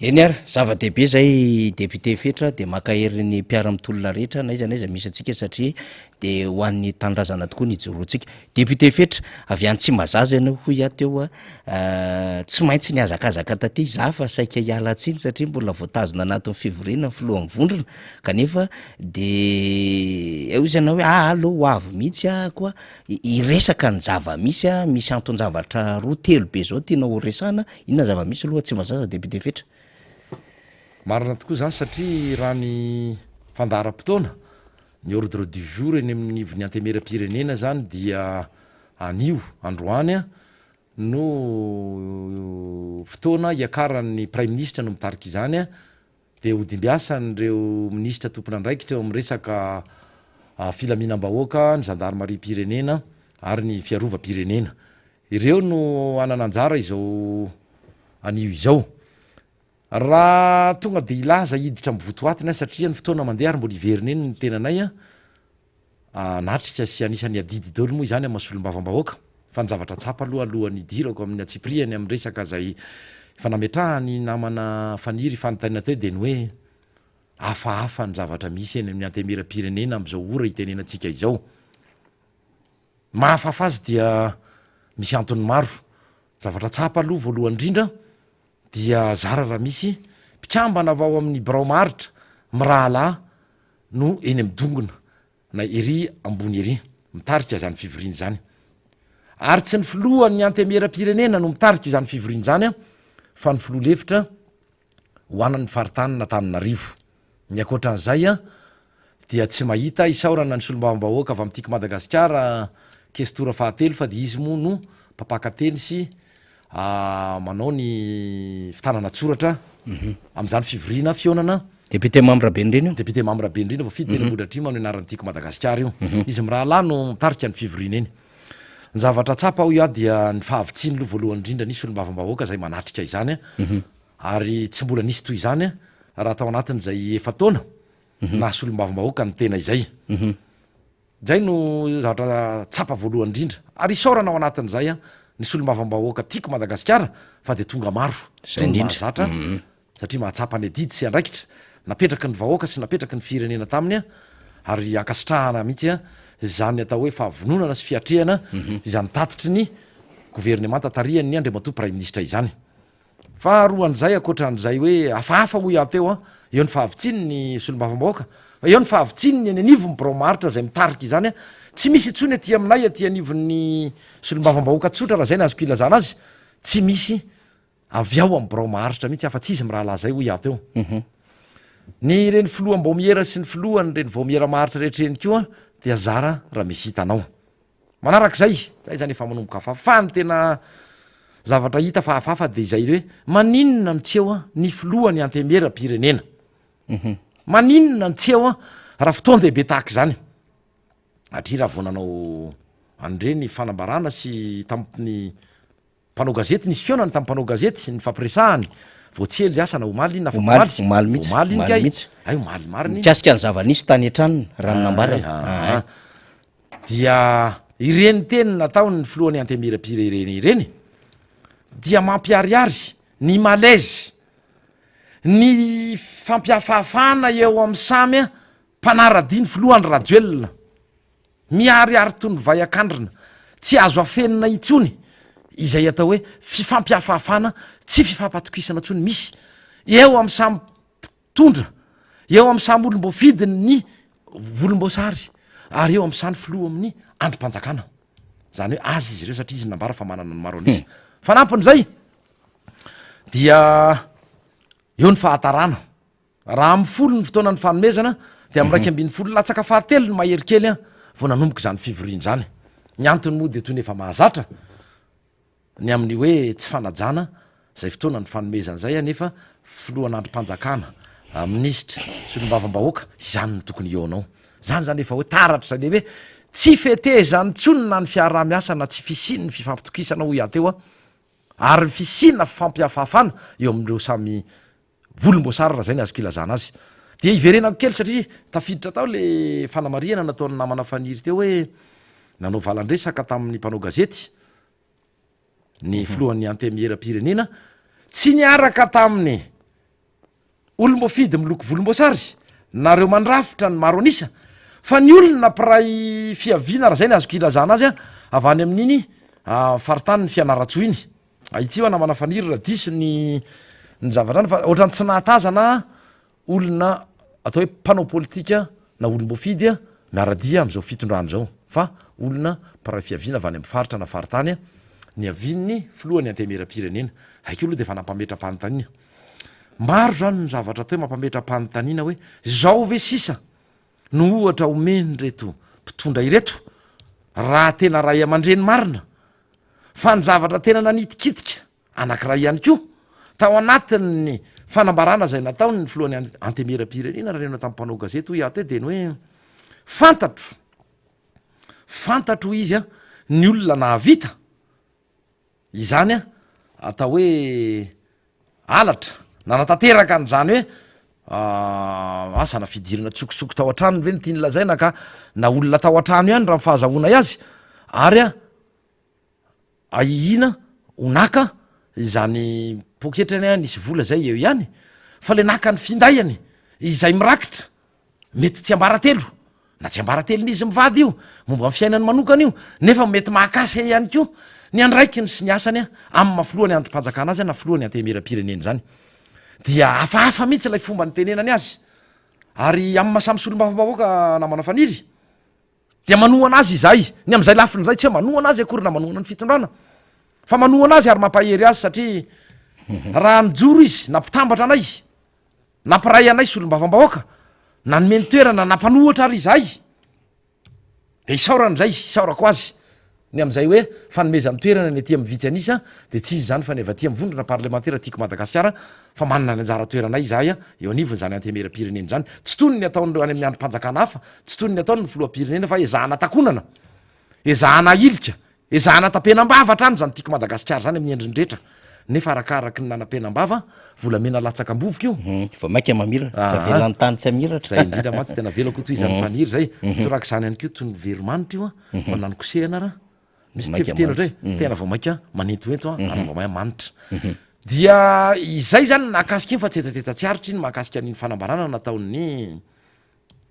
Eny ary zava-dehibe zay député fetra de makahery ny mpiara-mitolona rehetra na iza misy atsika satria de ho an'ny tanindrazana tokoa ny joroantsika. Député Fetra avy any Tsimbazaza ianao hoy ateo tsy maintsy ny azakazaka taty za fa saika hiala tsiny satria mbola voatazona anatin'ny fivoriana ny filohan'ny vondrona kanefa de eo izy ianao hoe allo ho avy mihitsy koa iresaka ny misy anton-javatra roa telo be zao tiana ho resana inona zava-misy aloha Tsimbazaza Député Fetra? Marina tokoa zany satria raha ny fandaharam-potoana ny ordre du jour eny amin'ny ivon'ny antemeram-pirenena zany dia anio androany no fotoana iakaran'ny prime ministre no mitarika izany de hodimbiasa nyreo ministra tompona andraikitra eo am'resaka filaminam-bahoaka ny gendarmerie-pirenena ary ny fiarova-pirenena ireo no anananjara izao anio izao raha tonga de ilaza hiditra mivotoatina satria ny fotoana mandeha ary mbola iverina eny ny tenanay natrika sy anisan'ny adidy daolo moa izany amasolom-bavam-bahoaka fa ny zavatra tsapa alohan'ny idirako amin'ny atsipriany amin'ny resaka zay fanametrahany namana faniry fanontaniana teo de ny hoe hafahafa ny zavatra misy eny amin'ny antemeram-pirenena am'izao ora itenenantsika izao mahafahafa azy dia misy antony maro zavatra tsapa aloha voalohany indrindra dia zara raha misy mpikambana avao amin'ny braomaritra mirahalahy no eny am'dongona na ery ambony ery mitarika zany fivoriany zany ary tsy ny filohan'ny antemeram-pirenena no mitarika izany fivoriany zany fa ny filoha lefitra hoanan'ny faritany n'Antananarivo ny akoatran'izay dia tsy mahita isaorana ny solombavam-bahoaka avy am'tiako Madagasikara kestora fahatelo fa de izy moa no mpapakateny sy manao ny fitanana tsoratra am'izany fivoriana fionana député membre be indrindra député membre be indrindra vao fidy teny ambodratrima no anarany tiako Madagasikara io izy mirahalahy no mitarika ny fivoriana eny ny zavatra tsapa ao dia ny fahavitsiny aloha voalohany indrindra nisy solombavam-bahoaka zay manatrika izany ary tsy mbola nisy toy izany raha tao anatin'izay efa taona na solombavam-bahoaka ny tena izay zay no zavatra tsapa voalohany indrindra ary isaorana ao anatin'izay ny solombavam-bahoaka tiako Madagasikara fa de tonga maro zatra satria mahatsapa ny adidy sy andraikitra napetraky ny vahoaka sy napetraky ny firenena taminy ary ankasitrahana mihitsy zany atao hoe fahavononana sy fiatrehana izany tatitry ny gouvernement tatariany ny andriamatoa prime ministre izany fa roan'izay akoatran'izay hoe hafahafa hoy ateo eo ny fahavitsiny ny solombavam-bahoaka eo ny fahavitsiny ny eny anivo mibromaritra zay mitarika izany tsy misy itsony aty aminay aty anivon'ny solombavam-bahoaka tsotra raha zay ny azoko ilazana azy tsy misy avy ao am'bromaritra mihitsy afa tsy izy mirahalahy zay hoy ateo ny reny filoha-mbomiera sy ny filohany reny vomiera maritra rehetreny koa dia zara raha misy hitanao manarak'izay zay zany efa manomboka hafafa ny tena zavatra hita fa hafafa de izay hoe maninona ny tsy eo ny filohany antemeram-pirenena maninona ny tsy eo raha fotoan-dehibe tahaka zany atria raha vao nanao andreny fanambarana sy tamin'ny mpanao gazety nisy fionany tamin'ny mpanao gazety ny fampiresahany vao tsy ely asana omaly iny na omaly mihitsy ay omaly mariny mikasika ny zava-nisy tany an-tranony raha nambarana dia ireny teny natao ny filohan'ny antemeram-pirenena ireny dia mampiariary ny malaise ny fampiafafana eo amin'ny samy mpanara-diny filohany rajoelona miariary toy ny vaiakandrina tsy azo afenina itsony izay atao hoe fifampiafafana tsy fifampatokisana tsony misy eo amin'ny samy mpitondra eo amin'ny samy olom-boafidiny ny volom-boasary ary eo amin'ny sany filoha amin'ny androm-panjakana zany hoe azy izy ireo satria izy nambara fa manana ny maro an'izy fanampin'izay dia eo ny fahatarana raha amin'ny folo ny fotoana ny fanomezana de amin'ny raiky ambin'ny folo latsaka fahatelo ny maherikely vao nanomboka zany fivoriany zany ny antony moa de toy ny efa mahazatra ny amin'ny hoe tsy fanajana zay fotoana ny fanomezan'zay nefa filohan'androm-panjakana minisitra solombavam-bahoaka izany no tokony eo anao zany efa hoe taratra zany hoe tsy fetezany tsony na ny fiarah-miasa na tsy fisiny ny fifampitokisana hoy ateo ary ny fisina fifampiafafana eo amin'ireo samy volom-boasary raha zay ny azoko ilazana azy de iverenako kely satria tafiditra tao le fanamariana nataony namana faniry teo hoe nanao valandresaka tamin'ny mpanao gazety ny filohan'ny antemeram-pirenena tsy niaraka tamin'ny olom-boafidy miloko volom-boasary nareo mandrafitra ny maro anisa fa ny olona piray fiaviana raha zay ny azoko ilazana azy a avy any amin'iny faritany ny fianaratso iny itsy na mana faniry raha diso ny zavatra any fa ohatrany tsy nahatazana olona atao hoe mpanao politika na olom-boafidy a miaradia am'izao fitondrany zao fa olona piray fiaviana avy any amin'ny faritra na faritany a ny avininy filohany antemera-pirenena haiko aloha de fa nampametra-panontaniana maro zany ny zavatra atao hoe mampametra-panontaniana hoe zao ve sisa no ohatra omeny reto mpitondra ireto raha tena ray aman-dreny marina fa ny zavatra tena nanitikitika anankiray ihany ko tao anatin'ny fanambarana zay nataony ny filohany antemera-pirenena raha reno tamin'ny mpanao gazety ho ato hoe de ny hoe fantatro izy a ny olona nahavita izany a atao hoe alatra nanatanteraka an'zany hoe asana fidirana tsokitsoko tao an-tranony ve ny tia nylazaina ka na olona tao an-trano ihany raha mifahazahoana azy ary a aihina onaka izany poketrany a nisy vola zay eo ihany fa le naka ny findayany izay mirakitra mety tsy ambaratelo na tsy ambaratelon'izy mivady io momba ny fiainany manokana io nefa mety mahakasy ihany ko ny andraikiny sy ny asany a amin'ny mahafilohany androm-panjakana azy a na filohany antemera-pirenena zany dia hafahafa mihitsy lay fomba ny tenenany azy ary amin'ny mahasamy solom-bafambahoaka namana faniry dia manohana azy izay ny am'izay lafiny zay tsy hoe manohana azy akory na manohana ny fitondrana fa manohana azy ary mampahery azy satria raha nijoro izy nampitambatra anay nampiray anay solom-bafambahoaka na nomeny toerana nampanohatra ary izay de isaoran'zay isaorako azy ny am'izay hoe fanomezany toerana ny aty am'vitsy anisa de tsy izy zany fa ny avaty am'vondrona parlementaire tiako madagasikara fa manana ny anjara toeranay izahay a eo anivony zany antemera-pirenena zany tsy tony ny ataony any amin'ny androm-panjakana hafa tsy tony ny ataony ny filoha-pirenena fa ezahana takonana ezahana ilika ezahana tapenam-bavatra any zany tiako madagasikara zany amin'ny endrindrehetra nefa arakaraky ny nanam-penam-bava volamena latsaka ambovoka io fa maika mamiratra tsy avelany tany tsy amiratra zay indrindra matsy tena velako toy izany faniry zay torak' zany ihany ko toy ny veromanitra io a fa nanokosehana raha misy tevitena ohatray tena vao maika manentoento a ary vao maia manitra dia izay zany nakasika iny fa tsetsatetsa tsy aritra iny mahakasika an'iny fanambarana nataon'ny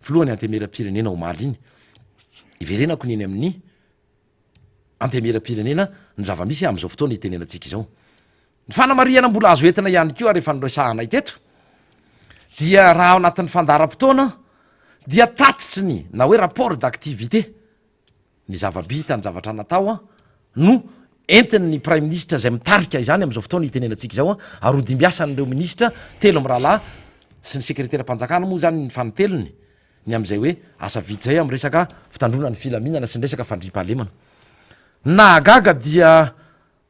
filohany antemera-pirenena omaly iny iverenako niny amin'ny antemera-pirenena ny zava-misy am'izao fotoana itenenantsika izao ny fanamariana mbola azo entina ihany ko rehefa nyresahanay teto dia raha ao anatin'ny fandaram-potoana dia tatitry ny na hoe rapport d'activité ny zavabita ny zavatra natao a no entiny ny prime ministre zay mitarika izany am'izao fotoana itenenantsika izao a ary odimbiasa n'ireo ministra telo am'rahalahy sy ny sekretera mpanjakana moa zany ny fanotelony ny am'izay hoe asa vity zay am'resaka fitandrona ny filaminana sy ny resaka fandrim-pahalemana nahagaga dia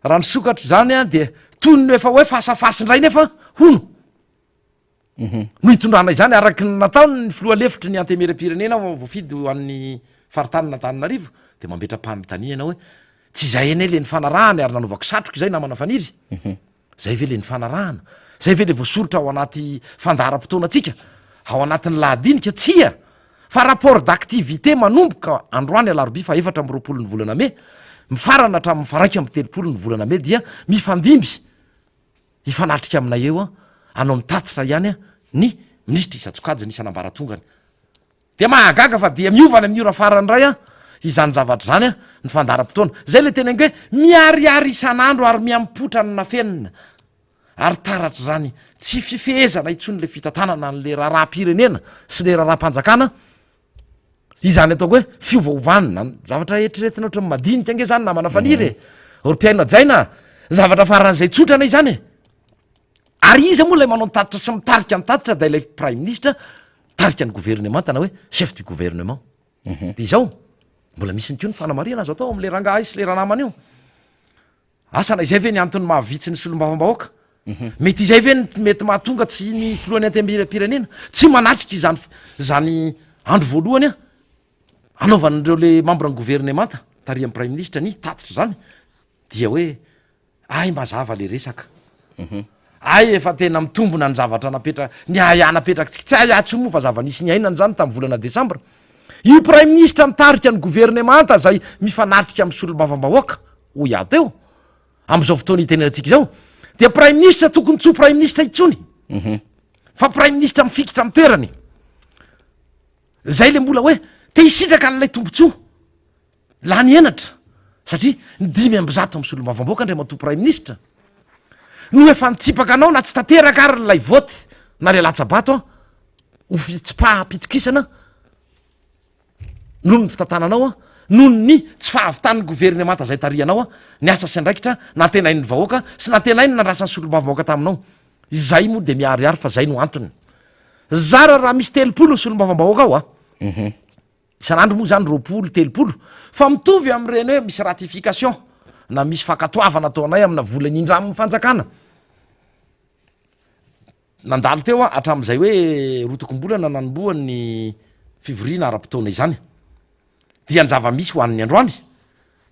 raha nisokatro zany a de tony ny efa hoe fahasafasyndray nefa hono no hitondrana izany araky ny nataony ny filoha lefitry ny antemera-pirenena voafidy ho an'ny faritany natanynarivo de mametra-panontania ianao hoe tsy zay ene le ny fanarahany ary nanovako satroka izay namana faniry zay ve le ny fanarahana zay ve le voasorotra ao anaty fandaram-potoana atsika ao anatin'ny lahadinika tsia fa rapport d'activité manomboka androany alaroby fa efatra am'roapolo ny volana me mifarana hatramin'ny faraika am'y telopolo ny volana me dia mifandimby ifanatrika aminay eo a anao mitatitra ihany a ny ministra isatsokajy ny isanambaratongany de mahagaga fa dia miovany amin'io rafarany ray a izany zavatra zany a ny fandaram-potoana zay le tena ingy hoe miariary isan'andro ary miampotra ny nafenina ary taratra zany tsy fifehezana itsony le fitantanana n'le raharaha-pirenena sy le raharaha-mpanjakana izany ataoko hoe fiovaovanina zavatra etreretina ohatra madinika ange zany namana faniry orpiaina jaina zavatra faran'izay tsotra anay zany e ary izy moa lay manao nitatitra sy mitarika nitatitra da ilay prime ministre tarika ny gouvernement tana hoe chef du gouvernement de izao mbola misy ny ko ny fanamariana azo atao am'le rangahy sy le ranamana io asana izay ve ny antony mahavitsy ny solom-bafambahoaka mety izay ve mety mahatonga tsy ny filohany antemera-pirenena tsy manatrika zany andro voalohany a anaovan'ireo le membre ny gouvernement tari am'y prime ministre ny tatitra zany dia hoe ay mazava le resaka ay efa tena mitombona ny zavatra napetra ny aya napetraky tsika tsy ayatsy moa fa zava-nisy ny ainany zany tamin'ny volana desambra io prime ministre mitarika ny gouvernement zay mifanatrika am'y solom-bafambahoaka ho iato eo am'izao fotoana itenenantsika izao de prime ministre tokony tso prime ministre itsony fa prime ministre mifikitra amy toerany zay le mbola hoe te hisitraka n'ilay tombontsoa la ny enatra satria ny 5 amin'ny solom-bavam-boaka ndray mato prime ministre no efa nitsipaka anao na tsy tanteraka ary lay voty na le latsabato a tsipahapitokisana noho ny fitantananao a noho ny tsy fahavitan'ny gouvernemanta zay tarianao a ny asa sandraikitra nantenain'ny vahoaka sy nantenainy nandrasan'ny solom-bavam-boaka taminao izay moa de miariary fa zay no antony zara raha misy 30 ny solom-bavam-bahoaka ao a isan'andro moa zany 20 fa mitovy am'ireny hoe misy ratification na misy fakatoavana ataonay amina volany indramin'ny fanjakana nandalo teo a atram'izay hoe rotokom-bolana nanomboany fivoriana ara-potoana izany dia ny zava-misy ho an'ny androany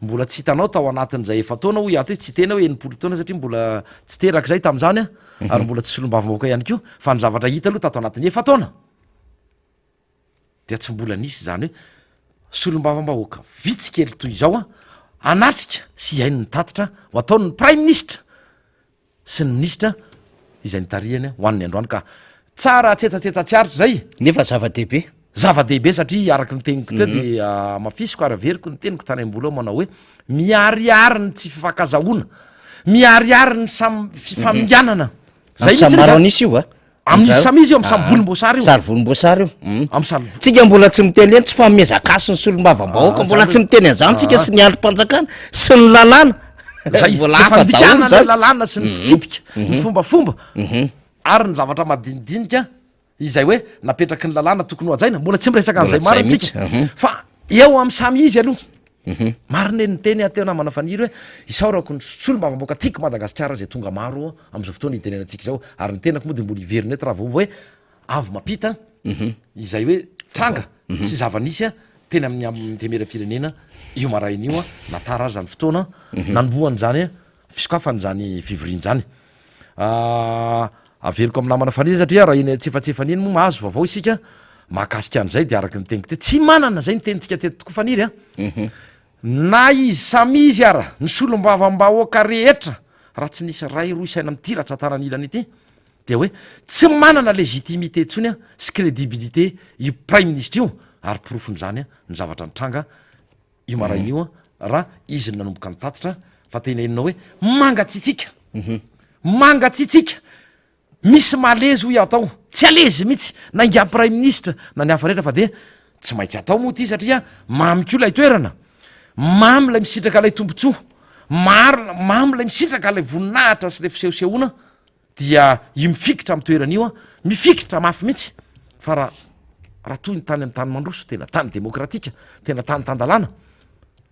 mbola tsy hitanao tao anatin'izay efataona ho ato hoe tsy tena hoe 80 taona satria mbola tsy teraka zay tam'izany a ary mbola tsy solom-bavam-bahoaka ihany ko fa ny zavatra hita aloha tato anatin'ny efataona dia tsy mbola nisy zany hoe solom-bavam-bahoaka vitsikely toy izao a anatrika sy hainy ny tatitra ho ataon'ny prime ministre sy ny ministra izay nytariany ho an'ny androany ka tsara tsetsatetsatsiaritra zay nefa zava-dehibe zava-dehibe satria araky ny teniko teo de mafisiko ary averiko ny teniko tany am-bola manao hoe miariary ny tsy fifakazahoana miariary ny fifaminganana zaymaronisy io a amin'isy samizy io am samy volomboasary io sary volomboasary io am'samy tsika mbola tsy miteny eny tsy famezakasy ny solom-bavam-bahoaka mbola tsy miteny an'izany tsika sy ny androm-panjakana sy ny lalàna zay mbola hafa daholo ny zany lalàna sy ny fitsipika ny fombafomba ary ny zavatra madinidinika izay hoe napetraky ny lalàna tokony ho ajaina mbola tsy miresaka an'izay Mbola tsy maro mihitsy. antsika fa eo amy samy izy aloha marine ny teny ateo namana faniry hoe isaorako ny solom-bavam-boaka tiako madagasikara zay tonga maro am'izao fotoana itenenantsika zao ary ny tenako moa de mbola iveriny eto raha vao hoe avy mapita izay hoe tranga sy zava-nisy a teny amin'ny temeram-pirenena io marainy io a natara azy zany fotoana nanomboany zany a fisokafany zany fivoriany zany averiko amin'ny namana faniry satria raha iny tsefatsefaniny moa mahazo vaovao isika mahakasika an'izay de araky ny teniko te tsy manana zay ny tenitsika teto tokoa faniry a na izy samy izy ara ny solom-bavam-bahoaka rehetra raha tsy nisy ray roa isaina am'ty ratsatanany ilany ity de hoe tsy manana legitimité tsony a sy crédibilité io prime ministre io ary porofony zany a ny zavatra nitranga io marainy io a raha izy ny nanomboka nitatitra fa tena eninao hoe mangatsitsika mangatsitsika misy malezy ho atao tsy alezy mihitsy na inga prime ministre na ny hafa rehetra fa de tsy maintsy atao moa ty satria mamy ko lay toerana mamy lay misitraka lay tombontsoa mamy lay misitraka lay voninahitra sy le fisehosehoana dia io mifikitra amy toerana io a mifikitra mafy mihitsy fa raha toy ny tany amy tany mandroso tena tany demokratika tena tany tandalàna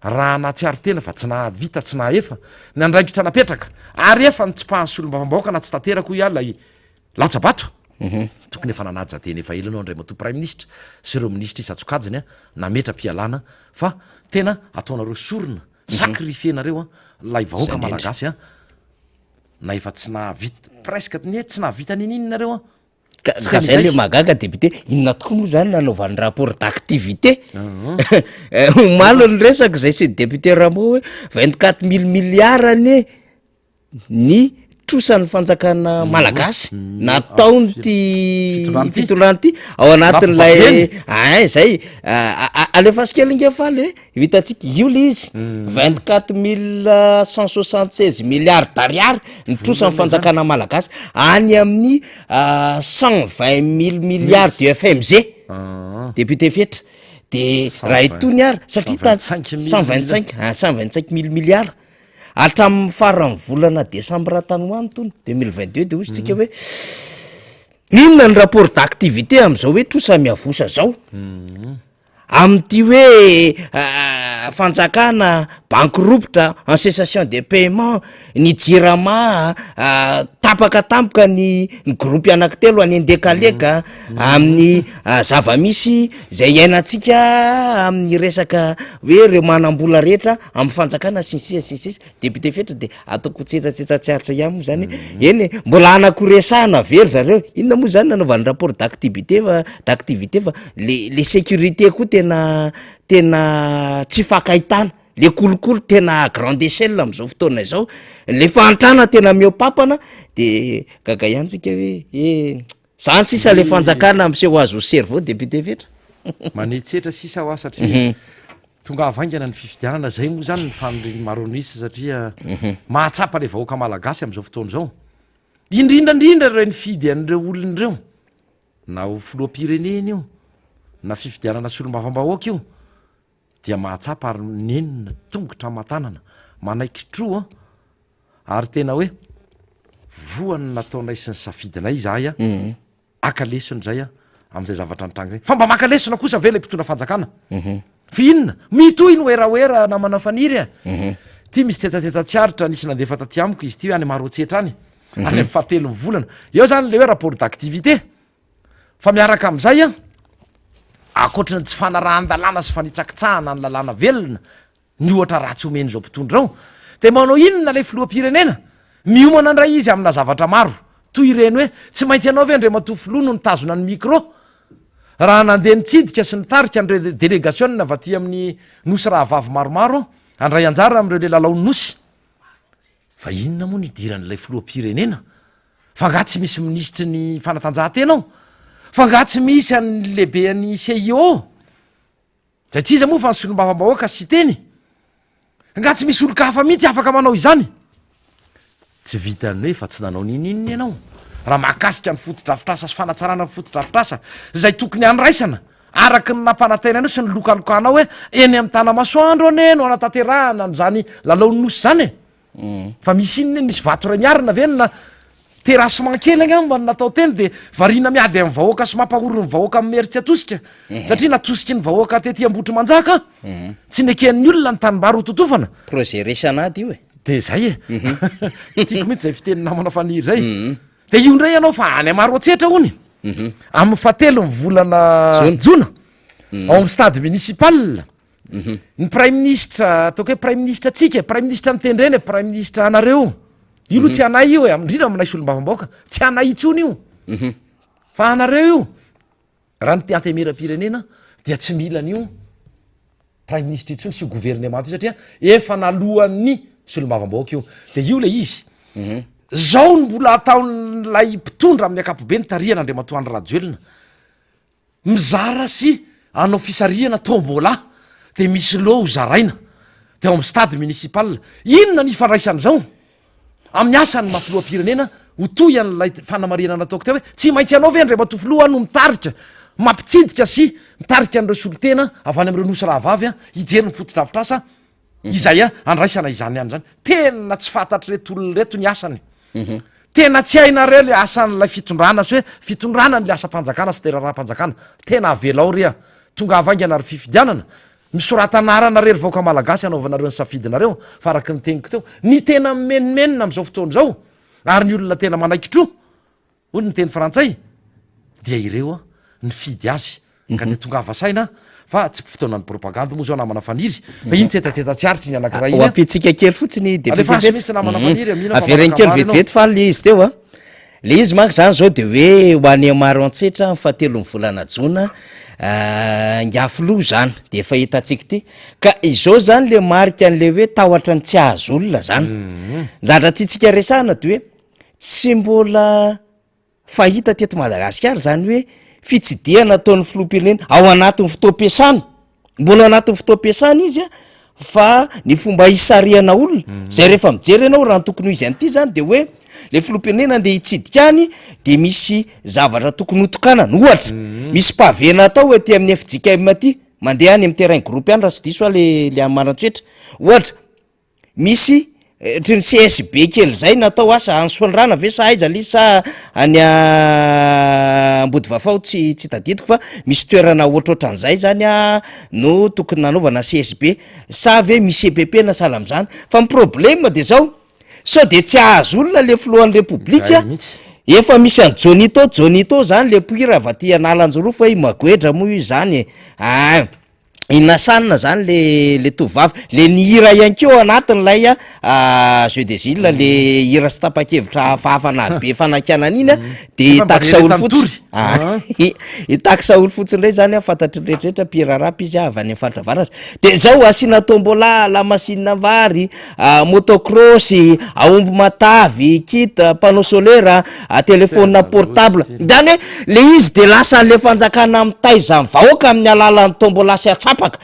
raha natsiaro tena fa tsy navita tsy naefa ny andraikitra napetraka ary efa nytsipahan'ny solom-bavam-bahoaka na tsy tanterako ia lay latsabato tokony efa nanaja teny efa elanao andray mato prime ministre sy ireo ministra isatsokajiny a nametra-pialana fa tena ataonareo sorona sakrifenareo a lay vahoaka malagasy a na efa tsy nahavita presque ny tsy nahavita nininareo a ka zay le magaga député inona tokoa moa zany nanaovany rapport d'activité malo ny resaka zay sy député ramo hoe 24 000 milliards ny trosan'ny fanjakana malagasy nataony ty fitolany ty ao anatin'lay zay alefa sikely ingefaly vitatsika io le izy 24 176 milliards d'ariary ny trosan'ny fanjakana malagasy any amin'ny 120 000 milliards de FMG député fetra de raha itony ary satria tany 125 000 milliards hatramin'ny farany volana décembre tany hoany tony 2022 de ozy tsika hoe inona ny rapport d'activité am'izao hoe trosa miavosa zao am'ty hoe fanjakana banque ropotra en cessation de paiement ny jirama tapaka ny groupe anankitelo any andekaleka amin'ny zava-misy zay iainantsika amin'ny resaka hoe reo manam-bola rehetra amin'ny fanjakana sinsisa député fetra de ataoko tsetsatsiaritra ihany moa zany eny mbola anakoresahana very zareo inona moa zany nanaovany rapport d'activité fa le sécurité koa tena tsy fakahitana le kolokolo tena grande échelle am'izao fotoana izao le fantrana tena miopapana de gaga ihany tsika hoe zany sisa le fanjakana am'seho azo cerveau député fetra manetsetra sisa ho a satria tonga avaingana ny fifidianana zay moa zany ny fanry maronisy satria mahatsapa le vahoaka malagasy am'izao fotoana zao indrindrandrindra reny fidy an'ireo olony reo na ho filoam-pirenena io na fifidianana solom-bavambahoaka io dia mahatsapa ary nenina tongotra matanana manaiky troa ary tena hoe voany nataonay sy ny safidinay zahay akalesony zay am'izay zavatra nitranga zay fa mba makalesona kosa ve le mpitondra fanjakana fa inona mitoy no eraoera namana faniry ty misy tsetsatetsatsiaritra nisy nandefa taty amiko izy ty hoe any maroatsetra any any amin'ny fahatelo ny volana eo zany le hoe rapport d'activité fa miaraka am'izay akoatra ny tsy fanarahan-dalàna sy fanitsakitsahana ny lalàna velona ny ohatra ratsy omeny zao mpitondra ao de manao inona le filoam-pirenena miomana ndray izy amina zavatra maro toy ireny hoe tsy maintsy ianao ve andre matofilo no nitazona ny micro raha nandeha nitsidika sy nitarika nre délégation va ty amin'ny nosy raha vavy maromaro andray anjara am'ireo le lalao nosy fa inona moa nidiran'ilay filoam-pirenena fa nga tsy misy ministry ny fanatanjahantena ao fa nga tsy misy any lehibe any CIO zay tsy iza moa fa ny solom-bavambahoaka sy teny nga tsy misy olo-ka hafa mihitsy afaka manao izany tsy vitany hoe fa tsy nanao ninininy ianao raha mahakasika ny fotodrafitrasa sy fanatsarana ny fotodrafitrasa zay tokony anyraisana araky ny nampanantena anao sy ny lokalokanao hoe eny amin'ny tana masoandro ane no anatanterahana n'zany lalao nosy zany fa misy inony misy vato ray miarina venona terasement kely agny mba natao teny de varina miady amin'ny vahoaka sy mampahoro ny vahoaka amin'ny mery tsy atosika satria natosiky ny vahoaka tety ambotry manjaka tsy neken'ny olona ny tanimbary ho totofana projet resanady io e de zay tiako mihitsy zay fiteny namana faniry zay de io ndray ianao fa any amaro atsetra ony amin'ny fahatelo ny volana jona ao amin'ny stade municipal ny prime ministre ataoko hoe prime ministre atsika prime ministre nytendreny prime ministre anareo io loha tsy anay io e indrindra aminay solom-bavambahoaka tsy anay itsony io fa anareo io raha ny teantemera-pirenena dia tsy mila an'io prime ministre itsony sy gouvernement io satria efa nalohan'ny solom-bavambahoaka io de io le izy zao ny mbola ataon'lay mpitondra amin'ny akapobe ny tariana andriamatoany rajoelona mizara sy anao fisarihana tombola de misy loa ho zaraina de ao amin'ny stade municipal inona ny ifandraisany zao amin'ny asany mafiloam-pirenena ho toy an'lay fanamariana nataoko teo hoe tsy maintsy anao ve andriamatofiloha no mitarika mampitsidika sy mitarika an'ireo solotena avy any am'ireo nosy raha vavy hijery ny fotodrafitrasa izay andraisana izany any zany tena tsy fantatry reto olony reto ny asany tena tsy hainareo le asan'lay fitondrana sy hoe fitondrana ny le asa mpanjakana sy deraraha-mpanjakana tena avelao rea tonga avaingana ary fifidianana misoratanarana rery vaoaka malagasy anaovanareo ny safidinareo fa araky ny teniko teo ny tena menimenina am'izao fotoana zao ary ny olona tena manaikitro olo ny teny frantsay dia ireo ny fidy azy ka de tonga avasaina fa tsy fotoana ny propagande moa zao namana faniry fa iny tsetsatetsatsiaritry ny anankiray iny apitsika kely fotsiny defasymihitsy namana faniry avereny kely vetivety fa le izy teo le izy manko zany zao de hoe ho any maro antsetra ny fahatelo ny volana jona ngafoloha zany de efa hitatsika ty ka izao zany le marika an'le hoe tahotra ny tsy ahazo olona zany zatra tiatsika resahana de hoe tsy mbola fahita teto Madagasikara zany hoe fitsidiana ataon'ny filoam-pirenena ao anatin'ny fotoam-piasany mbola anatin'ny fotoam-piasany izy fa ny fomba hisarihana olona zay rehefa mijery ianao raha ny tokony ho izy anyity zany de hoe le filoam-pirenena andeha hitsidika any de misy zavatra tokony hotokanana ohatra misy pavena atao hoe ty amin'ny FJKM aty mandeha any amin'ny terrain groupe any raha sy diso le amaratsoetra ohatra misy triny CSB kely zay natao asa ansoandrana ve sa aiza lizy sa any ambody vafao tsy tadidiko fa misy toerana ohatrohatran'izay zany no tokony nanaovana CSB sa ve misy EPP na sala am'zany fa my problème de zao sao de tsy ahazo olona le filohan'ny repoblika efa misy any Jonito zany le poira avaty analanjoro fa i magoedra moa io zany inasanina zany le tovavy le nihira ihany keo anatin'lay jeu des îles le hira sy tapa-kevitra fahafana be fanakanana iny de takisa olo fotsy itaksa olo fotsiny ray zany fantatry rehetrarehetra pirarapy izy avy any fatravaratra de zao asiana tombola lamasinina vary motocrossy aomby matavy kita panneau solaire telefona portable zany hoe le izy de lasa le fanjakana amy taizany vahoaka amin'ny alalan'ny tombola sy atsapaka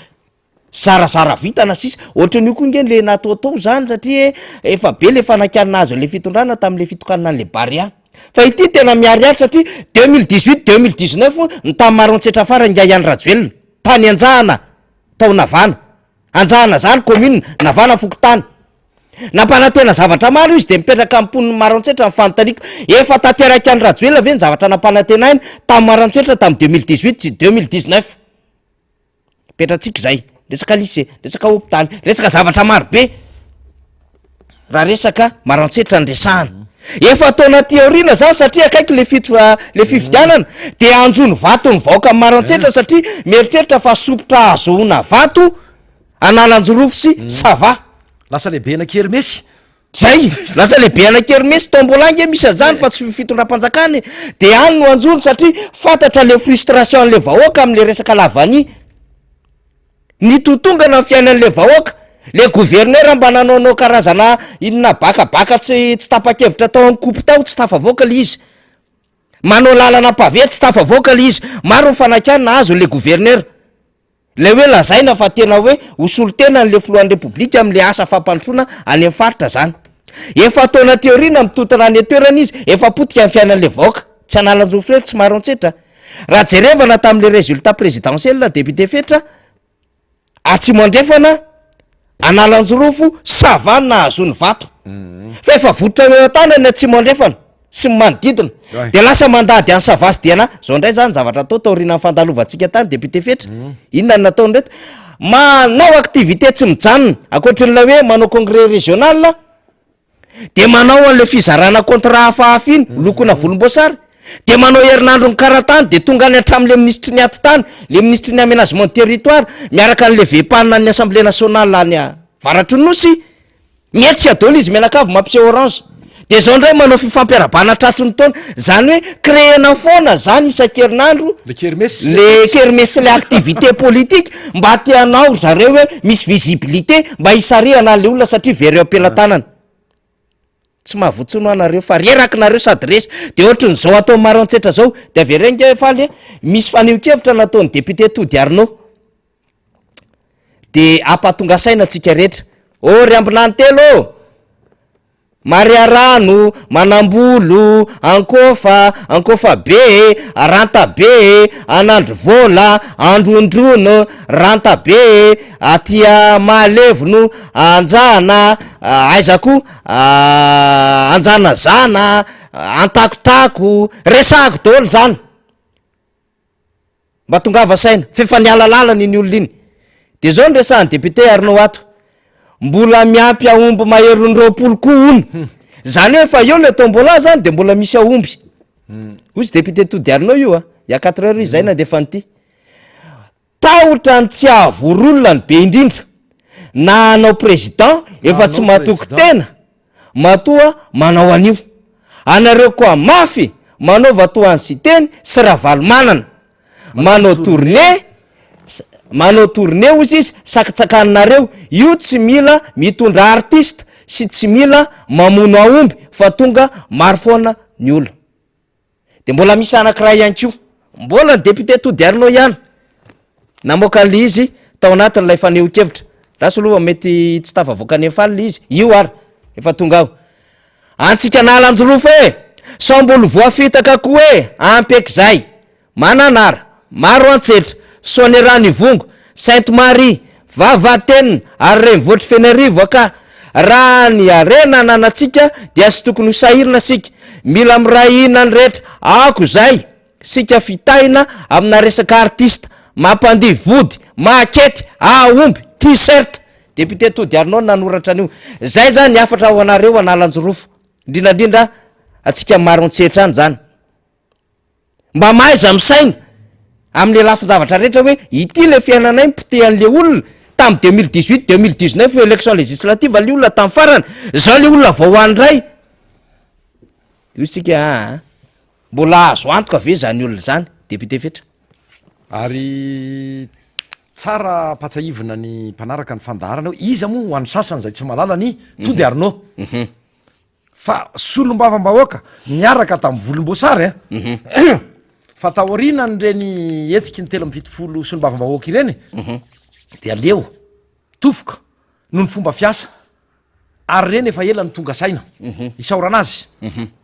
zarazara vitana sisa ohatran'io koa nge le nataotao zany satria efa be le fanakanana azy le fitondrana tam'le fitokanana le baria fa ity tena miariary satria 2018-2019 ny tamy marontsetra fara nga iany rajoelona tany anjahana tao navana anjahana zany commune navana fokotany nampanantena zavatra maro izy de mipetraka ampon'ny marontsetra ny fanontaniako efa tateraka any rajoelona ve ny zavatra nampanantena iny tamy marontsetra tamy 2018 sy 2019 petratsika zay resaka lycée resaka hôpitaly resaka zavatra maro be raha resaka marontsetra ndresahana efa ataona teorina zany satria akaiky le fifidianana de anjony vato ny vahoaka marontsetra satria mieritreritra fa sopotra azohona vato analanjorofo sy sava lasa lehibe anakermesy zay lasa lehibe anakermesy tombolange misy azany fa tsy fitondram-panjakany de any no anjony satria fantatra le frustration le vahoaka am'le resaka lavany ny totongana ny fiainan'le vahoaka le gouverneur mba nanaonao karazana inona bakabaka tsy tapa-kevitra tao amin'ny kopy tao tsy tafavoaka le izy manao lalana pave tsy tafavoaka le izy maro ny fanakanina azo le gouverneur le hoe lazaina fa tena hoe hosolo tena n'le filohan'ny repoblika am'le asa fampandrosoana any amin'ny faritra zany efa ataona teorina mitotana any toerana izy efa potika amin'ny fiainan'le vahoaka tsy analanjofrely tsy marontsetra raha jerevana tam'le résultat présidentiel député fetra atsimo andrefana analanjorofo savany na azony vato fa efa vototra eo tanany atsimo andrefana sy manodidina de lasa mandady any savasy diana zao ndray zany zavatra atao taorina ny fandalovantsika tany député fetra inona ny nataony reto manao activité tsy mijanona akoatrin'la hoe manao congrès régional de manao an'le fizarana contrat hafahafa iny lokona volomboasary de manao herinandro ny karatany de tonga any atram'le ministre ny atitany le ministre ny aménagement de territoire miaraka an'le vepanina ny assemblée nationale any varatry nosy mety tsy adolo izy menakavy mampise orange de zao ndray manao fifampiarabana tratrony taona zany hoe créena foana zany isan-kerinandro le kermesy le kermesy le activité politique mba tianao zareo hoe misy visibilité mba hisarihana le olona satria vereo am-pelatanana tsy mahavotsino anareo fa rerakinareo sady resy de ohatrany zao atao marontsetra zao de averenge faly misy faneho-kevitra nataony député Tody Arnaud de ampatongasaina atsika rehetra ry ambinany telo maria rano manambolo ankofa be ranta be anandro vola androndrono ranta be atia mahalevono anjana aizako anjana zana antakotako resako dolo zany mba tongava saina fefa nialalalany iny olona iny de zao nresahany député Arnaud ato mbola miampy aomby maherony roapolo ko ono zany hoe fa eo le tombola zany de mbola misy aomby ozy député Tody Arnaud io ya 4 heures izay na defa nity tahotra ny tsy avorolona ny be indrindra na anao président efa tsy matoko tena matoa manao an'io anareo koa mafy manaova toany sy teny sy ravalo manana manao tournée ozy izy sakitsakaninareo io tsy mila mitondra artiste sy tsy mila mamono aomby fa tonga maro foana ny olo de mbola misy anakiraha ihany ko mbola ny député Tody Arnaud ihany namoaka an'le izy tao anatin'lay faneho-kevitra rasy aloha mety tsy tafavoaka any faly le izy io ary efa tonga aho antsika nalanjorofo sambolo voafitaka ko ampyek zay mananara maro antsetra sonerany vongo Sainte Marie vavatenina ary reny votry fenarivo aka raha ny arena nanatsika de asy tokony ho sahirina sika mila mirahina ny rehetra ako zay sika fitaina amina resaka artiste mampandihy vody makety aomby t-shirt député Tody Arnaud nanoratra an'io zay zany afatra ho anareo analanjorofo indrindrandrindra atsika marontsetra any zany mba maiza misaina am'le lafin-javatra rehetra hoe ity le fiainanay mpitehan'le olona tamy 2018-2019 élection législative le olona tamy farany zao le olona vao hoandray io sika mbola azo antoka ve zany olona zany député fetra ary tsara mpatsahivina ny mpanaraka ny fandaharana hoe iza moa ho an'ny sasany zay tsy malala ny tody arno fa solom-bavambahoaka miaraka tamin'ny volomboasary fa taoriana ny reny etsiky ny telo amby fitofolo solom-bavambahoaka ireny de aleo tofoka noho ny fomba fiasa ary reny efa ela ny tonga saina isaorana azy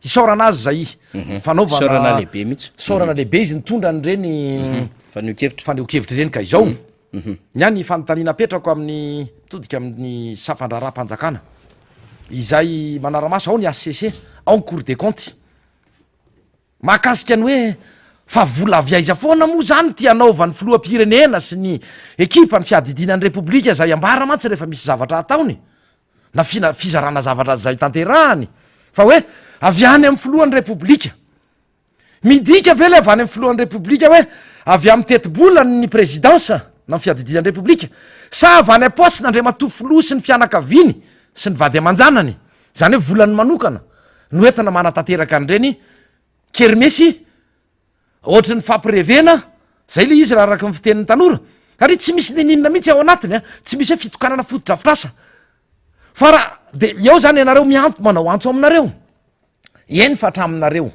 isaorana azy zay Isaorana lehibe mihitsy. saorana lehibe izy nitondra ny reny faneokevitra faneokevitra reny ka izao ny any fanontaniana petrako amin'ny mitodika amin'ny sampandraram-panjakana izay manaramaso ao ny ACC ao ny cour des comptes mahakasika ny hoe fa vola aviaiza foana moa zany ty anaovan'ny filoham-pirenena sy ny ekipa ny fiadidinan'ny repoblika zay ambara matsy rehefa misy zavatra ataony na fizarana zavatra zay tanterahany fa hoe avy any amin'ny filohan'ny repoblika midika ve le avy any amin'ny filohan'ny repoblika hoe avy amin'ny teti-bolany ny présidensa na ny fiadidinan'ny repoblika sa avy any aposy nandriamatoa filoha sy ny fianakaviany sy ny vady aman-janany zany hoe volany manokana no entana manatanteraka an'ireny kermesy ohatry ny fampirevena zay le izy raha araka ny fitenin'ny tanora ary tsy misy neninona mihitsy ao anatiny tsy misy hoe fitokanana fotodrafitrasa fa raha de eo zany ianareo mianto manao antso aminareo eny fa hatraminareo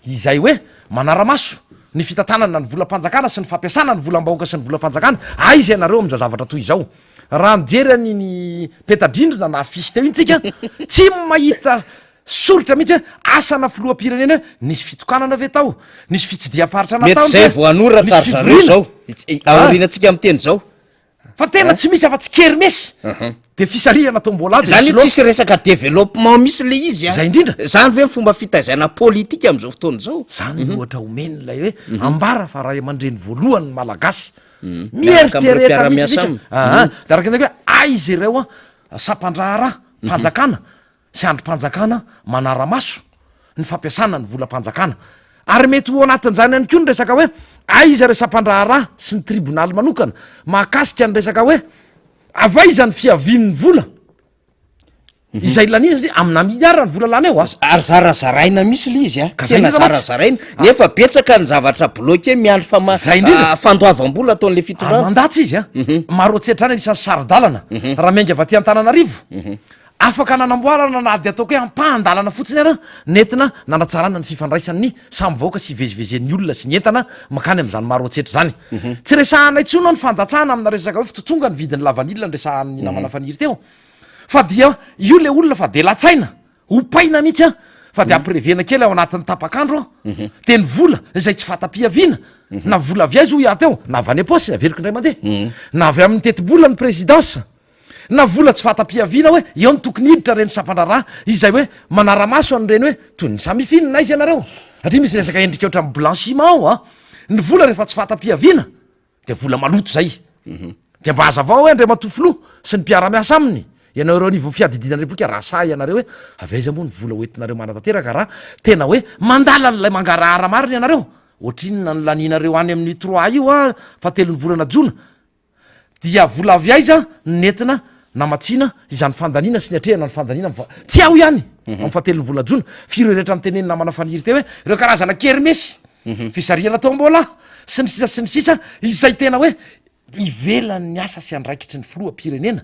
izay hoe manaramaso ny fitantanana ny volam-panjakana sy ny fampiasana ny volam-bahoaka sy ny volam-panjakana aizy ianareo amin'izay zavatra toy izao raha mijery ny petadrindrina na afisy teo intsika tsy mahita soritra mihitsy hoe asana filoham-pirenena hoe nisy fitokanana ve tao nisy fitsidiam-paritra mety zay voanoratra ary zareo zao aorianantsika amin'ny teny zao fa tena tsy misy afa-tsy kermesy de fisarihana tombola zany tsisy resaka développement misy le izy zay indrindra zany ve fomba fitaizana politika am'izao fotoana zao zany ohatra omeny lay hoe ambara fa raha mandreny voalohany malagasy mieritreretamiasa de araka ndraiky hoe aizy ireo sampandrahara mpanjakana sy androm-panjakana manaramaso ny fampiasana ny volam-panjakana ary mety ho anatin'zany any ko ny resaka hoe aiza re sampandrahara sy ny tribonaly manokana mahakasika ny resaka hoe avaiza ny fiavian'ny vola izay lanina satria amina miliara ny vola lany eo ary zarazaraina misy le izy Ka zay tena indrindra zarazaraina nefa betsaka ny zavatra bloqué miandro Zay indrindra. fandoavam-bola ataon'le fitondrana mandatsy izy maro tsetrany anisan'ny sarodalana raha miainga avy aty an-tananarivo afaka nanamboarana na ady ataoko hoe ampa-andalana fotsiny ara nentina nanatsarana ny fifandraisan'ny samby vahoaka sy ivezivezen'ny olona sy ny entana makany am'zany maro tsetry zany tsy resahanay tsona ny fandatsahana amina resaka hoe fitotonga ny vidiny lavanilona ny resahan'ny namana faniry teo fa dia io le olona fa de latsaina opaina mihitsy fa de ampirevena kely ao anatin'ny tapakandro de ny vola zay tsy fatam-piaviana na vola aviaizy ho iateo na avy any aposy averiko indray mandeha na avy amin'ny teti-bola ny présidensa na vola tsy fatam-piaviana hoe eo ny tokony hiditra reny sampandraraha izay hoe manaramaso an'ireny hoe toy ny samifinina izy ianareo satria misy resaka endrika oatra amin'ny blanchiment ao ny vola rehefa tsy fatam-piaviana de vola maloto zay de mba aza avao hoe andray matofilo sy ny mpiara-miasa aminy ianareo nivo fiadidinany repoblika raha sa ianareo hoe avaiza moa ny vola hoentinareo manatanteraka raha tena hoe mandala n'lay mangarahara mariny ianareo ohatrinona ny laninareo any amin'ny 3 io fa telony volana jona dia vola aviaiza nentina namatsina izany fandaniana sy ny atrehana ny fandaniana tsy aho ihany amin'ny fatelony vola jona fireretra ny teneny namana faniry teo hoe ireo karazana kermesy fisarihana tombola sy ny sisa sy ny sisa izay tena hoe ivelany ny asa sy andraikitry ny filoha-pirenena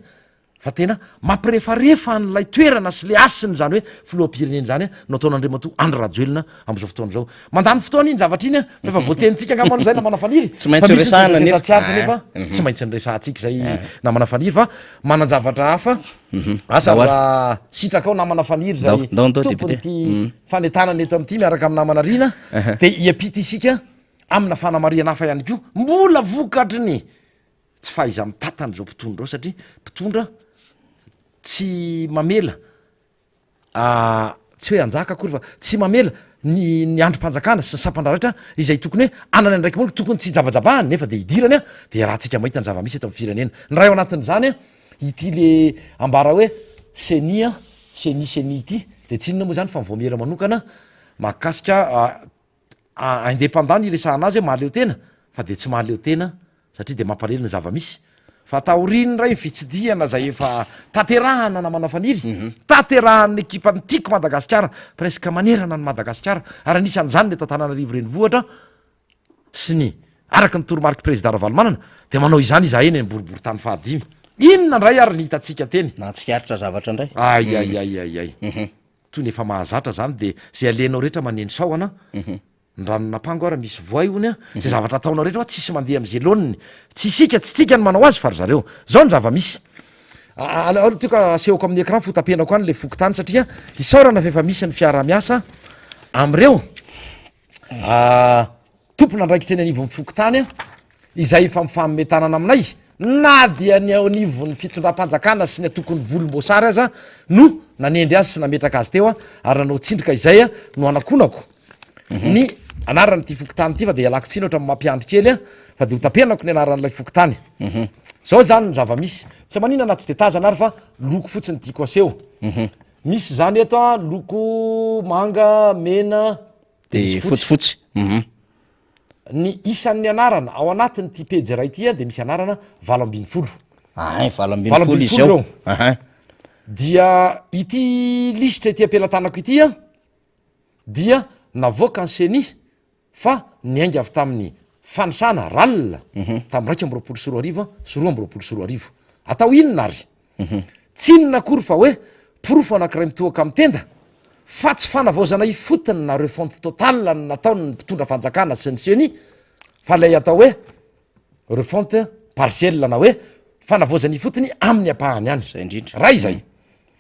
fa tena mampirefarefa n'lay toerana sy le asiny zany hoe filoha-pirenena zany no ataon'andriamatoa andro rajoelona am'izao fotoana zao mandany fotoana iny zavatra iny faefa voatenitsika angambano zay namana faniry Tsy maintsy resahana nefa. nefa tsy maintsy ny resahantsika zay namana faniry fa manan-javatra hafa asa raha sitraka ao namana faniry zay Ndao tompony député. ty fanentanana eto am'ty miaraka amin'ny namana rina de hiampita isika amina fanamariana hafa ihany ko mbola vokatry ny tsy fahaiza mitatany zao mpitondra ao satria mpitondra tsy mamela tsy hoe anjaka akory fa tsy mamela ny androm-panjakana sy ny sampandraratra izay tokony hoe anany andraiky mono tokony tsy jabajabahany nefa de hidirany de raha tsika mahita ny zava-misy eto amin'ny firenena ny ray ao anatin'izany ity le ambara hoe seni ity de tsy inona moa zany fa mivoamiera manokana mahakasika indépendant ny resahana azy hoe mahaleo tena fa de tsy mahaleo tena satria de mampalelo ny zava-misy fa taoriny ray fitsidiana zay efa taterahana na manafaniry taterahan'ny ekipany tiako madagasikara presque manerana ny madagasikara ary anisan'zany le tatananarivo renivohatra sy ny araky ny toromarky président ravalomanana de manao izany izahay eny boribory tany fahadimy inona ndray ary ny hitatsika teny natsikaritra zavatra ndray ay toy ny efa mahazatra zany de zay alenao rehetra maneny saoana nranonampango ara misy voay ony a zay zavatra ataonao rehetra hoa tsisy mandeha am'zay loniny tsy isika tsy tsika ny manao azy fa ry zareo zao ny zava-misy tioka asehoko amin'ny écran fotapenako any le foky tany satria isaorana fa efa misy ny fiara-miasa am'ireo tompona andraikitsy ny anivon'ny foky tany a izay efa mifamimetanana aminay na dia ny anivon'ny fitondram-panjakana sy ny tokony volom-boasary aza no nanendry azy sy nametraka azy teo a ary nanao tsindrika izay a no anakonako ny anarany ty foky tany ty fa de ialako tsiny ohatra mampiandry kely a fa de ho tapenako ny anaran'lay foky tany zao zany ny zava-misy tsy manina anaty de tazana ary fa loko fotsiny tiako aseho misy zany eto a loko manga mena de fotsifotsy ny isan'ny anarana ao anatiny ty pejy ray ty a de misy anarana 20 valambinifolo izy ao dia ity lisitra ity ampelantanako ity a dia navoaka ny seny fa niainga avy tamin'ny fanisana ralina tamy 2 sy 2 atao inona ary tsy inona akory fa hoe porofo anankiray mitoaka amy tenda fa tsy fanavaozana ifotiny nareo fonte total ny nataony ny mpitondra fanjakana sy ny seny fa lay atao hoe refonte partielle na hoe fanavaozana ifotiny amin'ny ampahany any zay indrindra raha izay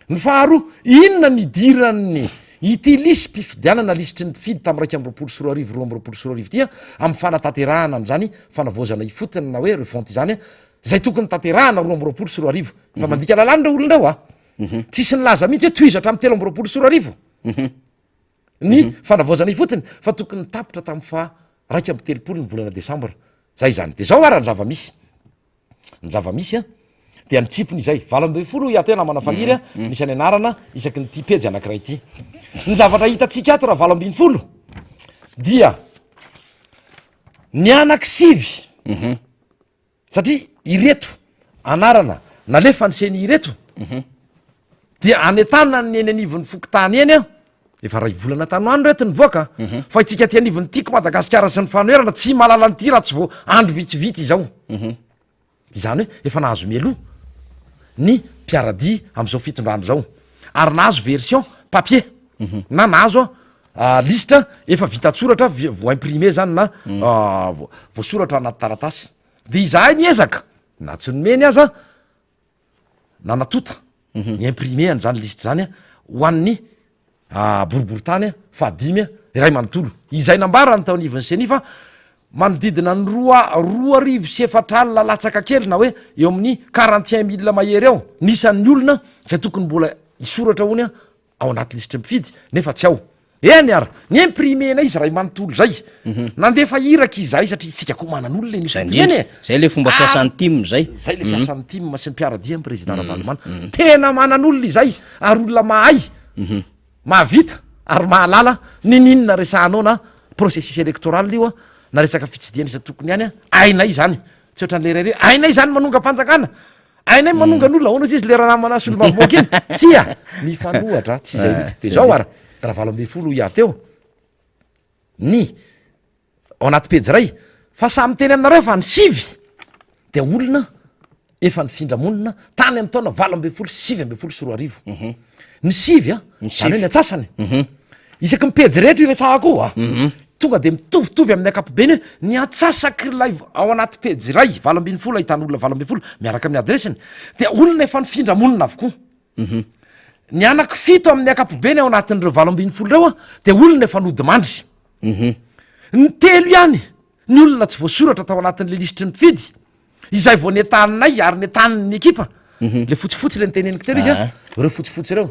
ny faharoa inona nidiran'ny ity lisy mpifidianana lisitry ny mpifidy tamy 2 dia amy fanatanterahana an'zany fanavaozana ifotiny na hoe refonte zany zay tokony taterahana 2 fa mandika lalany re olondrao a tsisy nylaza mihitsy hoe toizatra amy 3 ny fanavaozana ifotiny fa tokony tapitra tamy fa 2 ny volana desambra zay zany de zao ara ny zava-misy a de nitsipony izay 20 ia tena manafaniry a misy any anarana isaky ny ty pejy anankiray ty ny zavatra hitatsika ato raha 20 dia ny anaky sivy satria ireto anarana nalefa ny seny ireto dia anetana ny eny anivon'ny foky tany eny a efa ray volana tanoandro ety ny voaka fa itsika ty anivon'ny tiako madagasikara sy ny fanoerana tsy malala nyty raha tsy vo andro vitsivitsy izao izany hoe efa nahazo mialoha ny mpiaradi am'izao fitondrano zao ary nahazo version papier na nahazo a lista efa vitatsoratra vo imprime zany na voasoratra anaty taratasy de izahay niezaka na tsy nomeny aza nanatota ny imprime an'zany liste zany a hoan'ny boribory tany a fahadimy ray manontolo izay nambara ny tao anivon'ny seny fa manodidina ny 2,4 latsaka kely na hoe eo amin'ny 41 000 mahery ao nisan'ny olona zay tokony mbola isoratra hony a ao anaty lisitry mifidy nefa tsy ao eny ary ny imprimena izy ray manontolo zay nandefa iraka izahay satria tsika ko manan'olona niseny zay le fomba fiasan'ny tim zay le fiasan'ny tim sy mpiaradia président ravalomana tena manan'olona izay ary olona mahay mahavita ary mahalala nininona resahanao na processus électoral io a na resaka fitsidiana isa tokony ihany a ainay zany tsy ohatran'le ray reo ainay zany manonga mpanjakana ainay manonga n'olona ahoana izy le rahamana sy olo mavoaka iny tsy a mifanohatra tsy zay mihitsy de zao ara raha 20 ia teo ny ao anaty pejy ray fa samy teny aminareo fa ny sivy de olona efa nifindra-monina tany amy taona 20 sy 20 ny sivy a zany hoe ny atsasany isaky mipejy rehetra iresahako a tonga de mitovitovy amin'ny akapobeny hoe ny atsasaky lay ao anaty pejy ray 20 ahitan'olona 20 miaraka amin'ny adresiny de olona efa nifindra-monina avokoa ny anaky fito amin'ny akapobeny ao anatin'ireo 20 reo a de olona efa nodimandry ny telo ihany ny olona tsy voasoratra tao anatin'le lisitry mifidy izay vo netaninay ary netaniny ekipa le fotsifotsy le niteneniko telo izy a reo fotsifotsy reo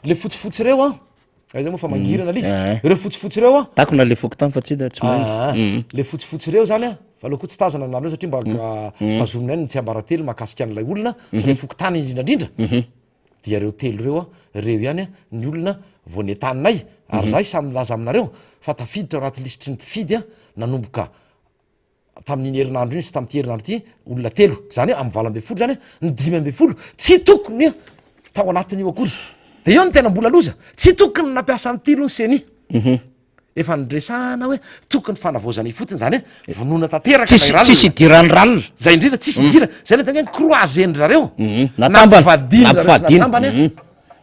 le fotsifotsy reo a zay moa fa mangirana lizy reo fotsifotsy reo a takona le foky tany fa tsy da tsy maindry le fotsifotsy reo zany a fa aloha koa tsy tazana nareo satria mba fazomina any ny tsy ambaratelo mahakasika an'lay olona sy le foky tany indrindrandrindra dia reo telo reo a reo ihany a ny olona vo netaninay ary zahay samy laza aminareo fa tafiditra ao anaty lisitry ny mpifidy a nanomboka tamin'iny herinandro iny sy tam'ty herinandro ty olona telo zany hoe am'y 20 zany ny 5 tsy tokony tao anatin'io akory de eo ny tena mbola loza tsy tokony nampiasa ny tilo ny seny efa nydresana hoe tokony fanavozana ifotiny zany hoe vonoana tanteraka tsisy idirany ralina zay indrindra tsisy idira zay le tena hoe croisendrzareo natambany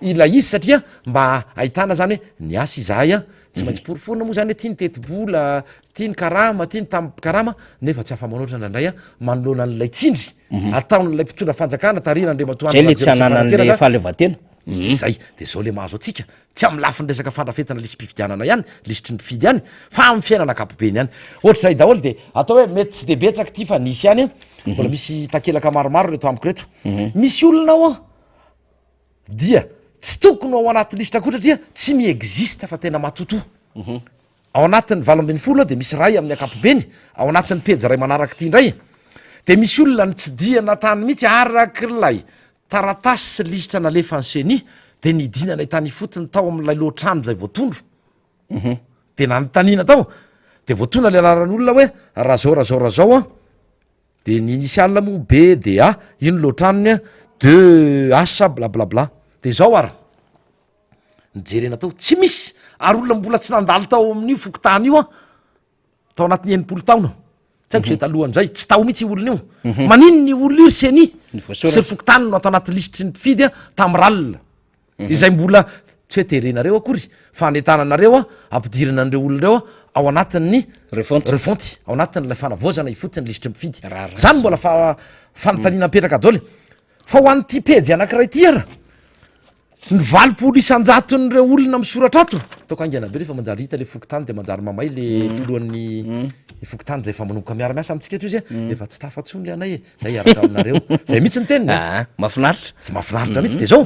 ila izy satria mba ahitana zany hoe ny asa izahay a tsy maintsy porofonina moa zany hoe tia ny tetibola tia ny karama tia ny tamkarama nefa tsy afa-manoatra ndrandray a manoloana n'lay tsindry ataon'lay mpitondra fanjakana tarina zay le tsy ananan'le fahaleovatena zay de zao le mahazo atsika tsy amy lafiny resaka fandrafetana lisy mpifidianana ihany lisitry ny mpifidy ihany fa amy fiainana akapobeny ihany ohatra zay daholo de atao hoe mety tsy de betsaky ty fa nisy ihany mbola misy takelaka maromaro reto amiko reto misy olona ao a dia tsy tokony ao anaty lisitra koa satria tsy miexiste fa tena matoto ao anatin'ny 20 de misy ray amin'ny akapobeny ao anatin'ny peja ray manaraky ty indray de misy olona ny tsy diana tany mihitsy arak'lay taratasy sy lisitra nalefa ny seny de nidinana itany fotony tao am'lay loatrano zay voatondro de nanotanina tao de voatona le anaran'olona hoe razao a de ny initial moa b de a ino loatranony a de h blablabla de zao ara nijerena tao tsy misy ary olona mbola tsy nandalo tao amin'io fokotany io a tao anatin'ny 80 taona tsy aiko zay talohan'zay tsy tao mihitsy olona io manino ny olona io seny sy fokotany no atao anaty lisitry ny mpifidy a tamy ralina izay mbola tsy hoe terenareo akory fa anetananareo a ampidirana an'reo olonareo a ao anatin'ny refonty ao anatin'lay fanavozana ifotiny lisitry mpifidy zany mbola fanontanina apetraka dole fa ho an'ty pejy anakiray ty ara ny 20 isan-jaton'reo olona misoratra ato taoko angana be refa manjary hita le fokotany de manjary mamay le filohan'ny fokotany zay fa manomboka miara-miasa amitsika eto izy efa tsy tafatsony le anay zay araka aminareo zay mihitsy ny teniny mafinaritra tsy mafinaritra mihitsy de zao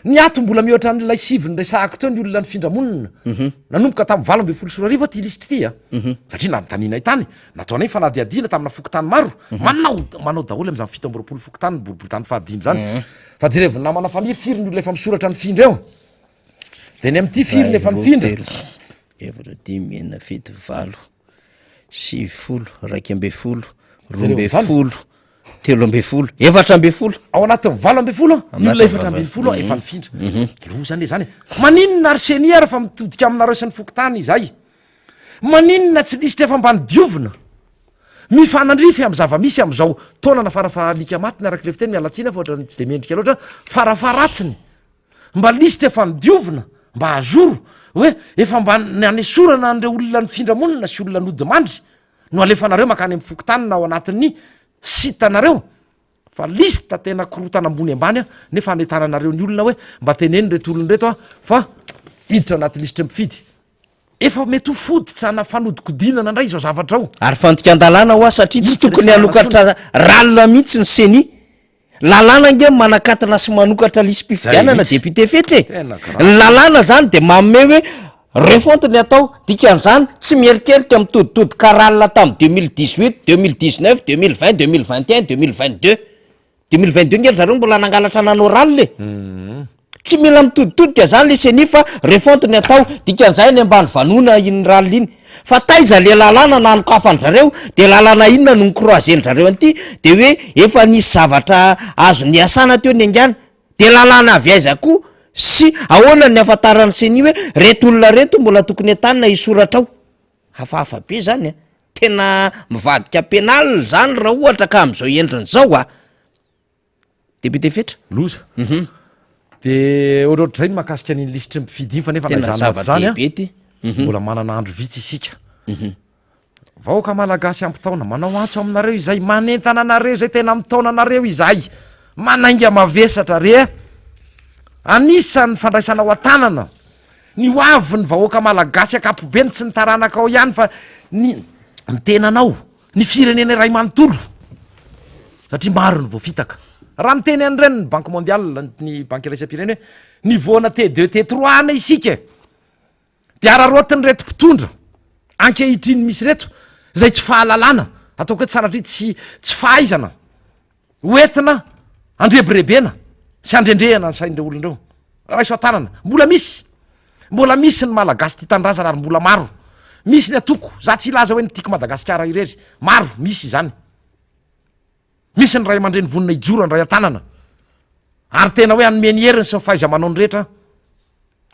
ny ato mbola mihoatra n'lay siviny resahako teo ny olona ny findramonina nanomboka tamy 20 sorarivo ty lisitry ty a satria nanotanina itany nataonay fanadiadina tamina fokotany maro manao daholo am'zany 7 fokotany boriboritany fahadimy zany fa jereviny namana famiry firy ny olona efa misoratra ny findra eo de ny am'ty firy ny efa mifindra evatra 10 ena fito 20 70 2 12 13 14 ao anatin'ny 20 ny olona 14 efa mifindra lo zany le zany maninona ary seny ara fa mitodika aminareo sy ny fokotany izay maninona tsy lisitra efa mbany diovina mifanandrify amy zava-misy am'zao taonana farafahalika matiny araky le fiteny mialatsina fa ohatra tsy de mendrika loatra farafaratsiny mba lisitra efa nidiovina mba azoro hoe efa mba nanesorana an'reo olona ny findramonina sy olona nodimandry no alefanareo makany amy fokotany na ao anatin'ny sitanareo fa lista tena korotana ambony ambany a nefa anetananareo ny olona hoe mba teneny reto olony reto a fa iditra anaty lisitra mpifidy efa mety ho foditra na fanodikodinana ndray zao zavatra ao ary fantika an-dalàna ho a satria tsy tokony hanokatra ralina mihitsy ny seny lalàna nge manakatina sy manokatra lisy mpifidianana député fetre ny lalàna zany de maome hoe refontiny atao dikan'zany tsy mierikerika mitoditodika ralina tamy 2018 2019 2020 2021 2022 2022 ngely zareo mbola nangalatra nanao ralile tsy mila mitoditodika zany le seny fa refontiny atao dikan'zay ny ambany vanona iny ralina iny fa taiza le lalàna nanokafan'zareo de lalàna inona no nicroisen'zareo an'ity de hoe efa nisy zavatra azo ny asana teo ny angana de lalàna avy aiza koa sy ahoana ny afantarany seny hoe reto olona reto mbola tokony atanina isoratra ao hafahafa be zany a tena mivadika penal zany raha ohatra ka am'zao endriny zao a député fetra loza de ohatrohatra zay ny mahakasika ny lisitry mpifidy iny fa nefa naizany zany a mbola manana andro vitsy isika vaoka malagasy ampitaona manao antso aminareo izay manentana anareo zay tena mitaona anareo izay manainga mavesatra re anisan'ny fandraisana ao an-tanana ny hoavy ny vahoaka malagasy akapobeny tsy nitaranaka ao ihany fa ny tenanao ny firenena ray manontolo satria maro ny voafitaka raha miteny an'ireny ny banque mondiale ny banque raisam-pireny hoe nivoana T2 T3 ana isika de ararotiny reto mpitondra ankehitriny misy reto zay tsy fahalalana ataoko hoe sanatria tsy fahaizana hoentina andrebirebena sy andrendrehana ny sain'reo olonreo raha iso an-tanana mbola misy ny malagasy ty tandrazana ary mbola maro misy ny atoko za tsy ilaza hoe nytiako madagasikara irery maro misy zany misy ny ray aman-dreny vonina ijoro ny ray an-tanana ary tena hoe anomeny heriny sy faiza manao ny rehetra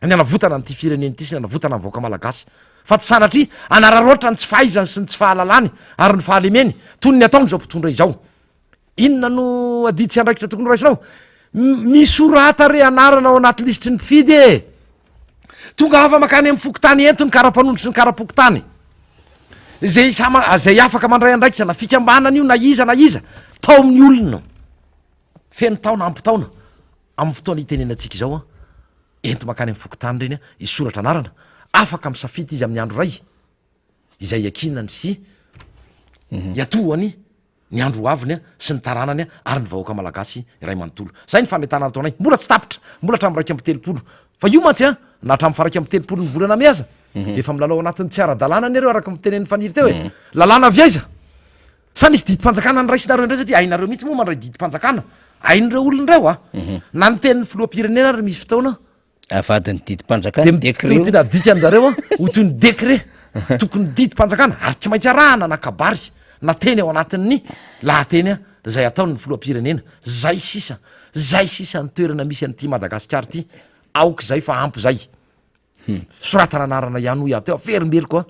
ny anavotana ny ty fireneny ty sy ny anavotana ny vaoaka malagasy fa ty sanatry anararoatra ny tsy fahaizany sy ny tsy fahalalany ary ny fahalemeny toy ny ataony zao mpitondra izao inona no adidy tsy andraikitra tokony raisinao misorata re anarana ao anaty lisitry ny mpifidy e tonga afa makany amin'ny fokotany entony kara-panondro sy ny kara-pokotany zay afaka mandray andraikitra na fikambanana io na iza tao amin'ny olona feno taona ampitaona amin'ny fotoana itenenantsika izao a ento makany amin'ny fokotany reny a isoratra anarana afaka misafidy izy amin'ny andro ray izay akinany sy iatohany ny andro aviny a sy ny taranany a ary ny vahoaka malagasy iray manontolo zay ny fanetana ataonay mbola tsy tapitra mbola hatramy raiky amby telopolo fa io mantsy a na hatramy faraiky amby telopolo ny volana miaza efa milalao anatin'ny tsy ara-dalàna any areo araka mitenen'ny faniry teo e lalàna aviaiza sa nisy didim-panjakana ny raisinareo indray satria ainareo mihitsy moa mandray didim-panjakana ain'ireo olona ireo a na ny tenin'ny filoam-pirenena ary misy fotoana avadiny didim-panjakana de nadika an'zareo a ho toy ny dekret tokony didim-panjakana ary tsy maintsy arahana na kabary na teny ao anatin'ny lahateny a zay ataony ny filoam-pirenena zay sisa ny toerana misy an'ity madagasikara ty aoky zay fa ampy zay fisoratana anarana ihany ho iaho teo averimbery koa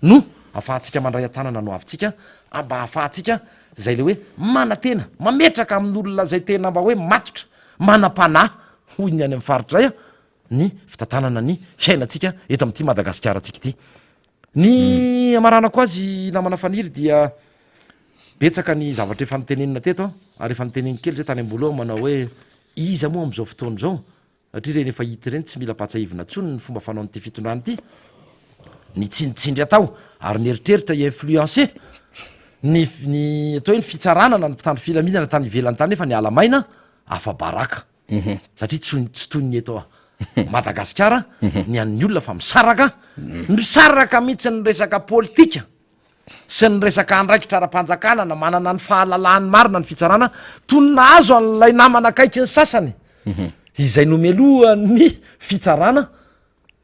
no afahantsika mandray an-tanana no avintsika mba ahafahantsika zay le hoe manatena mametraka amin'olona zay tena mba hoe matotra manam-panahy hoy ny any amin'ny faritra zay a ny fitantanana ny fiainantsika eto amin'ity madagasikara tsika ity ny amaranako azy namana faniry dia betsaka ny zavatra efa nitenenina teto ary efa niteneny kely zay tany ambolo manao hoe iza moa am'izao fotoana zao satria reny efa hity reny tsy mila patsaivina tsony ny fomba fanao n'ity fitondrany ity ny tsinitsindry atao ary nieritreritra influencé ny atao hoe ny fitsaranana ny mpitandro filaminana tany ivelany tany nefa ny alamaina afa-baraka satria tsy toy ny eto madagasikara ny an'ny olona fa misaraka mihitsy ny resaka politika sy ny resaka andraikitra ara-panjakana na manana ny fahalalany marina ny fitsarana tonina azo an'lay namana akaiky ny sasany izay nomelohany fitsarana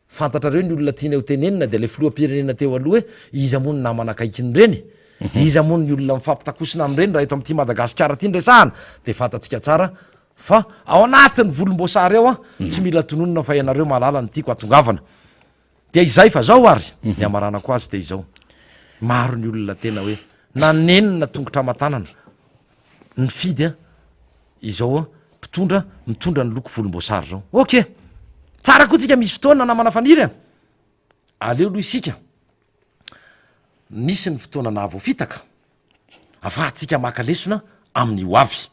fantatrareo ny olona tiana eo tenenina de le filoam-pirenena teo aloha hoe iza moa ny namana akaikiny reny iza moa ny olona mifampitakosina am'ireny raha eto am'ity madagasikara ty ndresahana de fantatsika tsara fa ao anatin'ny volomboasary ao a tsy mila tononona fa ianareo malala ny tiako atongavana de izay fa zao ary ny amaranako azy de izao maro ny olona tena hoe nanenina tongotra matanana ny fidy a izao a mitondra ny loko volomboasary zao ok tsara koa tsika misy fotoana namana faniry a aleo loha isika nisy ny fotoana nahavoafitaka afahatsika makalesona amin'ny ho avy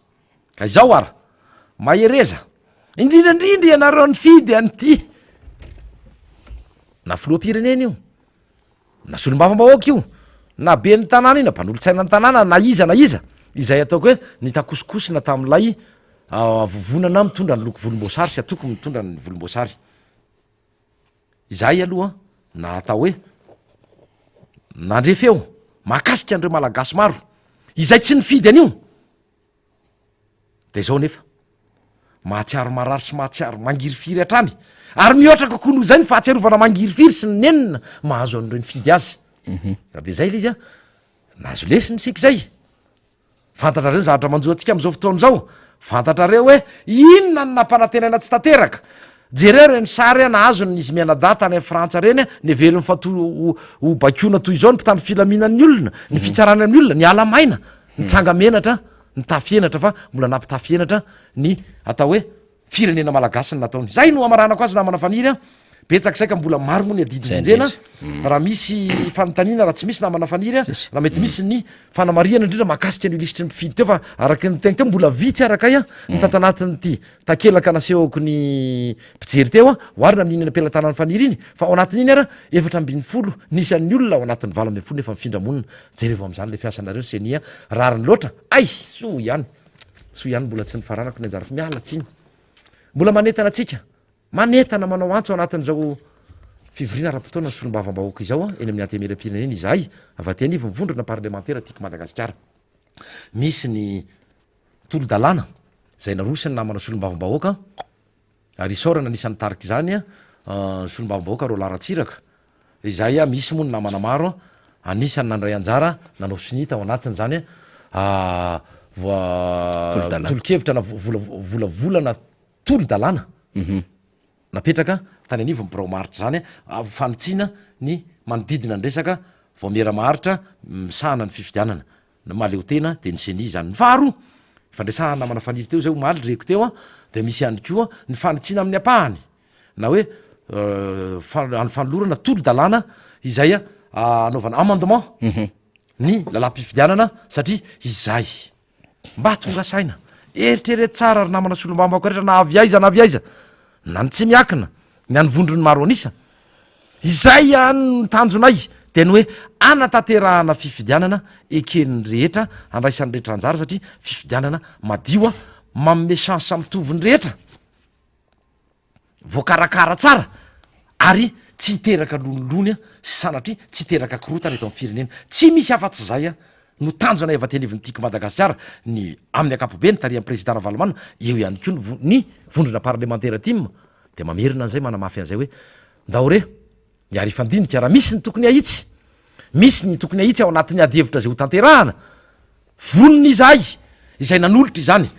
ka izao ara mahereza indrindrandrindra ianareo ny fidy anyty na filoam-pirenena io na solom-bavambahoaka io na be ny tanàna io na mpanolo-tsaina ny tanàna na iza izay ataoko hoe nitakosikosina tam'lay vovonana mitondra ny loko volomboasary sy atoko mitondra ny volomboasary izay aloha na atao hoe nandrefeo mahakasika andreo malagasy maro izay tsy nifidy an'io de zao nefa mahatsiaro marary sy mahatsiaro mangirifiry hatrany ary mihoatra kokoa noho zay ny fahatsiarovana mangirifiry sy ny nenina mahazo an'ireo ny fidy azy ka de zay le izy a nazo lesiny sika zay fantatrareo ny zavatra manjoa atsika am'izao fotoana zao fantatrareo hoe inona ny nampanantenana tsy tanteraka jereo reny sary a nahazo n'izy mianada tany amin'ny frantsa reny a ny velony ho bakiona toy izao ny mpitandro filaminan'ny olona ny fitsarana amin'ny olona ny alamaina ny tsangamenatra ny tafienatra fa mbola nampitafienatra ny atao hoe firenena malagasy ny nataony zay no amaranako azy namana faniry a betsaka zay ka mbola maro moa ny adidinjena raha misy fanontaniana raha tsy misy namana faniry a raha mety misy ny fanamariana indrindra mahakasika ny lisitry ny mpifidy teo fa araky ny tegna teo mbola vitsy arakay a nitata anatin'ny ty takelaka nasehoko ny mpijery teo a oarina amin'iny ampelantanany faniry iny fa ao anatin'iny ara 720 nisy an'ny olona ao anatin'ny 20 nefa mifindra-monina jerevo am'zany le fiasanareo senia rariny loatra ay so ihany mbola tsy nifaranako ny anjara fa mialatsy iny mbola manetana atsika manetana manao antso anatin'zao fivorina ra-potoana ny solom-bavambahoaka izao a eny amin'ny antemeram-pirenena izahay avatyanivy mivondrona parlementaire tiako madagasikara misy ny tolo-dalàna zay narosy ny namana solom-bavambahoaka ary isaorana nisan'ny tariky zany a solom-bavambahoaka ro laratsiraka izay a misy moa ny namana maro anisany nandray anjara nanao sinita ao anatiny zany tolokevitra na volavolana tolo-dalàna napetraka tany anivo mibromaritra zany fanitsiana ny manodidina ny resaka vao miera maharitra misahana ny fifidianana na maleo tena de ny seni zany ny faharo fandresahana namana faniry teo zay omaly reko teo a de misy ihany koa ny fanitsiana amin'ny apahany na hoe any fanolorana tolo-dalàna izay anaovana amendement ny lalam-pifidianana satria izay mba tonga saina eritrerety tsara ry namana solombambako rehetra na aviaiza na ny tsy miakina ny any vondrony maro anisa izay any tanjonay de ny hoe anatanterahana fifidianana eken'ny rehetra andraisan'ny rehetra anjara satria fifidianana madioa mamme chance mitoviny rehetra voakarakara tsara ary tsy hiteraka lonolonya sy sanatria tsy hiteraka korotana eto amin'ny firenena tsy misy afa-tsy zay a no tanjona evateniviny tiako madagasikara ny amin'ny akapobe ny tarian'ny président ravalomana eo ihany ko ny vondrona parlementaire tim de mamerina an'izay manamafy an'izay hoe ndaore ny arifandinika raha misy ny tokony ahitsy misy ny tokony ahitsy ao anatin'ny adihevitra zay ho tanterahana vonony izay nanolotra izany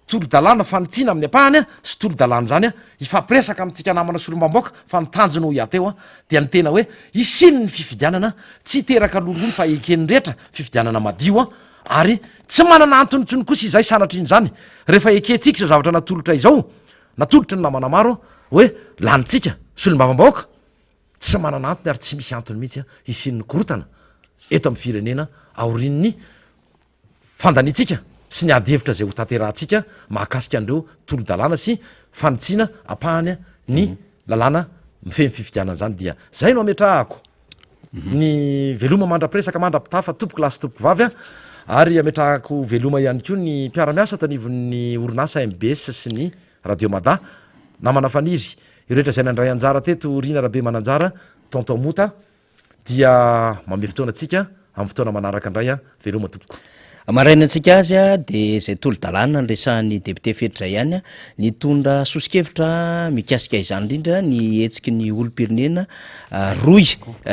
tolo-dalàna fanitsiana amin'ny apahany sy tolo-dalàna zany ifampiresaka amintsika namana solombamboaka fa nitanjona ho iateo dia ny tena hoe isiny ny fifidianana tsy hiteraka lolony fa eken'ny rehetra fifidianana madio ary tsy manana antonitsony kosa izay sanatry iny zany rehefa ekentsika zao zavatra natolotra izao natolotry ny namana maro hoe lanitsika solombavambaoaka tsy manana antony ary tsy misy antony mihitsy isin'ny korotana eto amin'ny firenena aorin'ny fandanitsika sy ny adihevitra zay ho tanterahantsika mahakasika an'ireo tolo-dalàna sy fanitsiana apahany ny lalàna mifemy fifidianana zany dia zay no ametrahako ny veloma mandra-piresaka mandra-pitafa tompoko lasy tompoko vavy ary ametrahako veloma ihany koa ny mpiaramiasa tanivon'ny orinasa MBS sy ny radio mada namana faniry io rehetra zay nandray anjara teto rina rahabe mananjara tonton mota dia mame fotoana atsika amin'ny fotoana manaraka indray veloma tompoko marainantsika azy de zay tolo-dalàna nresahan'ny député fetitra ihany nitondra sosikevitra mikasika izany indrindra ny etsiky ny olo-pirenena roy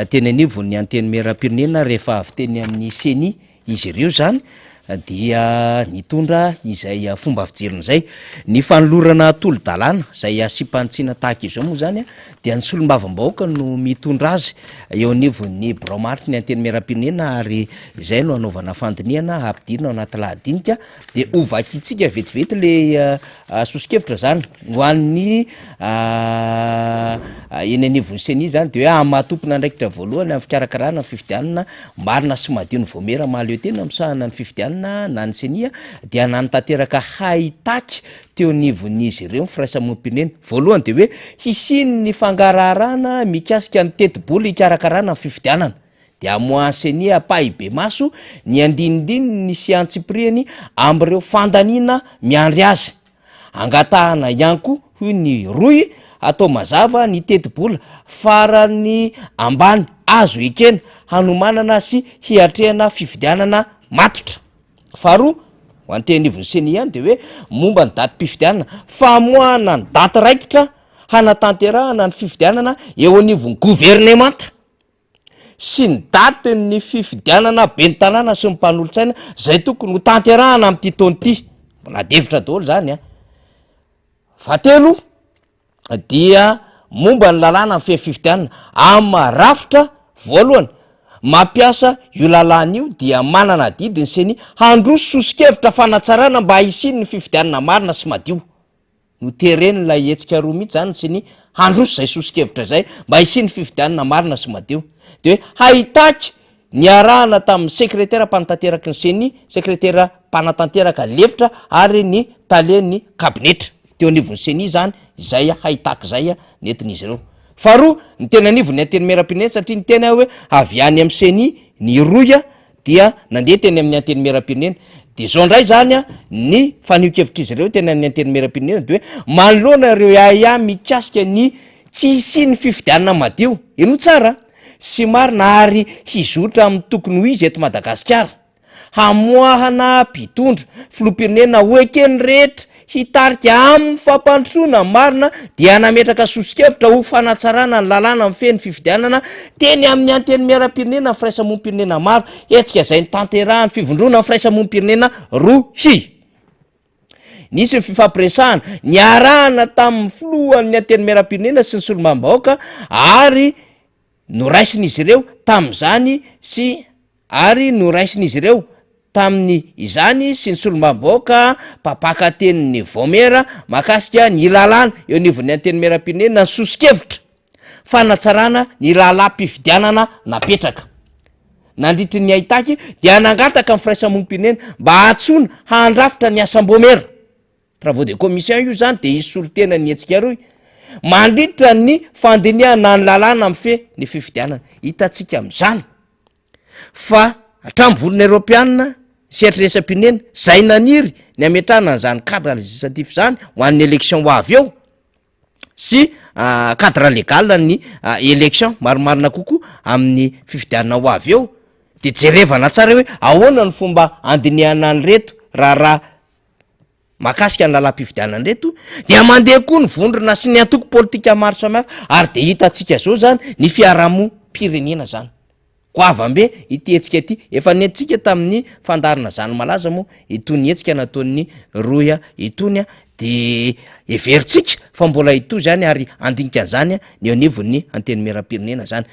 teny anivo ny anteny mera-pirenena rehefa avy teny amin'ny seni izy ireo zany dia nitondra izay fomba fijerina zay ny fanolorana tolo-dalàna zay asipantsiana tahaka izao moa zany dia ny solombavambaoaka no mitondra azy eo anivon'ny bromarty ny anteny mera-pirenena ary izay no anaovana fandiniana ampidirina ao anaty lahadinika de ovakitsika vetivety le sosikevitra zany hoan'ny eny anivon'ny seni zany de hoe amatompona andraikitra voalohany amin'ny fikarakarana ny fifidianana marina sy madio ny voamera mahaleo tena misahana ny fifidianana na ny senia dia nanotanteraka haitaky teo nivon'izy ireo firaisamoam-pirenena voalohany de hoe hisiny ny fangararana mikasika ny tetiboly ikarakarana ny fifidianana de amoa senia pahibe maso ny andinindiny ny siantsipriany am'ireo fandanina miandry azy angatahana ihany koa hoy ny roy atao mazava ny tetibola farany ambany azo ekena hanomanana sy hiatrehana fifidianana matotra faharoa ho antenivony seni ihany de hoe momba ny daty mpifidianana famoahana ny daty raikitra hanatanterahana ny fifidianana eo anivony gouvernemanta sy ny daty ny fifidianana be ny tanàna sy mimpanolotsaina zay tokony ho tanterahana am'ty taony ty mbola devitra daholo zany fatelo dia momba ny lalàna ny fifidianana amarafitra voalohany mampiasa io lalàna io dia manana didiny seny handroso sosikevitra fanatsarana mba hisiny ny fifidianana marina sy madio no tereny lay etsika roa mihitsy zany seny handroso zay sosikevitra zay mba hisiny fifidianana marina sy madio de hoe hahitaky ny arahana tamin'ny sekretera mpanatanteraka ny seny sekretera mpanatanteraka lefitra ary ny taleny kabinetra teo anivony seny zany izay hahitaky zay nentin'izy ireo faharoa ny tena anivony anteny mera-pirenena satria ny tena hoe aviany amin'ny seni ny roya dia nandeha teny amin'ny anteny mera-pirenena de zao ndray zany ny fanio-kevitra izy ireo tena ny anteny mera-pirenena de hoe manoloana ireo ia mikasika ny tsy hisiny fifidianana madio eno tsara sy marina ary hizotra amin'ny tokony ho izy eto madagasikara hamoahana mpitondra filopirenena ho ekeny rehetra hitarika amin'ny fampandrosoana marina dia nametraka sosikevitra ho fanatsarana ny lalàna amin'ny feny fifidianana teny amin'ny anteny miaram-pirenena ny firaisamonim-pirenena maro etsika izay ny tanterahany fivondrona ny firaisamonim-pirenena rohy nisy ny fifampiresahana ny arahana tamin'ny filohan'ny anteny miaram-pirenena sy ny solomam-bahoaka ary noraisin'izy ireo tamin'izany sy ary noraisin'izy ireo tamin'ny izany sy ny solomam-bahoaka mpapaka tenin'ny vomera makasika ny lalàna eo anivon'ny anteny miaram-pirenena ny sosikevitra fanatsarana ny làlam-pifidianana napetraka nandritry ny ahitaky dia nangataka amin'ny firaisamonim-pirenena mba hahatsona handrafitra ny asam-bomera travaux de commission io zany de isy solotena ny etsika roy mandritra ny fandiniana ny lalàna amin'ny fe ny fifidianana hitatsika am'izany fa hatramin'ny volana eropeanina setriresa-pinena zay naniry ny ametrahana n'izany cadre législatif zany ho an'ny élection ho avy eo sy cadre légal ny élection maromarina kokoa amin'ny fifidianana ho avy eo de jerevana tsara hoe ahoana ny fomba andiniana ny reto raha makasika ny lala-pifidianana reto dia mandeha koa ny vondrona sy ny antoko politika maro samihafa ary de hitatsika zao zany ny fiaramo-pirenena zany koavambe ity etsika ity efa nentsika tamin'ny fandarina zany malaza moa itony etsika nataon'ny roya itony a de everitsika fa mbola ito zany ary andinika an'zany ny anivon'ny anteny miaram-pirenena zany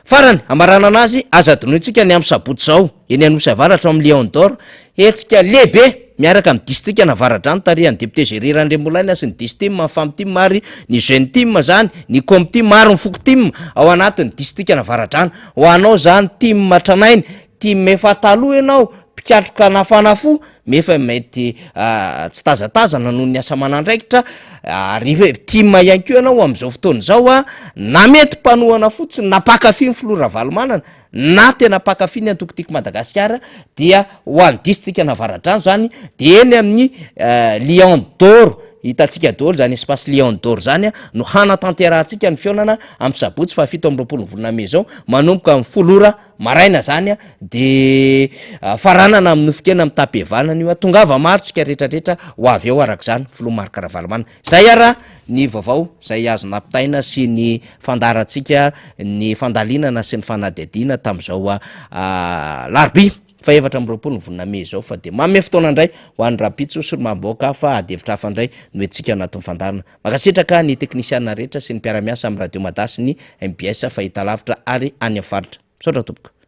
farany amarana anazy aza donoitsika ny amin'ny sabotsy zao eny anosy avaratra amin'ny Lion d'Or etsika lehibe miaraka amin'ny distrika navaradrano tarihan'ny député Géry Randremolaina sy ny distim amin'ny femme team ary ny jeune team zany ny com team ary ny foko team ao anatin'ny distrika navaradrano ho anao zany team matranainy team efa taloha ianao mpikatroka nafanafo mefa mety tsy tazatazana noho ny asa manandraikitra ary team ihany ko ianao am'izao fotoana zao a na mety mpanohana fotsiny napakafy ny filora valomanana na tena pakafy ny antokotiako Madagasikara dia ho an'ny distrika navaradrano zany de eny amin'ny Lion d'Or hitatsika daholo zany espace Lion d'Or zany a no hanatanterahantsika ny fionana amin'ny sabotsy fa 7 amby 20 volana may zao manomboka amin'ny folora maraina zany a de faranana amin'ny nofikena amin'ny tapevanana io a tongava maro tsika rehetrarehetra ho avy eo arak'izany filoha maro karavalomana zay ara ny vaovao zay azo nampitaina sy ny fandarantsika ny fandalinana sy ny fanadihadiana tam'izao larby fa 7 amby 20 volana may zao fa de mame fotoana indray ho an'ny rapitso solomam-bahoaka fa adevitra hafa indray no etsika anatin'ny fandarana makasitraka ny teknisianina rehetra sy ny mpiaramiasa amin'ny radio Mada sy ny MBS fa hita lavitra ary any amin'ny faritra misaotra tompoko